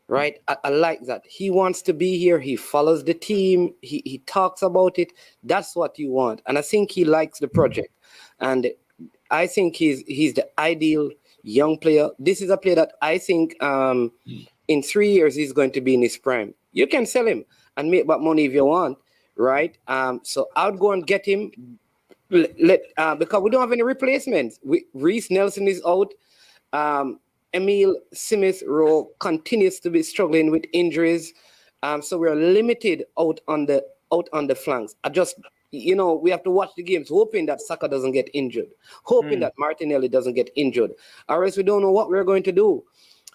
Right? I like that. He wants to be here. He follows the team. He talks about it. That's what you want. And I think he likes the project. And I think he's the ideal young player. This is a player that I think in 3 years he's going to be in his prime. You can sell him and make that money if you want, right? So I would go and get him. Because we don't have any replacements. Reece Nelson is out. Emile Smith Rowe continues to be struggling with injuries. So we're limited out on the flanks. We have to watch the games, hoping that Saka doesn't get injured, hoping that Martinelli doesn't get injured, or else we don't know what we're going to do.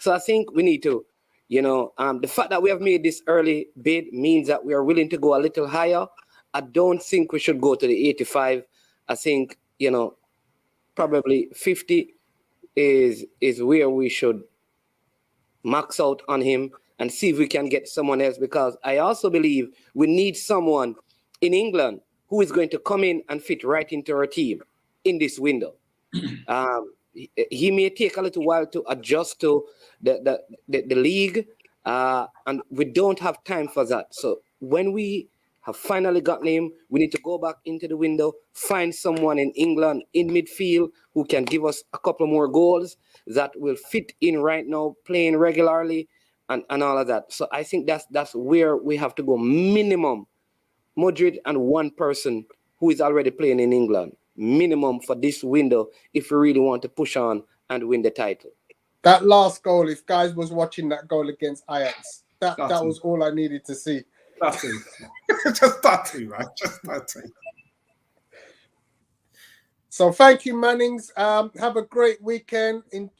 So I think we need to, the fact that we have made this early bid means that we are willing to go a little higher. I don't think we should go to the 85. I think, probably 50 is where we should max out on him and see if we can get someone else, because I also believe we need someone in England who is going to come in and fit right into our team in this window. He may take a little while to adjust to the league, and we don't have time for that. So when we have finally gotten him, we need to go back into the window, find someone in England in midfield who can give us a couple more goals that will fit in right now, playing regularly and all of that. So I think that's where we have to go. Minimum Madrid and one person who is already playing in England. Minimum for this window if we really want to push on and win the title. That last goal, if guys was watching that goal against Ajax, that was all I needed to see. That's it. Just that too, right? Just that too. So thank you, Mannings. Have a great weekend. And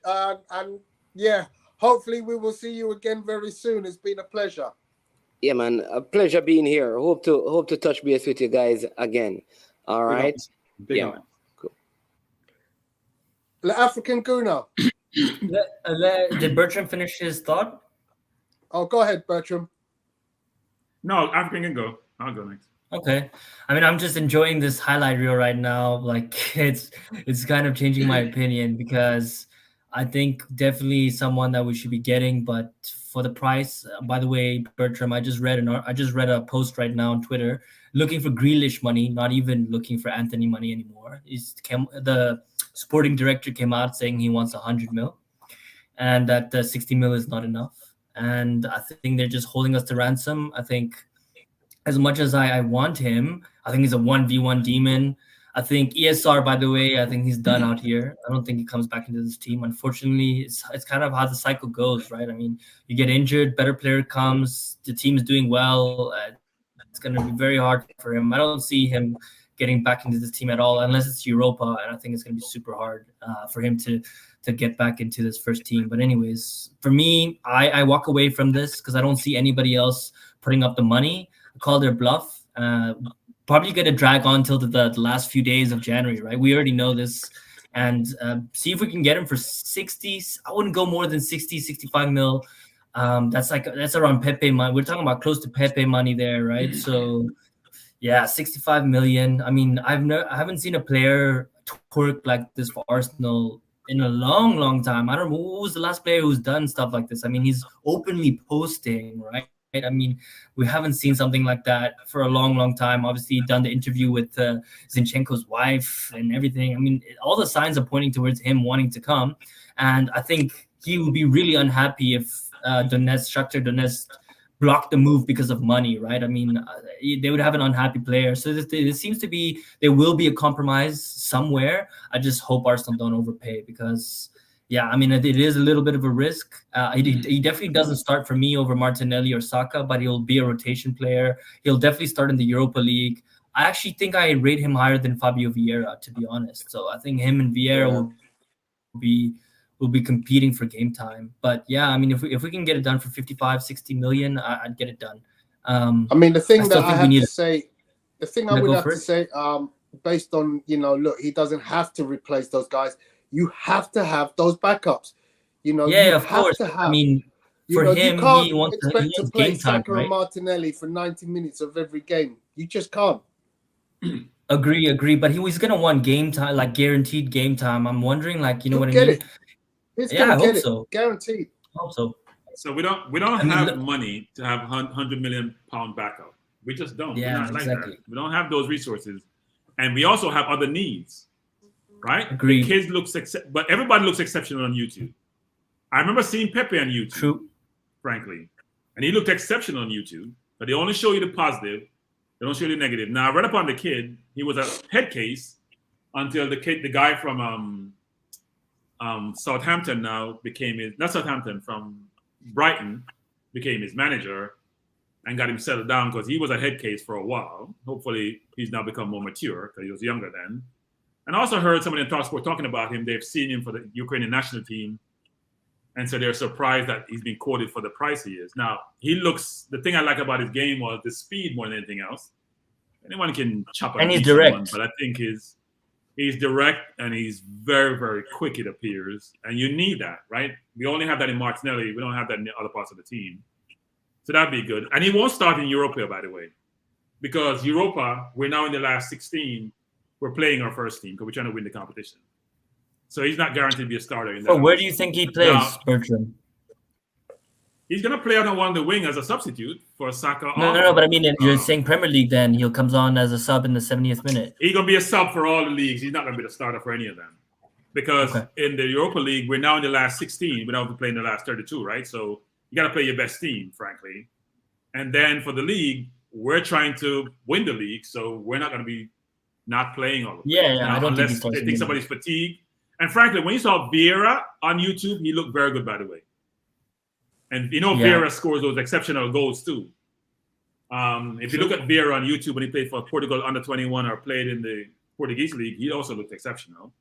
hopefully we will see you again very soon. It's been a pleasure. Yeah, man. A pleasure being here. Hope to touch base with you guys again. All Big right. ups. Big Yeah. ups. Cool. The African Guna. Did Bertram finish his thought? Oh, go ahead, Bertram. No, African can go. I'll go next. Okay. I mean, I'm just enjoying this highlight reel right now. Like it's kind of changing my opinion because I think definitely someone that we should be getting, but for the price. By the way, Bertram, I just read a post right now on Twitter looking for Grealish money, not even looking for Anthony money anymore. The sporting director came out saying he wants 100 mil, and that 60 mil is not enough. And I think they're just holding us to ransom. I think as much as I want him, I think he's a 1v1 demon. I think ESR, by the way, I think he's done out here. I don't think he comes back into this team. Unfortunately, it's kind of how the cycle goes, right? I mean, you get injured, better player comes, the team is doing well. It's going to be very hard for him. I don't see him getting back into this team at all, unless it's Europa, and I think it's going to be super hard for him to get back into this first team. But anyways, for me, I walk away from this because I don't see anybody else putting up the money. Call their bluff. Probably going to drag on till the last few days of January, right? We already know this. And see if we can get him for 60. I wouldn't go more than 60, 65 mil. That's around Pepe money. We're talking about close to Pepe money there, right? So yeah, 65 million. I mean, I haven't seen a player twerk like this for Arsenal in a long time. I don't know who was the last player who's done stuff like this. I mean, he's openly posting, right? I mean, we haven't seen something like that for a long time. Obviously, done the interview with Zinchenko's wife and everything. I mean, all the signs are pointing towards him wanting to come. And I think he would be really unhappy if Shakhtar Donetsk blocked the move because of money, right? I mean, they would have an unhappy player. So there seems to be, there will be a compromise somewhere. I just hope Arsenal don't overpay because, yeah, I mean, it is a little bit of a risk. He definitely doesn't start for me over Martinelli or Saka, but he'll be a rotation player. He'll definitely start in the Europa League. I actually think I rate him higher than Fabio Vieira, to be honest. So I think him and Vieira will be competing for game time. But yeah, I mean, if we can get it done for 55, 60 million, I'd get it done. I mean, the thing that I have to say, based on, look, he doesn't have to replace those guys. You have to have those backups. Yeah, of course. I mean, for him, you can't he wants expect to play Saka right? and Martinelli for 90 minutes of every game. You just can't. Agree. But he's gonna want game time, like guaranteed game time. I'm wondering, like, you know what I mean? I hope so. Guaranteed. I hope so. So we don't have money to have £100 million backup. We just don't. Yeah, we're not exactly. like that. We don't have those resources, and we also have other needs, right? Agreed. The kids but everybody looks exceptional on YouTube. I remember seeing Pepe on YouTube, True. frankly, and he looked exceptional on YouTube. But they only show you the positive; they don't show you the negative. Now I read up on the kid; he was a head case until the guy from Southampton from Brighton became his manager and got him settled down because he was a head case for a while. Hopefully, he's now become more mature because he was younger then. And I also heard somebody in TalkSport talking about him. They've seen him for the Ukrainian national team, and so they're surprised that he's been quoted for the price he is. Now, the thing I like about his game was the speed more than anything else. Anyone can chop up and he's direct. Someone, but I think he's direct and he's very, very quick, it appears. And you need that, right? We only have that in Martinelli. We don't have that in the other parts of the team. So that'd be good. And he won't start in Europa, by the way, because Europa, we're now in the last 16. We're playing our first team because we're trying to win the competition. So he's not guaranteed to be a starter. In that. Where do you think he plays, Bertram? He's going to play out on one of the wing as a substitute for Saka. No, but I mean, you're saying Premier League then. He'll comes on as a sub in the 70th minute. He's going to be a sub for all the leagues. He's not going to be the starter for any of them. Because in the Europa League, we're now in the last 16. We don't have to play in the last 32, right? So you got to play your best team, frankly. And then for the league, we're trying to win the league. So we're not going to be not playing all of them. Yeah, now, I don't unless they think somebody's fatigued. And frankly, when you saw Vieira on YouTube, he looked very good, by the way. And Vieira scores those exceptional goals too. If you look at Vieira on YouTube when he played for Portugal under-21 or played in the Portuguese league, he also looked exceptional.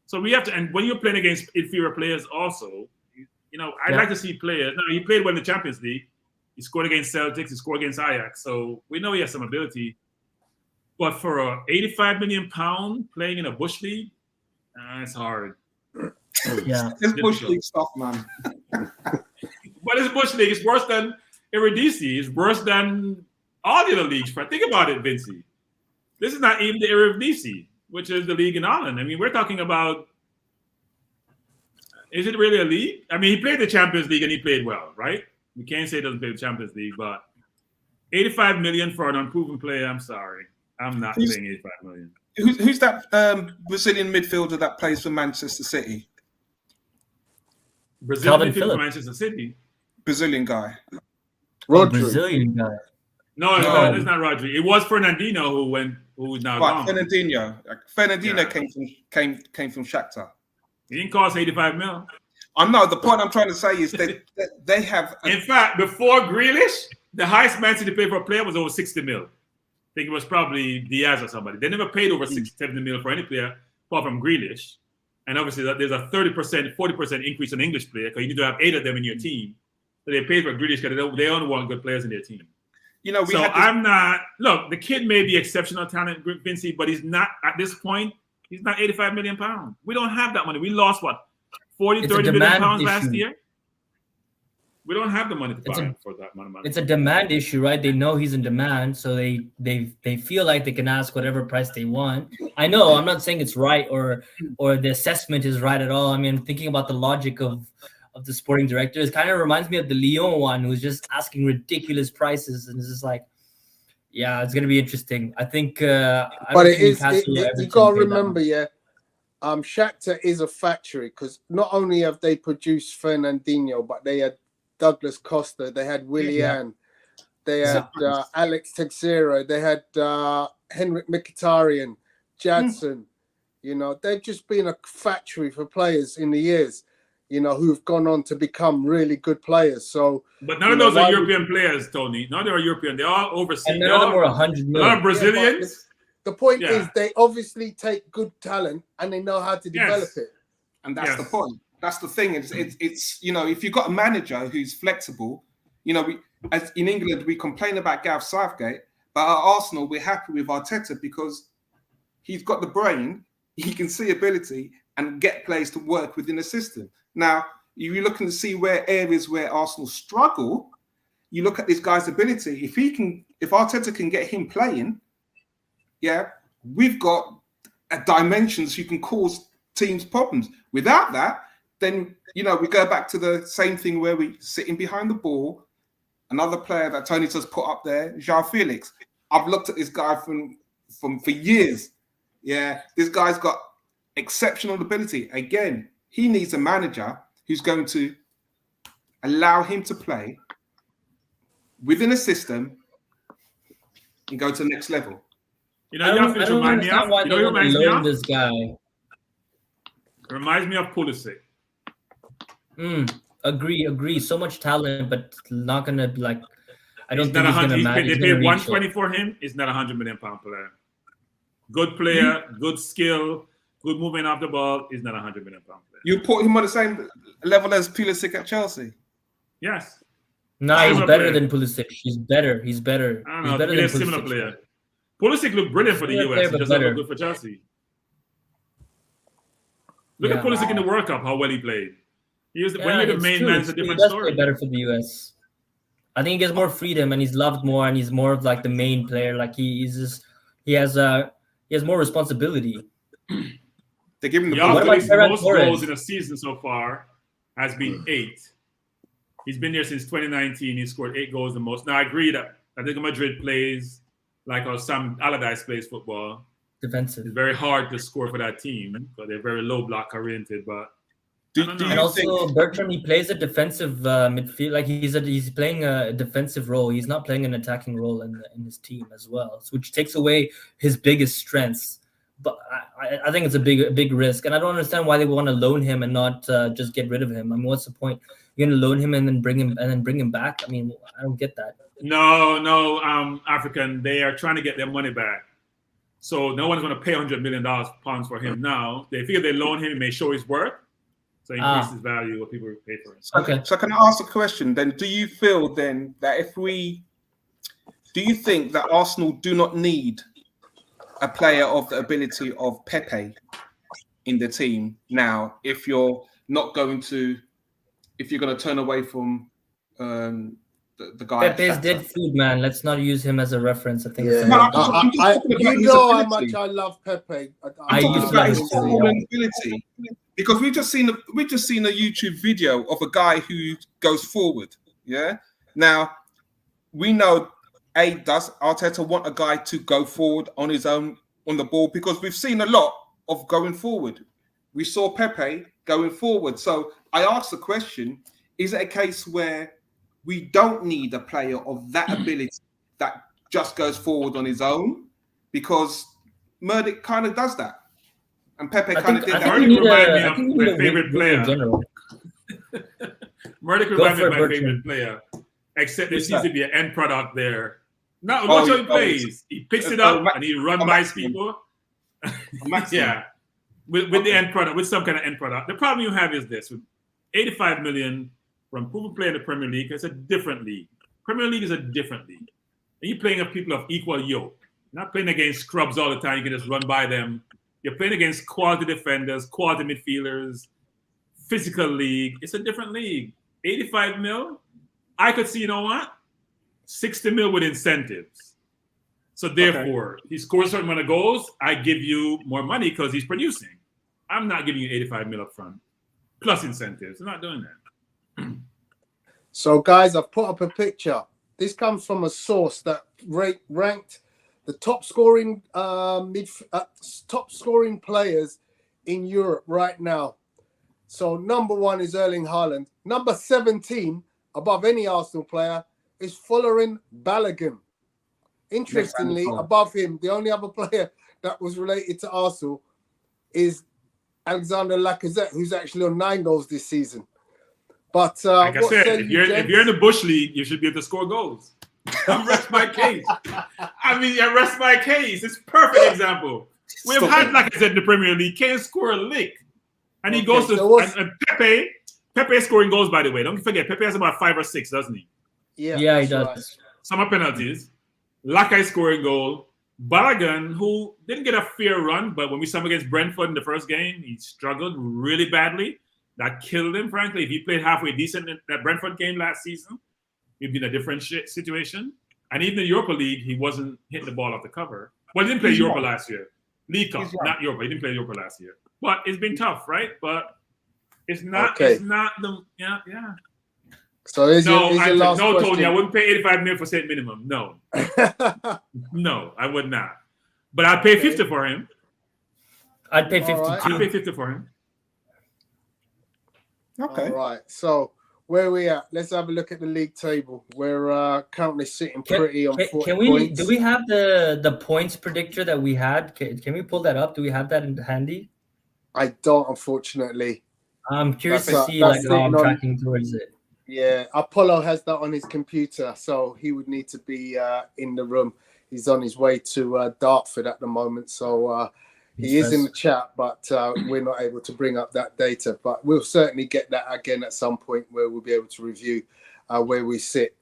So we have to, and when you're playing against inferior players also, I'd like to see players. Now, he played well in the Champions League, He scored against Celtics. He scored against Ajax. So we know he has some ability. But for a 85 million pound playing in a Bush league, it's hard. Yeah. It's Bush league stuff, man. But it's Bush league. It's worse than Eredivisie. It's worse than all the other leagues. Think about it, Vincey. This is not even the Eredivisie, which is the league in Holland. I mean, we're talking about. Is it really a league? I mean, he played the Champions League and he played well, right? We can't say he doesn't play the Champions League, but 85 million for an unproven player. I'm sorry, I'm not paying 85 million. Who's that Brazilian midfielder that plays for Manchester City? Brazilian midfielder for Manchester City. Brazilian guy. Rodri. Brazilian guy. No, it's not Rodri. It was Fernandinho who's now gone. Fernandinho came from Shakhtar. He didn't cost 85 mil. I know. The point I'm trying to say is that they have. In fact, before Grealish, the highest Man City paid for a player was over 60 mil. I think it was probably Diaz or somebody. They never paid over 60, 70 mil for any player apart from Grealish. And obviously, there's a 30%, 40% increase on English player because you need to have 8 of them in your team. So they paid for Grealish because they only want good players in their team. You know, I'm not. Look, the kid may be exceptional talent, Vincey, but he's not at this point. He's not 85 million pounds. We don't have that money. We lost what, 30 million pounds last year? We don't have the money to buy for that amount of money. It's a demand issue, right? They know he's in demand, so they feel like they can ask whatever price they want. I know, I'm not saying it's right or the assessment is right at all. I mean, thinking about the logic of the sporting director, it kind of reminds me of the Lyon one, who's just asking ridiculous prices, and it's just like, yeah, it's gonna be interesting. I think, but it is. You gotta remember, Shakhtar is a factory because not only have they produced Fernandinho, but they had Douglas Costa, they had Willian, they had Alex Teixeira, they had Henrik Mkhitaryan, Jadson. You know, they've just been a factory for players in the years, you know, who've gone on to become really good players. So, but none of those are European players, Tony. None of them are European. They're all overseas. And none of them were 100 million. A lot of Brazilians. The point is they obviously take good talent and they know how to develop it. And that's the point. That's the thing. It's you know, if you've got a manager who's flexible, you know, as in England, we complain about Gareth Southgate, but at Arsenal, we're happy with Arteta because he's got the brain, he can see ability and get players to work within the system. Now, you're looking to see where areas where Arsenal struggle, you look at this guy's ability. If Arteta can get him playing, we've got dimensions who can cause teams problems. Without that, then, you know, we go back to the same thing where we sitting behind the ball. Another player that Tony just put up there, João Felix. I've looked at this guy for years. Yeah, this guy's got exceptional ability. Again, he needs a manager who's going to allow him to play within a system and go to the next level. You know, you remind me of. You know, who reminds me of this guy. It reminds me of Pulisic. Agree. So much talent, but not gonna be like. I don't think he's gonna match. They paid 120 for him. He's not a 100 million pound player. Good player, good skill, good movement off the ball. He's not a 100 million pound player. You put him on the same level as Pulisic at Chelsea. Yes. No, he's better than Pulisic. He's better. I don't know. He's better than a similar player. Pulisic looked brilliant for the US. He just looked good for Chelsea. Look at Pulisic in the World Cup, how well he played. He was when you're the main man, it's a different story. Play better for the US. I think he gets more freedom and he's loved more and he's more of like the main player. Like he has more responsibility. They give him the ball. Most goals in a season so far has been 8. He's been there since 2019. He scored 8 goals the most. Now I agree that Atletico Madrid plays like how Sam Allardyce plays football. Defensive. It's very hard to score for that team because they're very low block oriented. But and also Bertrand, he plays a defensive midfield. Like he's playing a defensive role. He's not playing an attacking role in his team as well, which takes away his biggest strengths. But I think it's a big risk, and I don't understand why they want to loan him and not just get rid of him. I mean, what's the point? You're going to loan him and then bring him back? I mean, I don't get that. No, African. They are trying to get their money back. So no one's going to pay £100 million for him now. They figure they loan him, he may show his worth. So it increases value what people pay for it. So can I ask a question then? Do you feel then that do you think that Arsenal do not need a player of the ability of Pepe in the team now if you're going to turn away from the guy? Pepe's dead food, man. Let's not use him as a reference. I think it's you know how much I love Pepe. I'm talking about his footballing ability, because we've just seen a YouTube video of a guy who goes forward. Yeah. Now we know does Arteta want a guy to go forward on his own on the ball, because we've seen a lot of going forward. We saw Pepe going forward. So I asked the question: is it a case where we don't need a player of that ability that just goes forward on his own? Because Murdoch kind of does that. And Pepe kind of did that. Murdoch reminds me of my favorite player. Murdoch reminds me of my favorite player. Except there seems to be an end product there. No, watch how he plays. He picks it up and he runs by people. Yeah. With the end product, with some kind of end product. The problem you have is this: with 85 million from proven player in the Premier League, it's a different league. Premier League is a different league. And you're playing with people of equal yoke. You're not playing against scrubs all the time. You can just run by them. You're playing against quality defenders, quality midfielders, physical league. It's a different league. 85 mil, I could see, you know what? 60 mil with incentives. So therefore, he scores a certain amount of goals, I give you more money because he's producing. I'm not giving you 85 mil up front, plus incentives. I'm not doing that. So, guys, I've put up a picture. This comes from a source that ranked the top scoring players in Europe right now. So, number 1 is Erling Haaland. Number 17, above any Arsenal player, is Folarin Balogun. Interestingly, above him, the only other player that was related to Arsenal is Alexander Lacazette, who's actually on 9 goals this season. But like I said, if you're in the Bush League, you should be able to score goals. I rest my case. I rest my case. It's a perfect example. We've had Lacazette in the Premier League, can't score a lick. And he goes to and Pepe. Pepe is scoring goals, by the way. Don't forget, Pepe has about 5 or 6, doesn't he? Yeah, he does. Right. Some are penalties. Lakai scoring goal. Balogun, who didn't get a fair run, but when we saw him against Brentford in the first game, he struggled really badly. That killed him, frankly. If he played halfway decent in that Brentford game last season, he'd be in a different situation. And even in the Europa League, he wasn't hitting the ball off the cover. Well, he didn't play Europa last year. League Cup, not Europa. He didn't play Europa last year. But it's been tough, right? But it's not. It's not the yeah. So no, Tony, I wouldn't pay 85 million for state minimum. No, no, I would not. But I'd pay 50 for him. I'd pay 50. Right. I'd pay 50 for him. Okay. All right. So where are we at? Let's have a look at the league table. We're currently sitting pretty on 40 points. Do we have the points predictor that we had? Can we pull that up? Do we have that in handy? I don't, unfortunately. I'm curious to see how I'm tracking towards it. Yeah, Apollo has that on his computer, so he would need to be in the room. He's on his way to Dartford at the moment, so he is in the chat, but we're not able to bring up that data. But we'll certainly get that again at some point where we'll be able to review where we sit.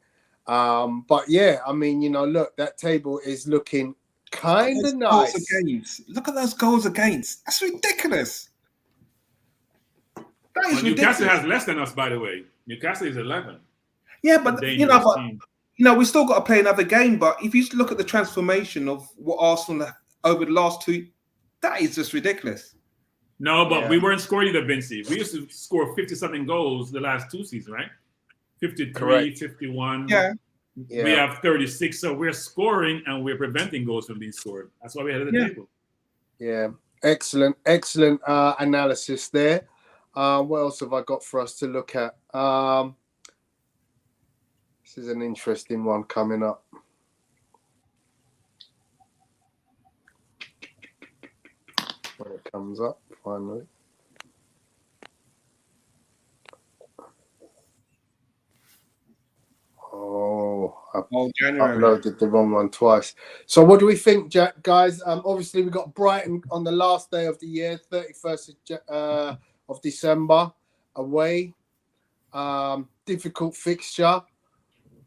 But yeah, I mean, look, that table is looking kind of nice. Look at those goals against. That's ridiculous. That is ridiculous. Newcastle has less than us, by the way. Newcastle is 11. Yeah, but we still got to play another game. But if you look at the transformation of what Arsenal have over the last 2, that is just ridiculous. No, but we weren't scoring either, Vincey. We used to score 50-something goals the last 2 seasons, right? 53, correct. 51. Yeah. We have 36, so we're scoring and we're preventing goals from being scored. That's why we had the table. Yeah, excellent analysis there. What else have I got for us to look at? This is an interesting one coming up. When it comes up, finally. Oh, I uploaded the wrong one twice. So what do we think, Jack, guys? Obviously, we got Brighton on the last day of the year, 31st of December. away. Difficult fixture.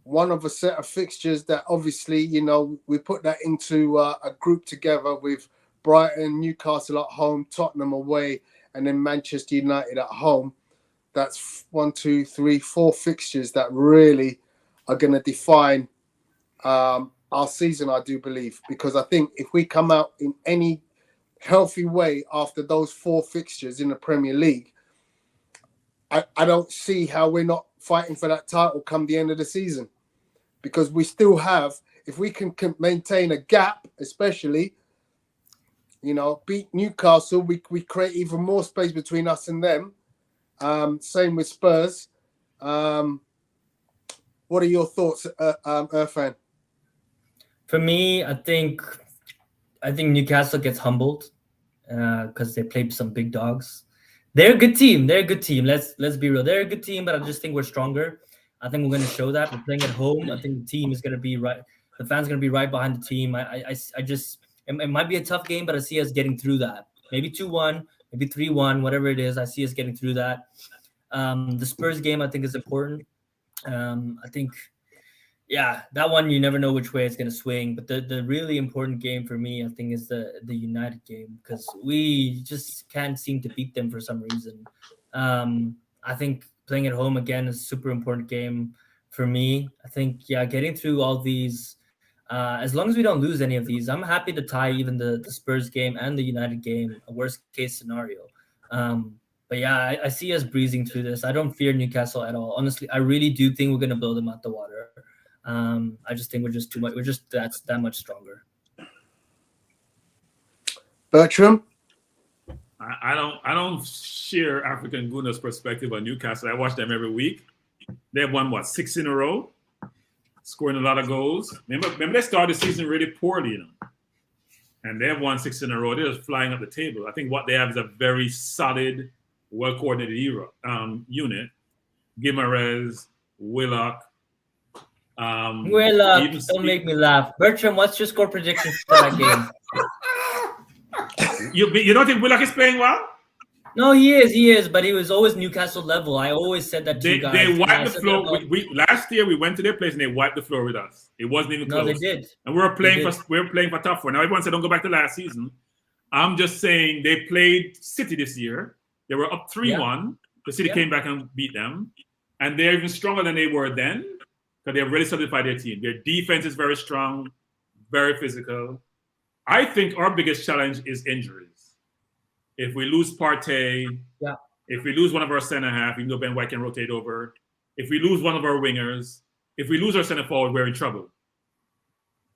One of a set of fixtures that obviously, you know, we put that into a group together with Brighton, Newcastle at home, Tottenham away, and then Manchester United at home. That's 1, 2, 3, 4 fixtures that really are going to define our season, I do believe, because I think if we come out in any healthy way after those 4 fixtures in the Premier League, I don't see how we're not fighting for that title come the end of the season, because we still have, if we can maintain a gap, especially, you know, beat Newcastle, we create even more space between us and them. Same with Spurs. What are your thoughts, Irfan? For me, I think Newcastle gets humbled because they played some big dogs. They're a good team. Let's be real. They're a good team, but I just think we're stronger. I think we're going to show that. We're playing at home. I think the team is going to be right. The fans are going to be right behind the team. I just it might be a tough game, but I see us getting through that. Maybe 2-1, maybe 3-1, whatever it is. I see us getting through that. The Spurs game, I think, is important. I think, yeah, that one you never know which way it's going to swing. But the really important game for me, I think, is the United game, because we just can't seem to beat them for some reason. I think playing at home again is a super important game for me. I think, yeah, getting through all these, as long as we don't lose any of these, I'm happy to tie even the Spurs game and the United game, a worst case scenario. But yeah, I see us breezing through this. I don't fear Newcastle at all. Honestly, I really do think we're going to blow them out the water. I just think we're just too much. We're just that much stronger. Bertram? I don't share African Guna's perspective on Newcastle. I watch them every week. They've won 6 in a row, scoring a lot of goals. Remember they started the season really poorly, you know, and they have won 6 in a row. They're just flying up the table. I think what they have is a very solid, well-coordinated unit. Guimaraes, Willock. Don't make me laugh. Bertram, what's your score prediction for that game? You don't think Willock is playing well? No, he is, but he was always Newcastle level. I always said that to you guys. They wiped the floor. Last year we went to their place and they wiped the floor with us. It wasn't even close. No, they did. And we were playing for top 4. Now everyone said don't go back to last season. I'm just saying they played City this year. They were up 3-1. Yeah. The City came back and beat them, and they're even stronger than they were then because they've really solidified their team. Their defense is very strong, very physical. I think our biggest challenge is injuries. If we lose Partey, if we lose one of our center half, even though Ben White can rotate over, if we lose one of our wingers, if we lose our center forward, we're in trouble.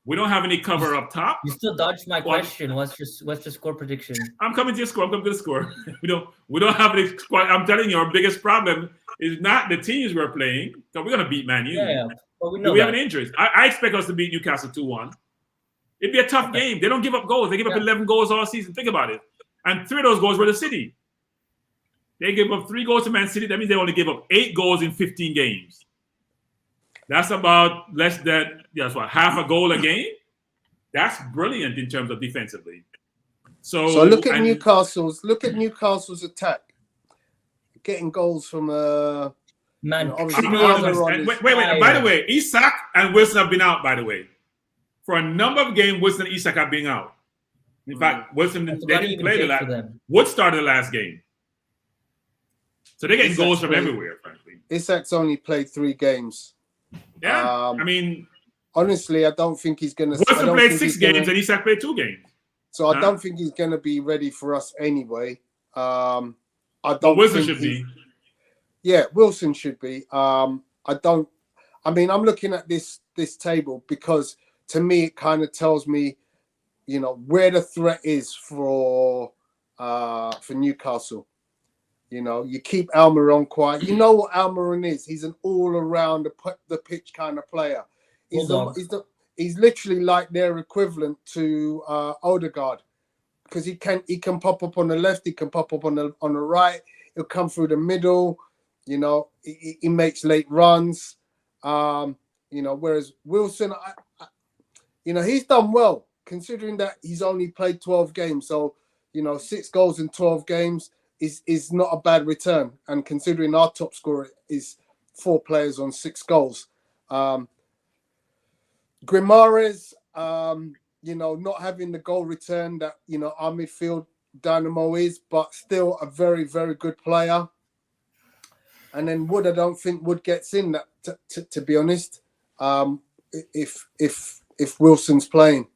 We don't have any cover up top. You still dodged my question. What's your score prediction? I'm coming to your score. I'm coming to the score. We don't have any squad. I'm telling you, our biggest problem is not the teams we're playing, because we're gonna beat Man U. Yeah, but we know we have any injuries. I expect us to beat Newcastle 2-1. It'd be a tough game. They don't give up goals. They give up 11 goals all season. Think about it. And 3 of those goals were the City. They gave up 3 goals to Man City. That means they only gave up 8 goals in 15 games. That's about less than, half a goal a game? That's brilliant in terms of defensively. So look at Newcastle's attack. Getting goals from Man. Wait. By the way, Isak and Wilson have been out, by the way. For a number of games, Wilson and Isak have been out. In fact, Wilson they didn't play the last. Wood started the last game, so they're getting goals from everywhere. Frankly, Isak's only played 3 games. Yeah, I mean, honestly, I don't think he's gonna. Wilson played 6 games and Isak played 2 games. So I don't think he's gonna be ready for us anyway. Wilson should be. Yeah, Wilson should be. I'm looking at this table because to me it kind of tells me, you know, where the threat is for Newcastle. You know, you keep Almiron quiet. You know what Almiron is. He's an all-around the pitch kind of player. He's literally like their equivalent to Odegaard, because he can pop up on the left, he can pop up on the right. He'll come through the middle. You know, he makes late runs. You know, whereas Wilson, he's done well, considering that he's only played 12 games. So, you know, 6 goals in 12 games. is not a bad return. And considering our top scorer is 4 players on 6 goals. Grimares, not having the goal return that, our midfield dynamo is, but still a very, very good player. And then Wood, I don't think Wood gets in that, to be honest, if Wilson's playing.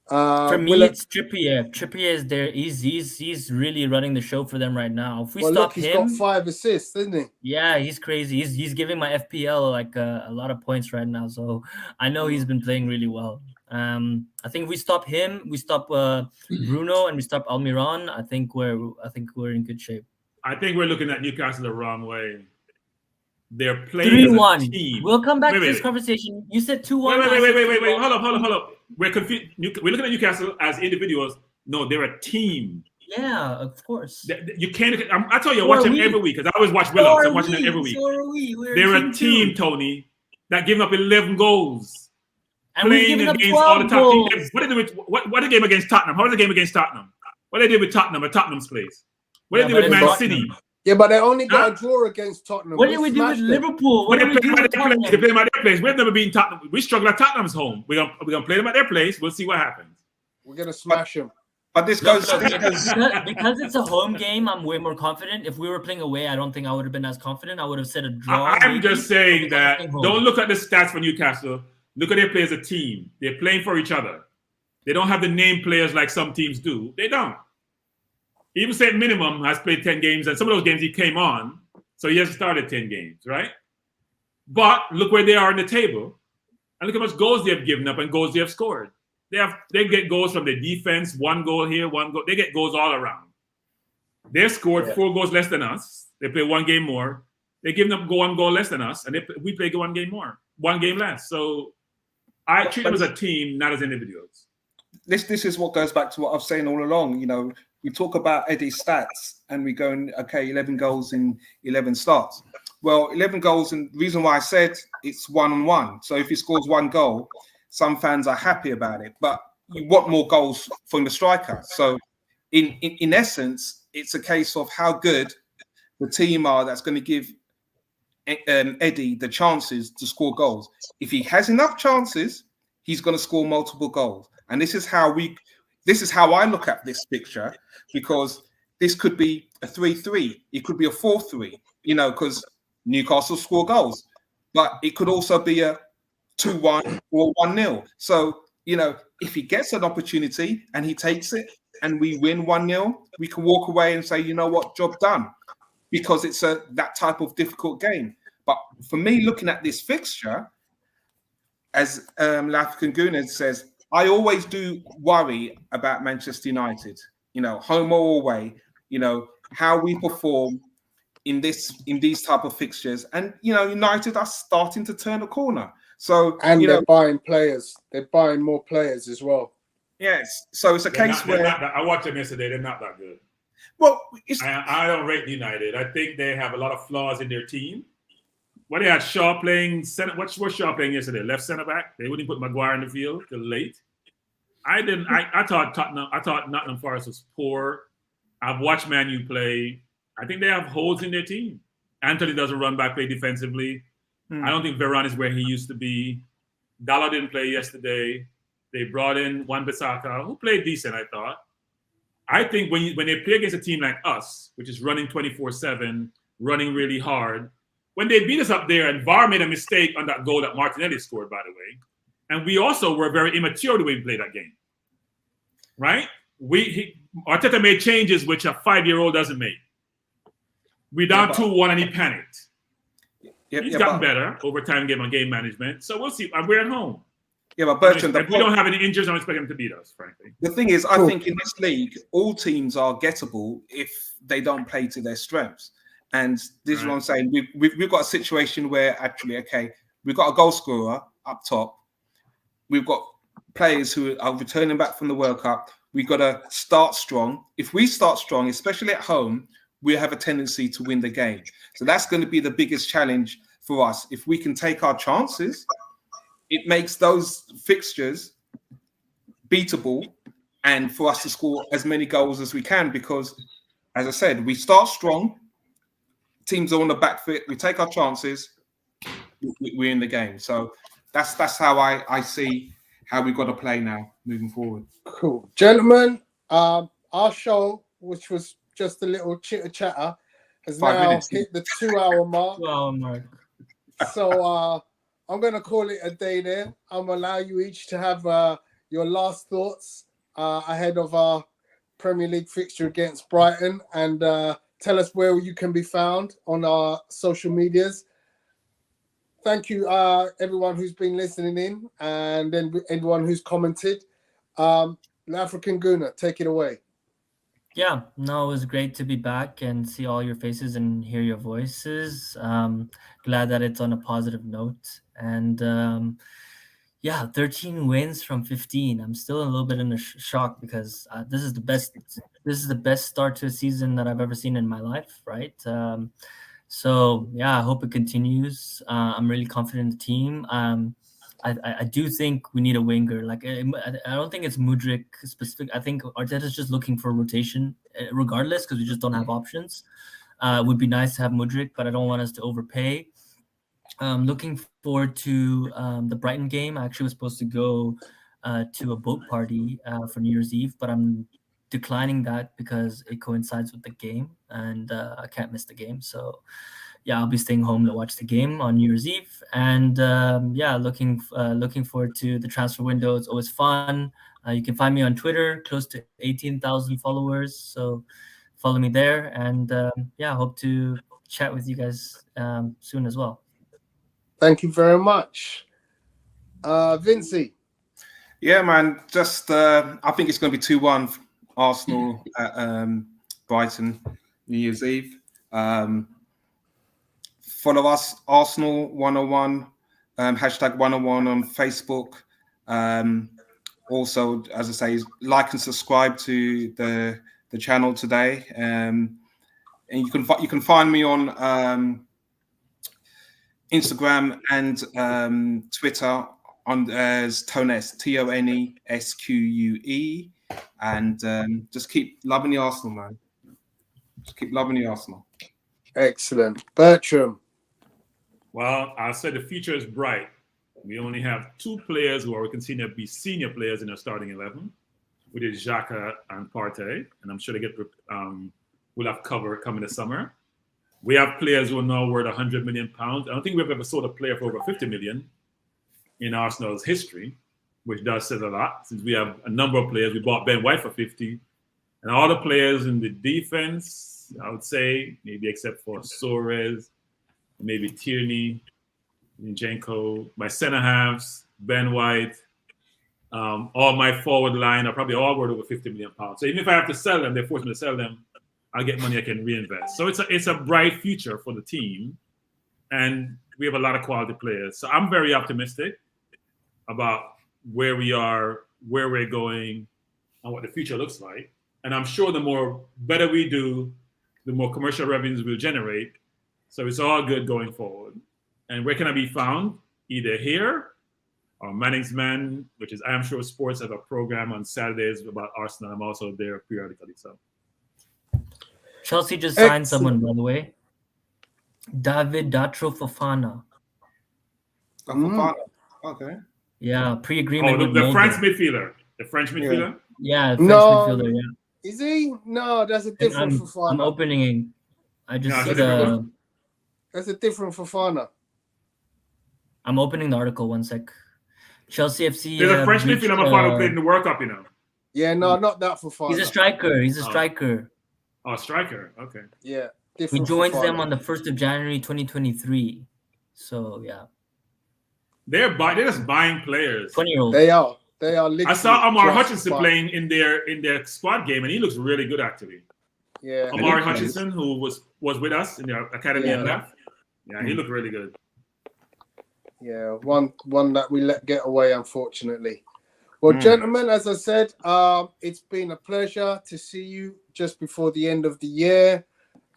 For me, it's Trippier. Trippier is there. He's really running the show for them right now. If we stop he's him, got 5 assists, isn't he? Yeah, he's crazy. He's giving my FPL like a lot of points right now. So I know he's been playing really well. I think if we stop him, we stop Bruno, and we stop Almiron. I think we're in good shape. I think we're looking at Newcastle the wrong way. They're playing 3-1. as a team. We'll come back to this conversation. You said 2-1. Wait. Hold up. We're confused. We're looking at Newcastle as individuals. No, they're a team. Yeah, of course. You can't. I tell you, I watch them every week because I always watch Willows. I'm watching them every week. So are we. They're a team, Tony, that giving up 11 goals. And we're giving up 12 all the top goals. teams. What the game against Tottenham? How was the game against Tottenham? What they did with Tottenham at Tottenham's place? What they did with Man City? Yeah, but they only got a draw against Tottenham. What did we do with Liverpool? What did we do with Tottenham? They play them at their place. We've never beaten Tottenham. We struggle at Tottenham's home. We're gonna play them at their place. We'll see what happens. We're gonna smash them. But this goes because it's a home game. I'm way more confident. If we were playing away, I don't think I would have been as confident. I would have said a draw. I'm just saying that don't look at the stats for Newcastle. Look at their play as a team. They're playing for each other. They don't have the name players like some teams do. They don't. Even St. Minimum has played 10 games, and some of those games he came on, so he hasn't started 10 games, right? But look where they are in the table, and look how much goals they have given up and goals they have scored. They get goals from the defense, 1 goal here, 1 goal. They get goals all around. They've scored 4 goals less than us. They play 1 game more. They're giving up 1 goal less than us, and we play 1 game more, 1 game less. So I treat them as a team, not as individuals. This is what goes back to what I was saying all along. We talk about Eddie's stats and we go, 11 goals in 11 starts. Well, 11 goals, and the reason why I said it's 1-on-1. So if he scores 1 goal, some fans are happy about it, but you want more goals from the striker. So in essence, it's a case of how good the team are that's going to give Eddie the chances to score goals. If he has enough chances, he's going to score multiple goals. And this is how I look at this picture, because this could be a 3-3. It could be a 4-3, because Newcastle score goals. But it could also be a 2-1 or 1-0. So, if he gets an opportunity and he takes it and we win 1-0, we can walk away and say, you know what, job done. Because it's that type of difficult game. But for me, looking at this fixture, as Lafkin Gunnar says, I always do worry about Manchester United, home or away, how we perform in these type of fixtures. And, United are starting to turn a corner. So, and they're buying players. They're buying more players as well. Yes. So it's a case where I watched them yesterday. They're not that good. Well, I don't rate United. I think they have a lot of flaws in their team. What they had Shaw playing center. What was Shaw playing yesterday? Left center back. They wouldn't put Maguire in the field till late. I thought Nottingham Forest was poor. I've watched Man U play. I think they have holes in their team. Anthony doesn't run back, play defensively. I don't think Varane is where he used to be. Dalla didn't play yesterday. They brought in Wan-Bissaka, who played decent, I thought. I think when they play against a team like us, which is running 24/7, running really hard, when they beat us up there, and VAR made a mistake on that goal that Martinelli scored, by the way, and we also were very immature the way we played that game, right? Arteta made changes which a 5-year-old doesn't make. We down 2-1 and he panicked. He's gotten better over time, game management. So we'll see. We're at home. Yeah, but Bertrand, if we don't have any injuries, I don't expect him to beat us, frankly. The thing is, I think in this league, all teams are gettable if they don't play to their strengths. And this is what I'm saying. We've got a situation where actually, we've got a goal scorer up top. We've got players who are returning back from the World Cup. We've got to start strong. If we start strong, especially at home, we have a tendency to win the game. So that's going to be the biggest challenge for us. If we can take our chances, it makes those fixtures beatable and for us to score as many goals as we can, because as I said, we start strong. Teams are on the back foot. We take our chances. We're in the game. So that's how I see how we've got to play now moving forward. Cool, gentlemen. Our show, which was just a little chitter chatter, has 5 now minutes. hit the 2-hour mark. 2 hour mark. So I'm gonna call it a day there. I'm gonna allow you each to have your last thoughts ahead of our Premier League fixture against Brighton, and tell us where you can be found on our social medias. Thank you, everyone who's been listening in, and then everyone who's commented. The African Gooner, take it away. Yeah, no, it was great to be back and see all your faces and hear your voices. Glad that it's on a positive note. And yeah, 13 wins from 15. I'm still a little bit in a shock because this is the best start to a season that I've ever seen in my life, right? So yeah, I hope it continues. I'm really confident in the team. I do think we need a winger. Like I don't think it's Mudryk specific. I think Arteta's just looking for rotation, regardless, because we just don't have options. It would be nice to have Mudryk, but I don't want us to overpay. Looking forward to the Brighton game. I actually was supposed to go to a boat party for New Year's Eve, but I'm declining that because it coincides with the game, and I can't miss the game. So yeah, I'll be staying home to watch the game on New Year's Eve. And yeah, looking forward to the transfer window. It's always fun. You can find me on Twitter, close to 18,000 followers. So follow me there. And yeah, hope to chat with you guys soon as well. Thank you very much. Vincey. Yeah, man. Just I think it's going to be 2-1 Arsenal at Brighton New Year's Eve. Follow us, Arsenal 101, hashtag 101 on Facebook. Also, as I say, like and subscribe to the channel today. And you can find me on Instagram and Twitter on as Tones, TONESQUE, and just keep loving the Arsenal, man. Just keep loving the Arsenal. Excellent. Bertram. Well, I'll say the future is bright. We only have 2 players who are considered to be senior players in our starting 11, which is Xhaka and Partey, and I'm sure they will have cover coming this summer. We have players who are now worth £100 million. I don't think we've ever sold a player for over 50 million in Arsenal's history, which does say a lot. Since we have a number of players, we bought Ben White for 50, and all the players in the defense, I would say, maybe except for Suarez, maybe Tierney, Zinchenko, my center halves, Ben White, all my forward line are probably all worth over £50 million. So even if I have to sell them, they force me to sell them, I'll get money I can reinvest. So it's a bright future for the team, and we have a lot of quality players. So I'm very optimistic about where we are, where we're going, and what the future looks like. And I'm sure the better we do, the more commercial revenues we'll generate. So it's all good going forward. And where can I be found? Either here or Manning's Man, which is I Am Sure Sports, have a program on Saturdays about Arsenal. I'm also there periodically. So Chelsea just signed someone, by the way. David Datro Fofana. Okay. Yeah, pre-agreement with the French midfielder. The French midfielder? Yeah, French midfielder, yeah. Is he? No, that's a different Fofana. I'm opening. I just see That's a different Fofana. I'm opening the article. 1 sec. Chelsea FC. There's a French midfielder my father played in the World Cup, you know. Yeah, no, not that Fofana. He's a striker. Oh, striker. Okay. Yeah. He joins them on the 1st of January 2023. So yeah. They're just buying players. 20-year-old. They are. I saw Omar Hutchinson playing in their squad game, and he looks really good actually. Yeah. Omar Hutchinson, who was with us in the academy and left. Yeah, he looked really good. Yeah, one that we let get away, unfortunately. Well, gentlemen, as I said, it's been a pleasure to see you just before the end of the year.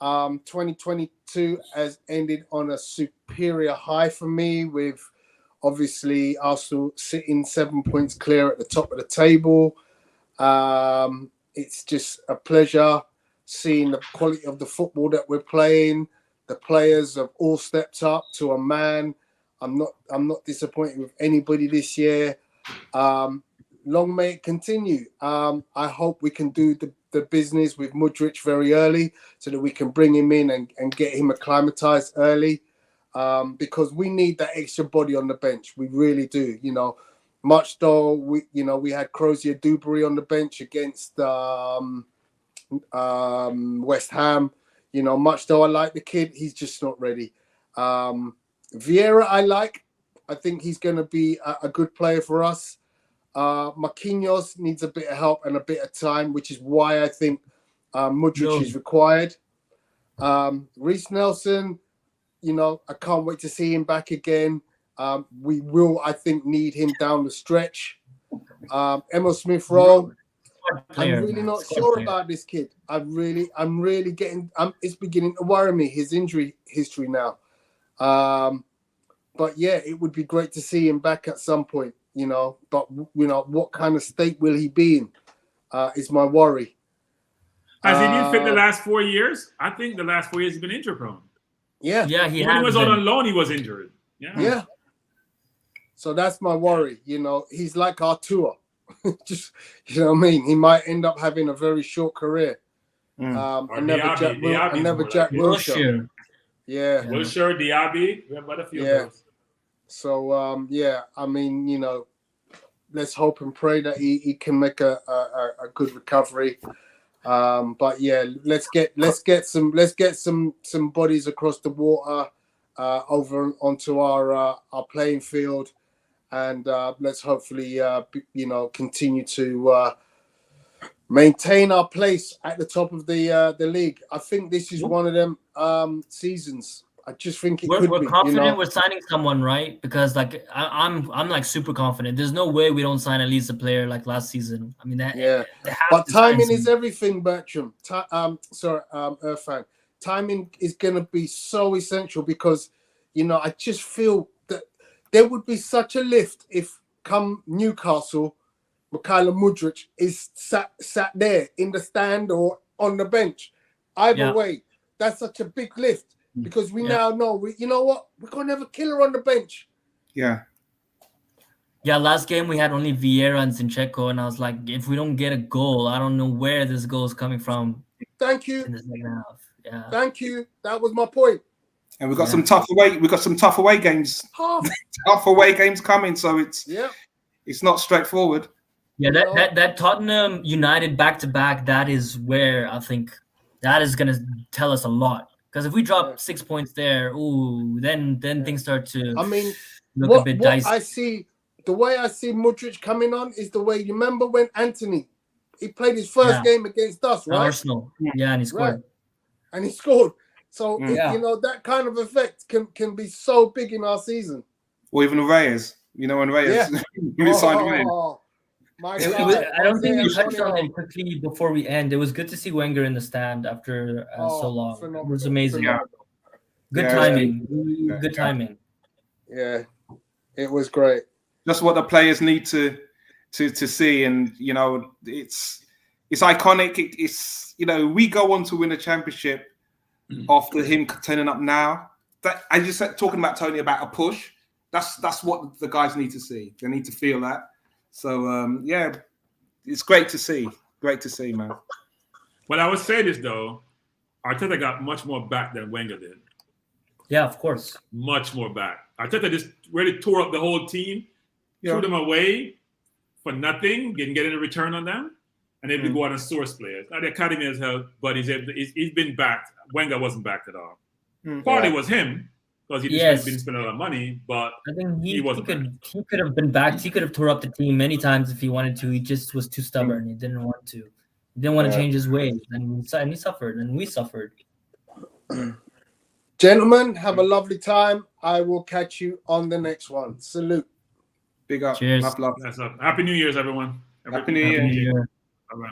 2022 has ended on a superior high for me, with obviously Arsenal sitting 7 points clear at the top of the table. It's just a pleasure seeing the quality of the football that we're playing. The players have all stepped up to a man. I'm not disappointed with anybody this year. Long may it continue. I hope we can do the business with Mudryk very early so that we can bring him in and get him acclimatized early, because we need that extra body on the bench. We really do. You know, much though we had Crozier Dewberry on the bench against West Ham. You know, much though I like the kid, he's just not ready. Vieira, I think he's going to be a good player for us. Marquinhos needs a bit of help and a bit of time, which is why I think Mudryk is required. Reece Nelson, you know, I can't wait to see him back again. We will, I think, need him down the stretch. Emil Smith-Rowe, I'm really not sure about this kid. I'm really getting. It's beginning to worry me, his injury history now. But yeah, it would be great to see him back at some point. You know, but you know, what kind of state will he be in? Is my worry. Has he been fit the last 4 years? I think the last 4 years he's been injury prone. Yeah, Yeah, When he was on loan, he was injured. Yeah. So that's my worry. You know, he's like Artur. Just, you know what I mean? He might end up having a very short career. Another Jack Wilshere. Yeah. Wilshere, Diaby. We have quite a few of those. So yeah, I mean, you know, let's hope and pray that he can make a good recovery. But yeah, let's get some bodies across the water over onto our playing field, and let's hopefully you know, continue to maintain our place at the top of the league. I think this is one of them seasons. I just think we're confident, you know? we're signing someone, right? Because like I'm like super confident. There's no way we don't sign at least a player like last season. I mean, but timing is everything, Bertram. Irfan. Timing is going to be so essential, because you know, I just feel that there would be such a lift if come Newcastle, Mykhailo Mudryk is sat there in the stand or on the bench. Either way, that's such a big lift. Because we now know, you know what? We're going to have a killer on the bench. Yeah. Yeah, last game we had only Vieira and Zinchenko, and I was like, if we don't get a goal, I don't know where this goal is coming from. Thank you. In the second half. Yeah. Thank you. That was my point. And we've got some tough away games. Tough away games coming, so it's not straightforward. Yeah, that Tottenham United back-to-back, that is where I think that is going to tell us a lot. Because if we drop 6 points there, then things start to look a bit dicey. The way I see Mudryk coming on is the way, you remember when Anthony, he played his first game against us, right? Arsenal. Yeah, and he scored. Right. And he scored. So, you know, that kind of effect can be so big in our season. Or even Reyes. You know, when Reyes signed him. I don't think we touched on it quickly before we end. It was good to see Wenger in the stand after so long. It was amazing. Good timing. Good timing. Yeah, it was great. That's what the players need to see, and you know, it's iconic. It's you know, we go on to win a championship after him turning up now. That I just said, talking about Tony about a push. That's what the guys need to see. They need to feel that. So, yeah, it's great to see. Great to see, man. Well, I would say this, though. Arteta got much more back than Wenger did. Yeah, of course. Much more back. Arteta just really tore up the whole team, threw them away for nothing, didn't get any return on them, and able to go out and source players. Now, the academy has helped, but he's been backed. Wenger wasn't backed at all. Partly was him, because he didn't spend a lot of money, but I think he could have been backed. He could have tore up the team many times if he wanted to. He just was too stubborn. He didn't want to. He didn't want to change his ways, and he suffered, and we suffered. Gentlemen, have a lovely time. I will catch you on the next one. Salute. Big up. Cheers. Love. Happy New Year's, everyone. Happy New Year. Bye-bye.